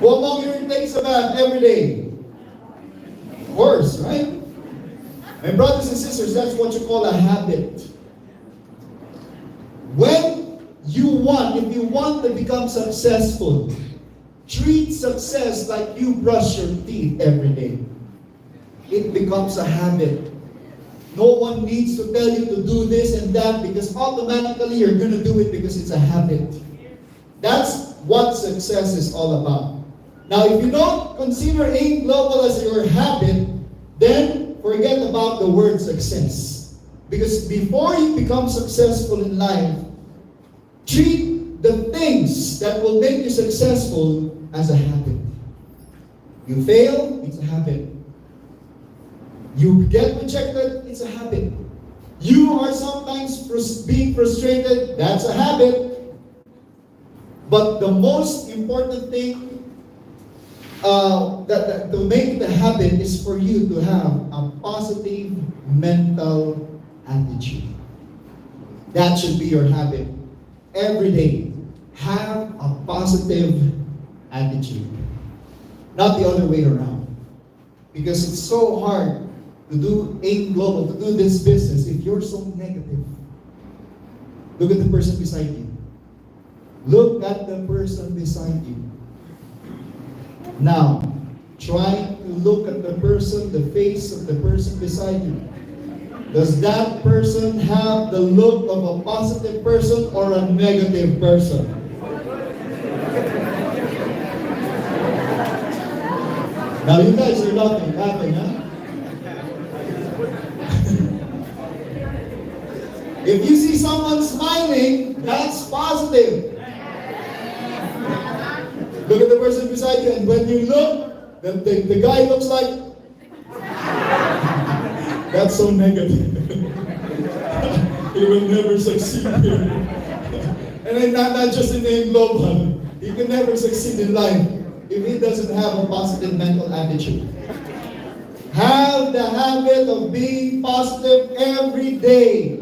Who among you takes a bath every day? Of course, right? My brothers and sisters, that's what you call a habit. If you want to become successful, treat success like you brush your teeth every day. It becomes a habit. No one needs to tell you to do this and that because automatically you're going to do it because it's a habit. That's what success is all about. Now, if you don't consider A Global as your habit, then forget about the word success. Because before you become successful in life, treat the things that will make you successful as a habit. You fail, it's a habit. You get rejected, it's a habit. You are sometimes being frustrated, that's a habit. But the most important thing to make it a habit is for you to have a positive mental attitude. That should be your habit. Every day, have a positive attitude. Not the other way around. Because it's so hard to do A Global, to do this business if you're so negative. Look at the person beside you. Look at the person beside you. Now, try to look at the face of the person beside you. Does that person have the look of a positive person or a negative person? Now you guys are laughing, huh? If you see someone smiling, that's positive. Look at the person beside you, and when you look, the guy looks like, that's so negative. He will never succeed here. And then not just in A Global. He can never succeed in life if he doesn't have a positive mental attitude. Have the habit of being positive every day.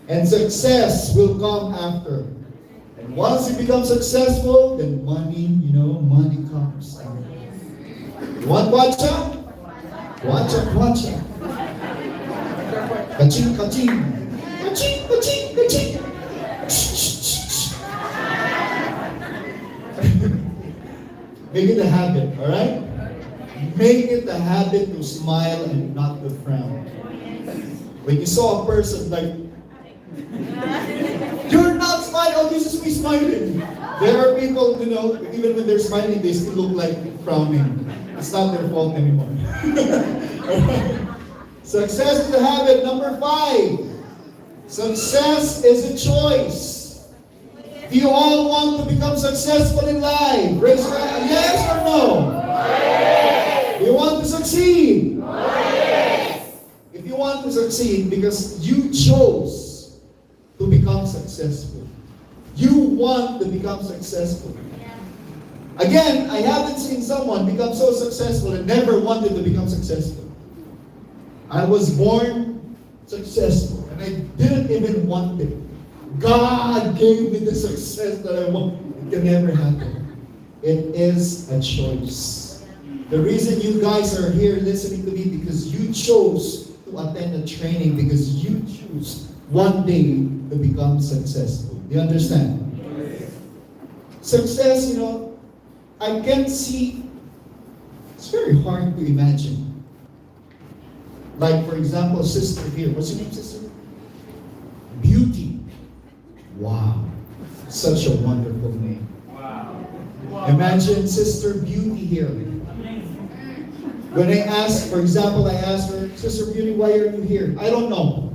And success will come after. And once you become successful, then money comes. You want kwacha? Kwacha. Kaching, kaching. Kaching, kaching, kaching. Make it a habit, alright? Make it a habit to smile and not to frown. When you saw a person like, you're not smiling, oh, this is me smiling. There are people, even when they're smiling, they still look like frowning. It's not their fault anymore. Success is a habit. Number 5. Success is a choice. Do you all want to become successful in life? Raise your hand. Yes or no? Yes. Do you want to succeed? Yes. If you want to succeed because you chose to become successful. You want to become successful. Again, I haven't seen someone become so successful and never wanted to become successful. I was born successful and I didn't even want it. God gave me the success that I want. It can never happen. It is a choice. The reason you guys are here listening to me because you chose to attend a training because you choose one day to become successful. Do you understand? Success, I can see, it's very hard to imagine. Like, for example, sister here. What's your name, sister? Beauty. Wow. Such a wonderful name. Wow. Imagine Sister Beauty here. When I asked, for example, I asked her, Sister Beauty, why are you here? I don't know.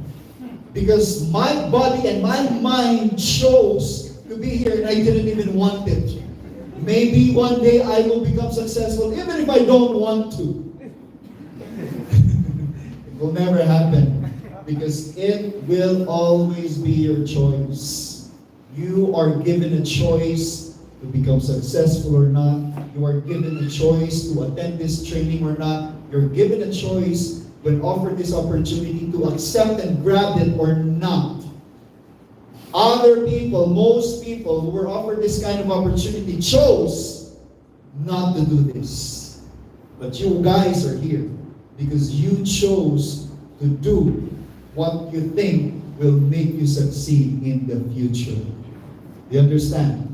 Because my body and my mind chose to be here and I didn't even want it. Maybe one day I will become successful even if I don't want to. It will never happen because it will always be your choice. You are given a choice to become successful or not. You are given a choice to attend this training or not. You're given a choice when offered this opportunity to accept and grab it or not. Other people, most people who were offered this kind of opportunity chose not to do this. But you guys are here because you chose to do what you think will make you succeed in the future. Do you understand?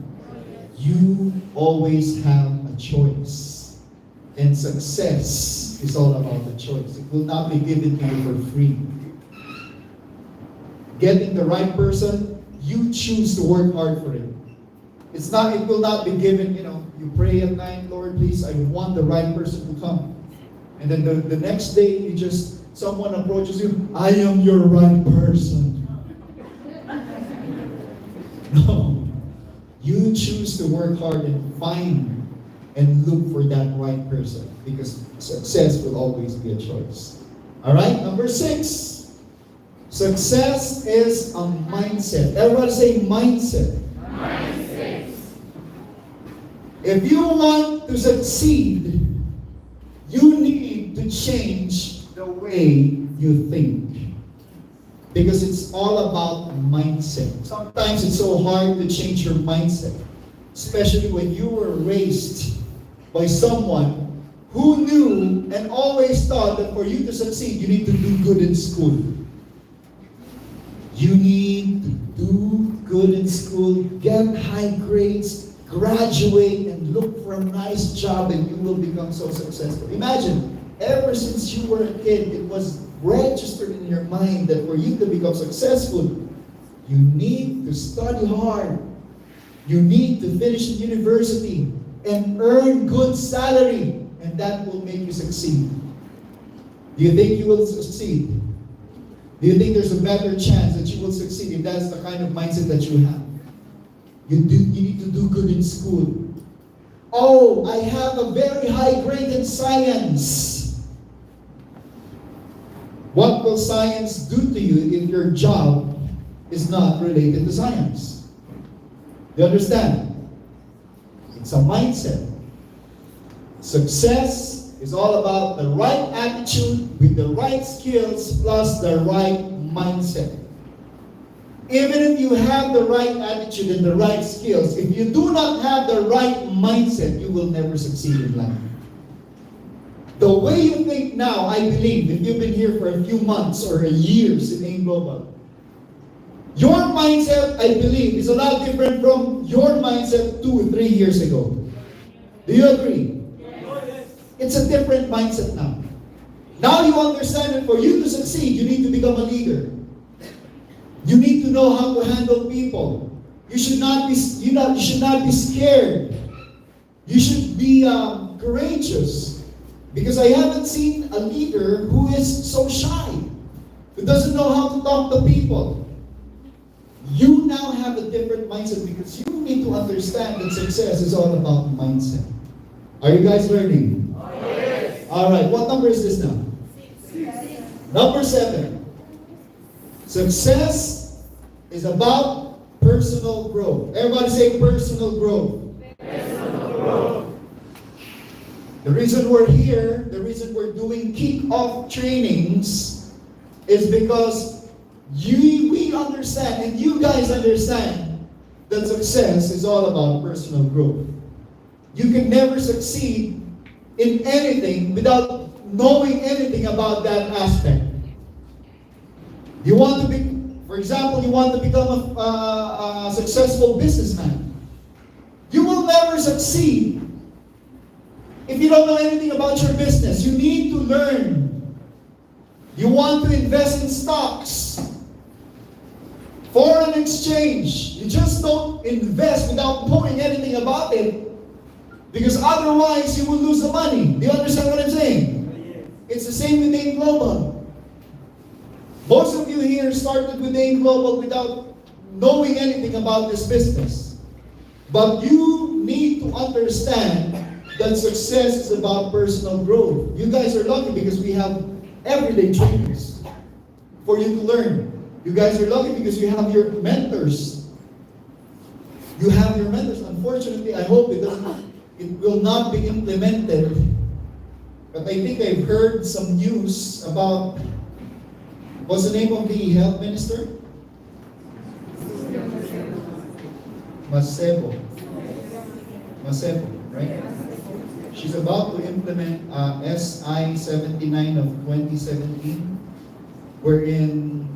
You always have a choice. And success is all about the choice. It will not be given to you for free. Getting the right person, you choose to work hard for it. It will not be given, you pray at night, Lord, please, I want the right person to come. And then the next day, someone approaches you, I am your right person. No. You choose to work hard and find and look for that right person because success will always be a choice. All right, number 6. Success is a mindset. Everybody say mindset. Mindset. If you want to succeed, you need to change the way you think. Because it's all about mindset. Sometimes it's so hard to change your mindset. Especially when you were raised by someone who knew and always thought that for you to succeed, you need to do good in school. You need to do good in school, get high grades, graduate, and look for a nice job, and you will become so successful. Imagine, ever since you were a kid, it was registered in your mind that for you to become successful, you need to study hard. You need to finish university and earn good salary, and that will make you succeed. Do you think you will succeed? Do you think there's a better chance that you will succeed if that's the kind of mindset that you have? You need to do good in school. Oh, I have a very high grade in science. What will science do to you if your job is not related to science? Do you understand? It's a mindset. Success is all about the right attitude with the right skills plus the right mindset. Even if you have the right attitude and the right skills, if you do not have the right mindset, you will never succeed in life. The way you think now, I believe, if you've been here for a few months or years in AIM Global, your mindset, I believe, is a lot different from your mindset 2 or 3 years ago. Do you agree? It's a different mindset now. Now you understand that for you to succeed, you need to become a leader. You need to know how to handle people. You should not be scared. You should be courageous. Because I haven't seen a leader who is so shy, who doesn't know how to talk to people. You now have a different mindset because you need to understand that success is all about mindset. Are you guys learning? Yes. All right, what number is this now? 6. Number 7. Success is about personal growth. Everybody say personal growth. Personal growth. The reason we're here, the reason we're doing kick-off trainings is because we understand, and you guys understand, that success is all about personal growth. You can never succeed in anything without knowing anything about that aspect. You want to be, for example, you want to become a successful businessman. You will never succeed if you don't know anything about your business. You need to learn. You want to invest in stocks, foreign exchange. You just don't invest without knowing anything about it, because otherwise you will lose the money. Do you understand what I'm saying? It's the same with AIM Global. Most of you here started with AIM Global without knowing anything about this business. But you need to understand that success is about personal growth. You guys are lucky because we have everyday trainings for you to learn. You guys are lucky because you have your mentors. You have your mentors. Unfortunately, I hope it will not be implemented. But I think I've heard some news about, what's the name of the health minister? Masebo, right? She's about to implement SI 79 of 2017, wherein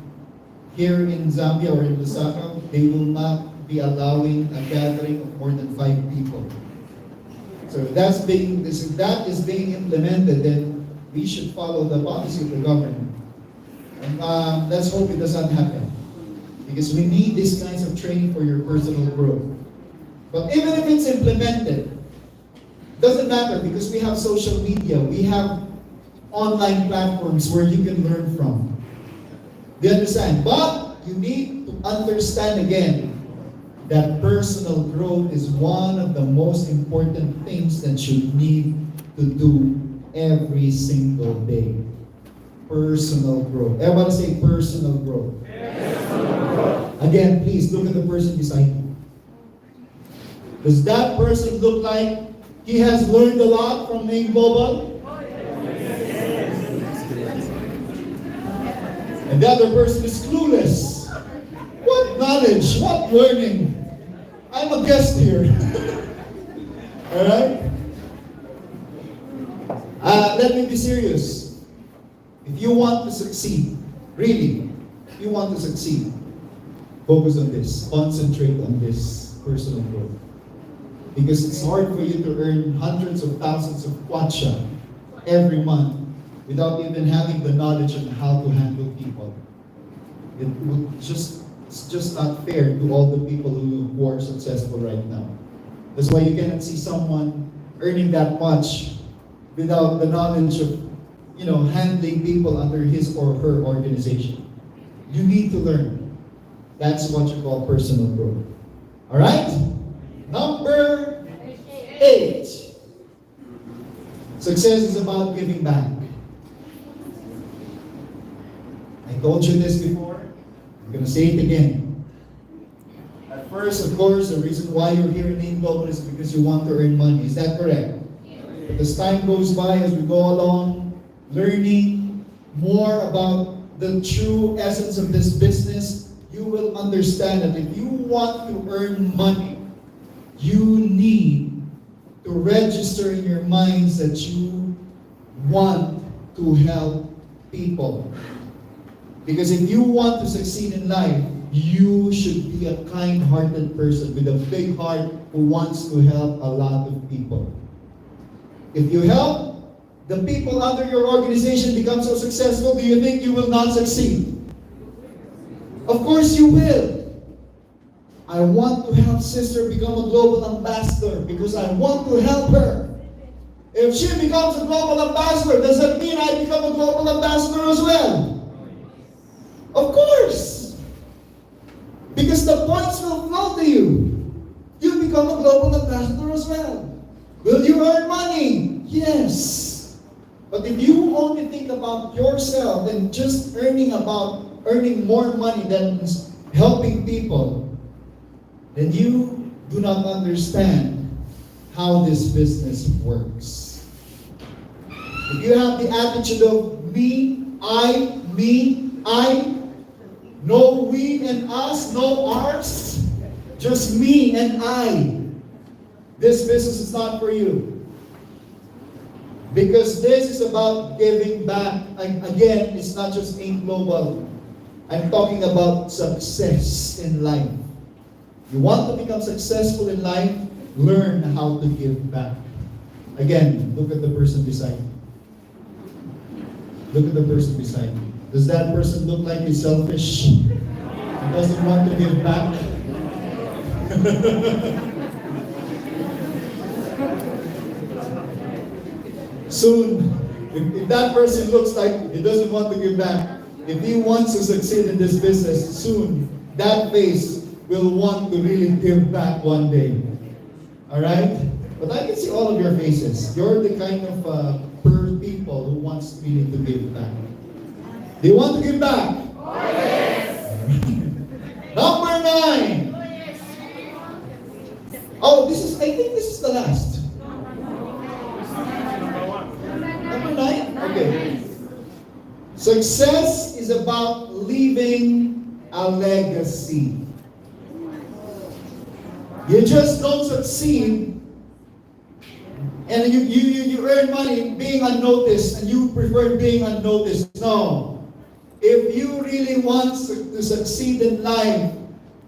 here in Zambia or in Lusaka, they will not be allowing a gathering of more than 5 people. So if that is being implemented, then we should follow the policy of the government. And let's hope it doesn't happen, because we need these kinds of training for your personal growth. But even if it's implemented, doesn't matter, because we have social media, we have online platforms where you can learn from. Do you understand? But you need to understand again that personal growth is one of the most important things that you need to do every single day. Personal growth. Everybody say personal growth. Personal growth. Again, please look at the person beside you. Does that person look like he has learned a lot from AIM Global? And the other person is clueless. What knowledge? What learning? I'm a guest here. Alright? Let me be serious. If you want to succeed, really, if you want to succeed, focus on this. Concentrate on this personal growth. Because it's hard for you to earn hundreds of thousands of kwacha every month without even having the knowledge on how to handle people. It's just not fair to all the people who are successful right now. That's why you cannot see someone earning that much without the knowledge of, handling people under his or her organization. You need to learn. That's what you call personal growth. All right? Number 8. Success is about giving back. I told you this before. I'm going to say it again. At first, of course, the reason why you're here in AIM Global is because you want to earn money. Is that correct? But as time goes by, as we go along, learning more about the true essence of this business, you will understand that if you want to earn money, you need to register in your minds that you want to help people. Because if you want to succeed in life, you should be a kind-hearted person with a big heart who wants to help a lot of people. If you help the people under your organization become so successful, do you think you will not succeed? Of course you will. I want to help sister become a global ambassador because I want to help her. If she becomes a global ambassador, does that mean I become a global ambassador as well? Of course. Because the points will flow to you. You become a global ambassador as well. Will you earn money? Yes. But if you only think about yourself and just earning more money than helping people, then you do not understand how this business works. If you have the attitude of me, no we and us, no ours, just me and I, this business is not for you. Because this is about giving back. Again, it's not just Inc. Global. I'm talking about success in life. You want to become successful in life, learn how to give back. Again, look at the person beside you. Look at the person beside you. Does that person look like he's selfish? He doesn't want to give back? Soon, if that person looks like he doesn't want to give back, if he wants to succeed in this business, soon that face will want to really give back one day. Alright? But I can see all of your faces. You're the kind of people who wants really to give back. Do you want to give back? Oh, yes. Number 9. Oh, I think this is the last. Number 9? Okay. Success is about leaving a legacy. You just don't succeed and you earn money being unnoticed and you prefer being unnoticed. No. If you really want to succeed in life,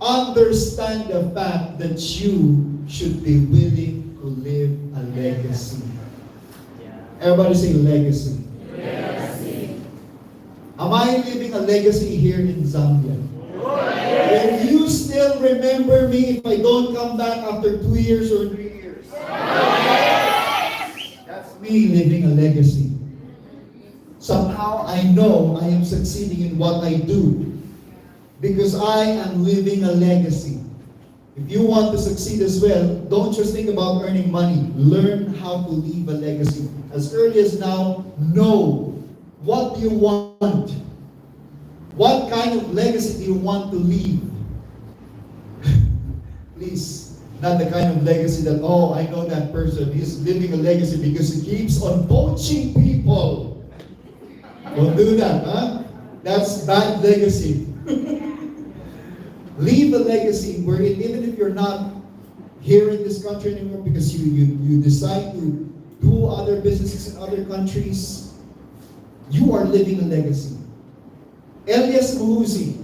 understand the fact that you should be willing to live a legacy. Everybody say legacy. Legacy. Am I living a legacy here in Zambia? Will you still remember me if I don't come back after 2 years or 3 years? That's me living a legacy. Somehow I know I am succeeding in what I do because I am living a legacy. If you want to succeed as well, don't just think about earning money. Learn how to leave a legacy. As early as now, know what do you want. What kind of legacy do you want to leave? Please, not the kind of legacy that, oh, I know that person. He's living a legacy because he keeps on poaching people. Don't do that, huh? That's bad legacy. Leave a legacy where even if you're not here in this country anymore because you decide to do other businesses in other countries, you are living a legacy. Elias Muhuzi,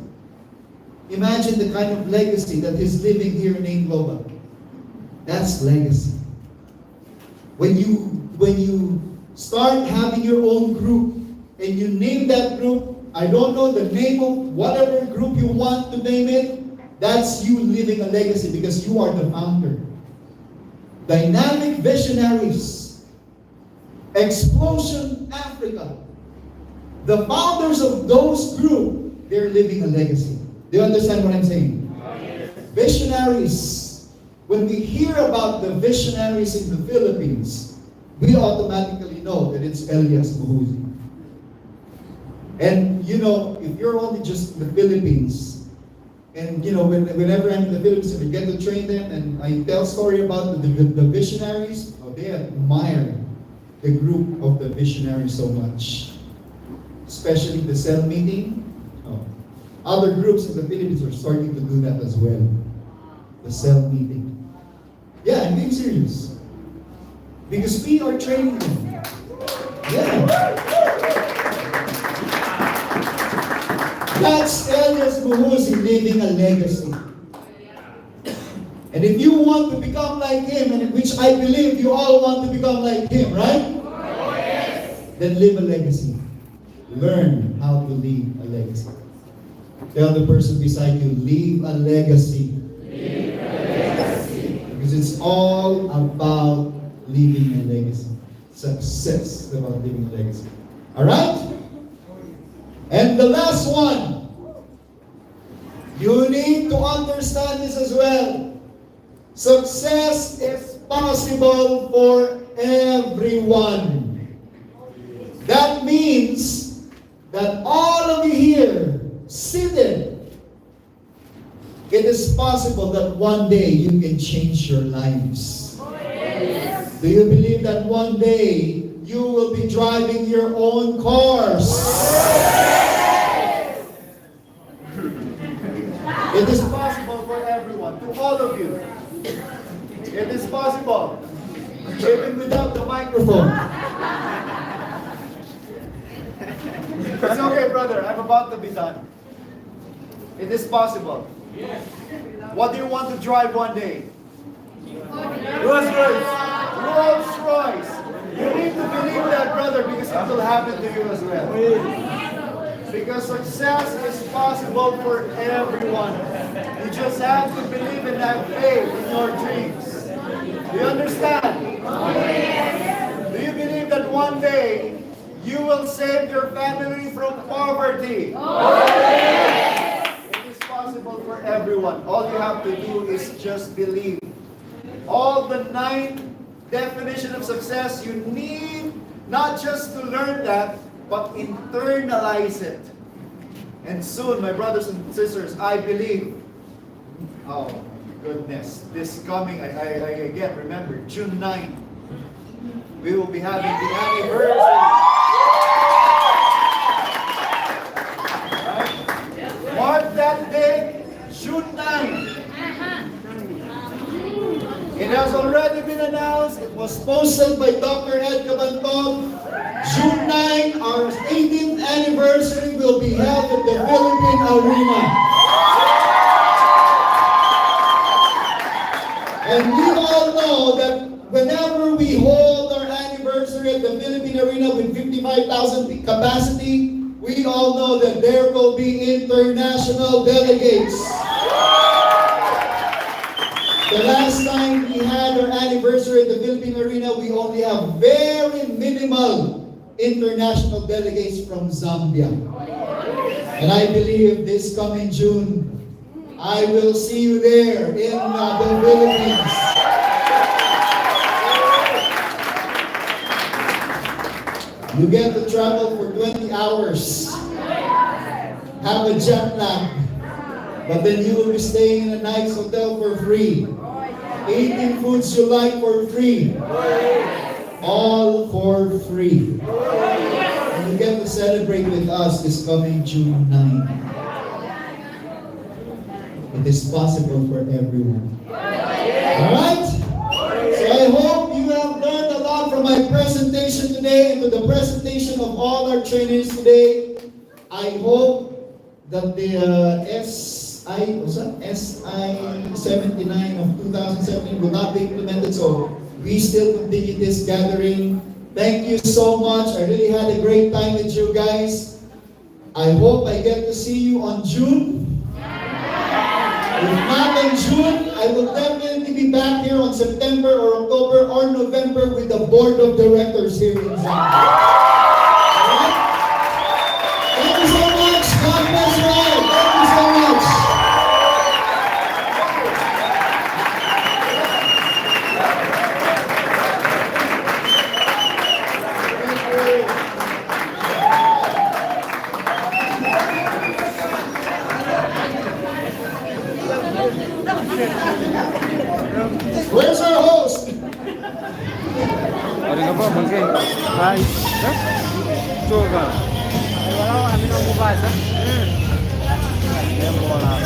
imagine the kind of legacy that he's living here in Inc. Global. That's legacy. When you start having your own group and you name that group, I don't know the name of whatever group you want to name it, that's you living a legacy because you are the founder. Dynamic Visionaries, Explosion Africa, the founders of those groups, they're living a legacy. Do you understand what I'm saying? Yes. Visionaries. When we hear about the visionaries in the Philippines, we automatically know that it's Elias Muhuzi. And if you're only just in the Philippines, and whenever I'm in the Philippines and we get to train them, and I tell story about the visionaries, they admire the group of the visionaries so much. Especially the cell meeting. Other groups in the Philippines are starting to do that as well. The cell meeting. Yeah, I'm being serious. Because we are training them. Yeah. That's Elias Muhuzi living a legacy. And if you want to become like him, and which I believe you all want to become like him, right? Yes. Then live a legacy. Learn how to leave a legacy. Tell the person beside you, leave a legacy. Leave a legacy. Because it's all about leaving a legacy. Success is about leaving a legacy. Alright? And the last one. You need to understand this as well. Success is possible for everyone. That means that all of you here seated, it is possible that one day you can change your lives. Yes. Do you believe that one day you will be driving your own cars. It is possible for everyone, to all of you. It is possible, even without the microphone. It's okay, brother. I'm about to be done. It is possible. What do you want to drive one day? Rolls Royce. Rolls Royce. You need to believe that, brother, because it will happen to you as well. Because success is possible for everyone. You just have to believe and have faith in your dreams. Do you understand? Do you believe that one day you will save your family from poverty? It is possible for everyone. All you have to do is just believe. All the 9 definitions of success, you need not just to learn that, but internalize it. And soon, my brothers and sisters, I believe, oh my goodness, this coming, I again remember, June 9, we will be having the anniversary. Right? Mark that day, June 9. It has already been announced. It was posted by Dr. Ed Cabantog. June 9, our 18th anniversary will be held at the Philippine Arena. And we all know that whenever we hold our anniversary at the Philippine Arena with 55,000 capacity, we all know that there will be international delegates. The last time we had our anniversary at the Philippine Arena, we only have very minimal international delegates from Zambia. And I believe this coming June, I will see you there in the Philippines. You get to travel for 20 hours, have a jet lag, but then you will be staying in a nice hotel for free. Eating foods you like for free. All for free. And you get to celebrate with us this coming June 9. It is possible for everyone. Alright? So I hope you have learned a lot from my presentation today and to the presentation of all our trainers today. I hope that the SI 79 of 2017 will not be implemented, so we still continue this gathering. Thank you so much. I really had a great time with you guys. I hope I get to see you on June. If not on June, I will definitely be back here on September or October or November with the board of directors here in Zambia. Alright? Thank you so much. God bless you all. Thank you so much. Where's our host? Ada apa mungkin? Hai. Coba. Walau kami nak buat sah. Dia bola.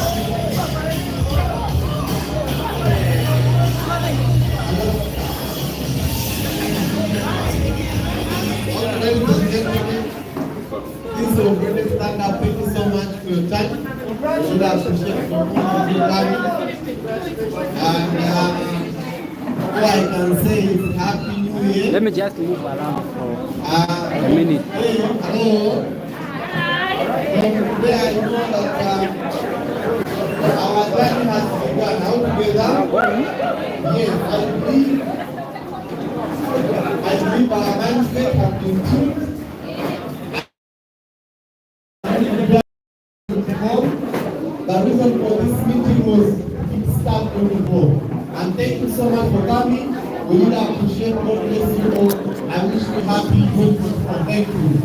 Please stand up. Thank you so much for your time. Should I appreciate for and all I can say is Happy New Year. Let me just move around for a minute. Hello. Today I know that our journey has begun. Now together, yes, I believe our mindset has been tuned. The reason for this meeting was kickstart moving forward. And thank you so much for coming. We really appreciate. God bless you all. I wish you happy 2024. Thank you.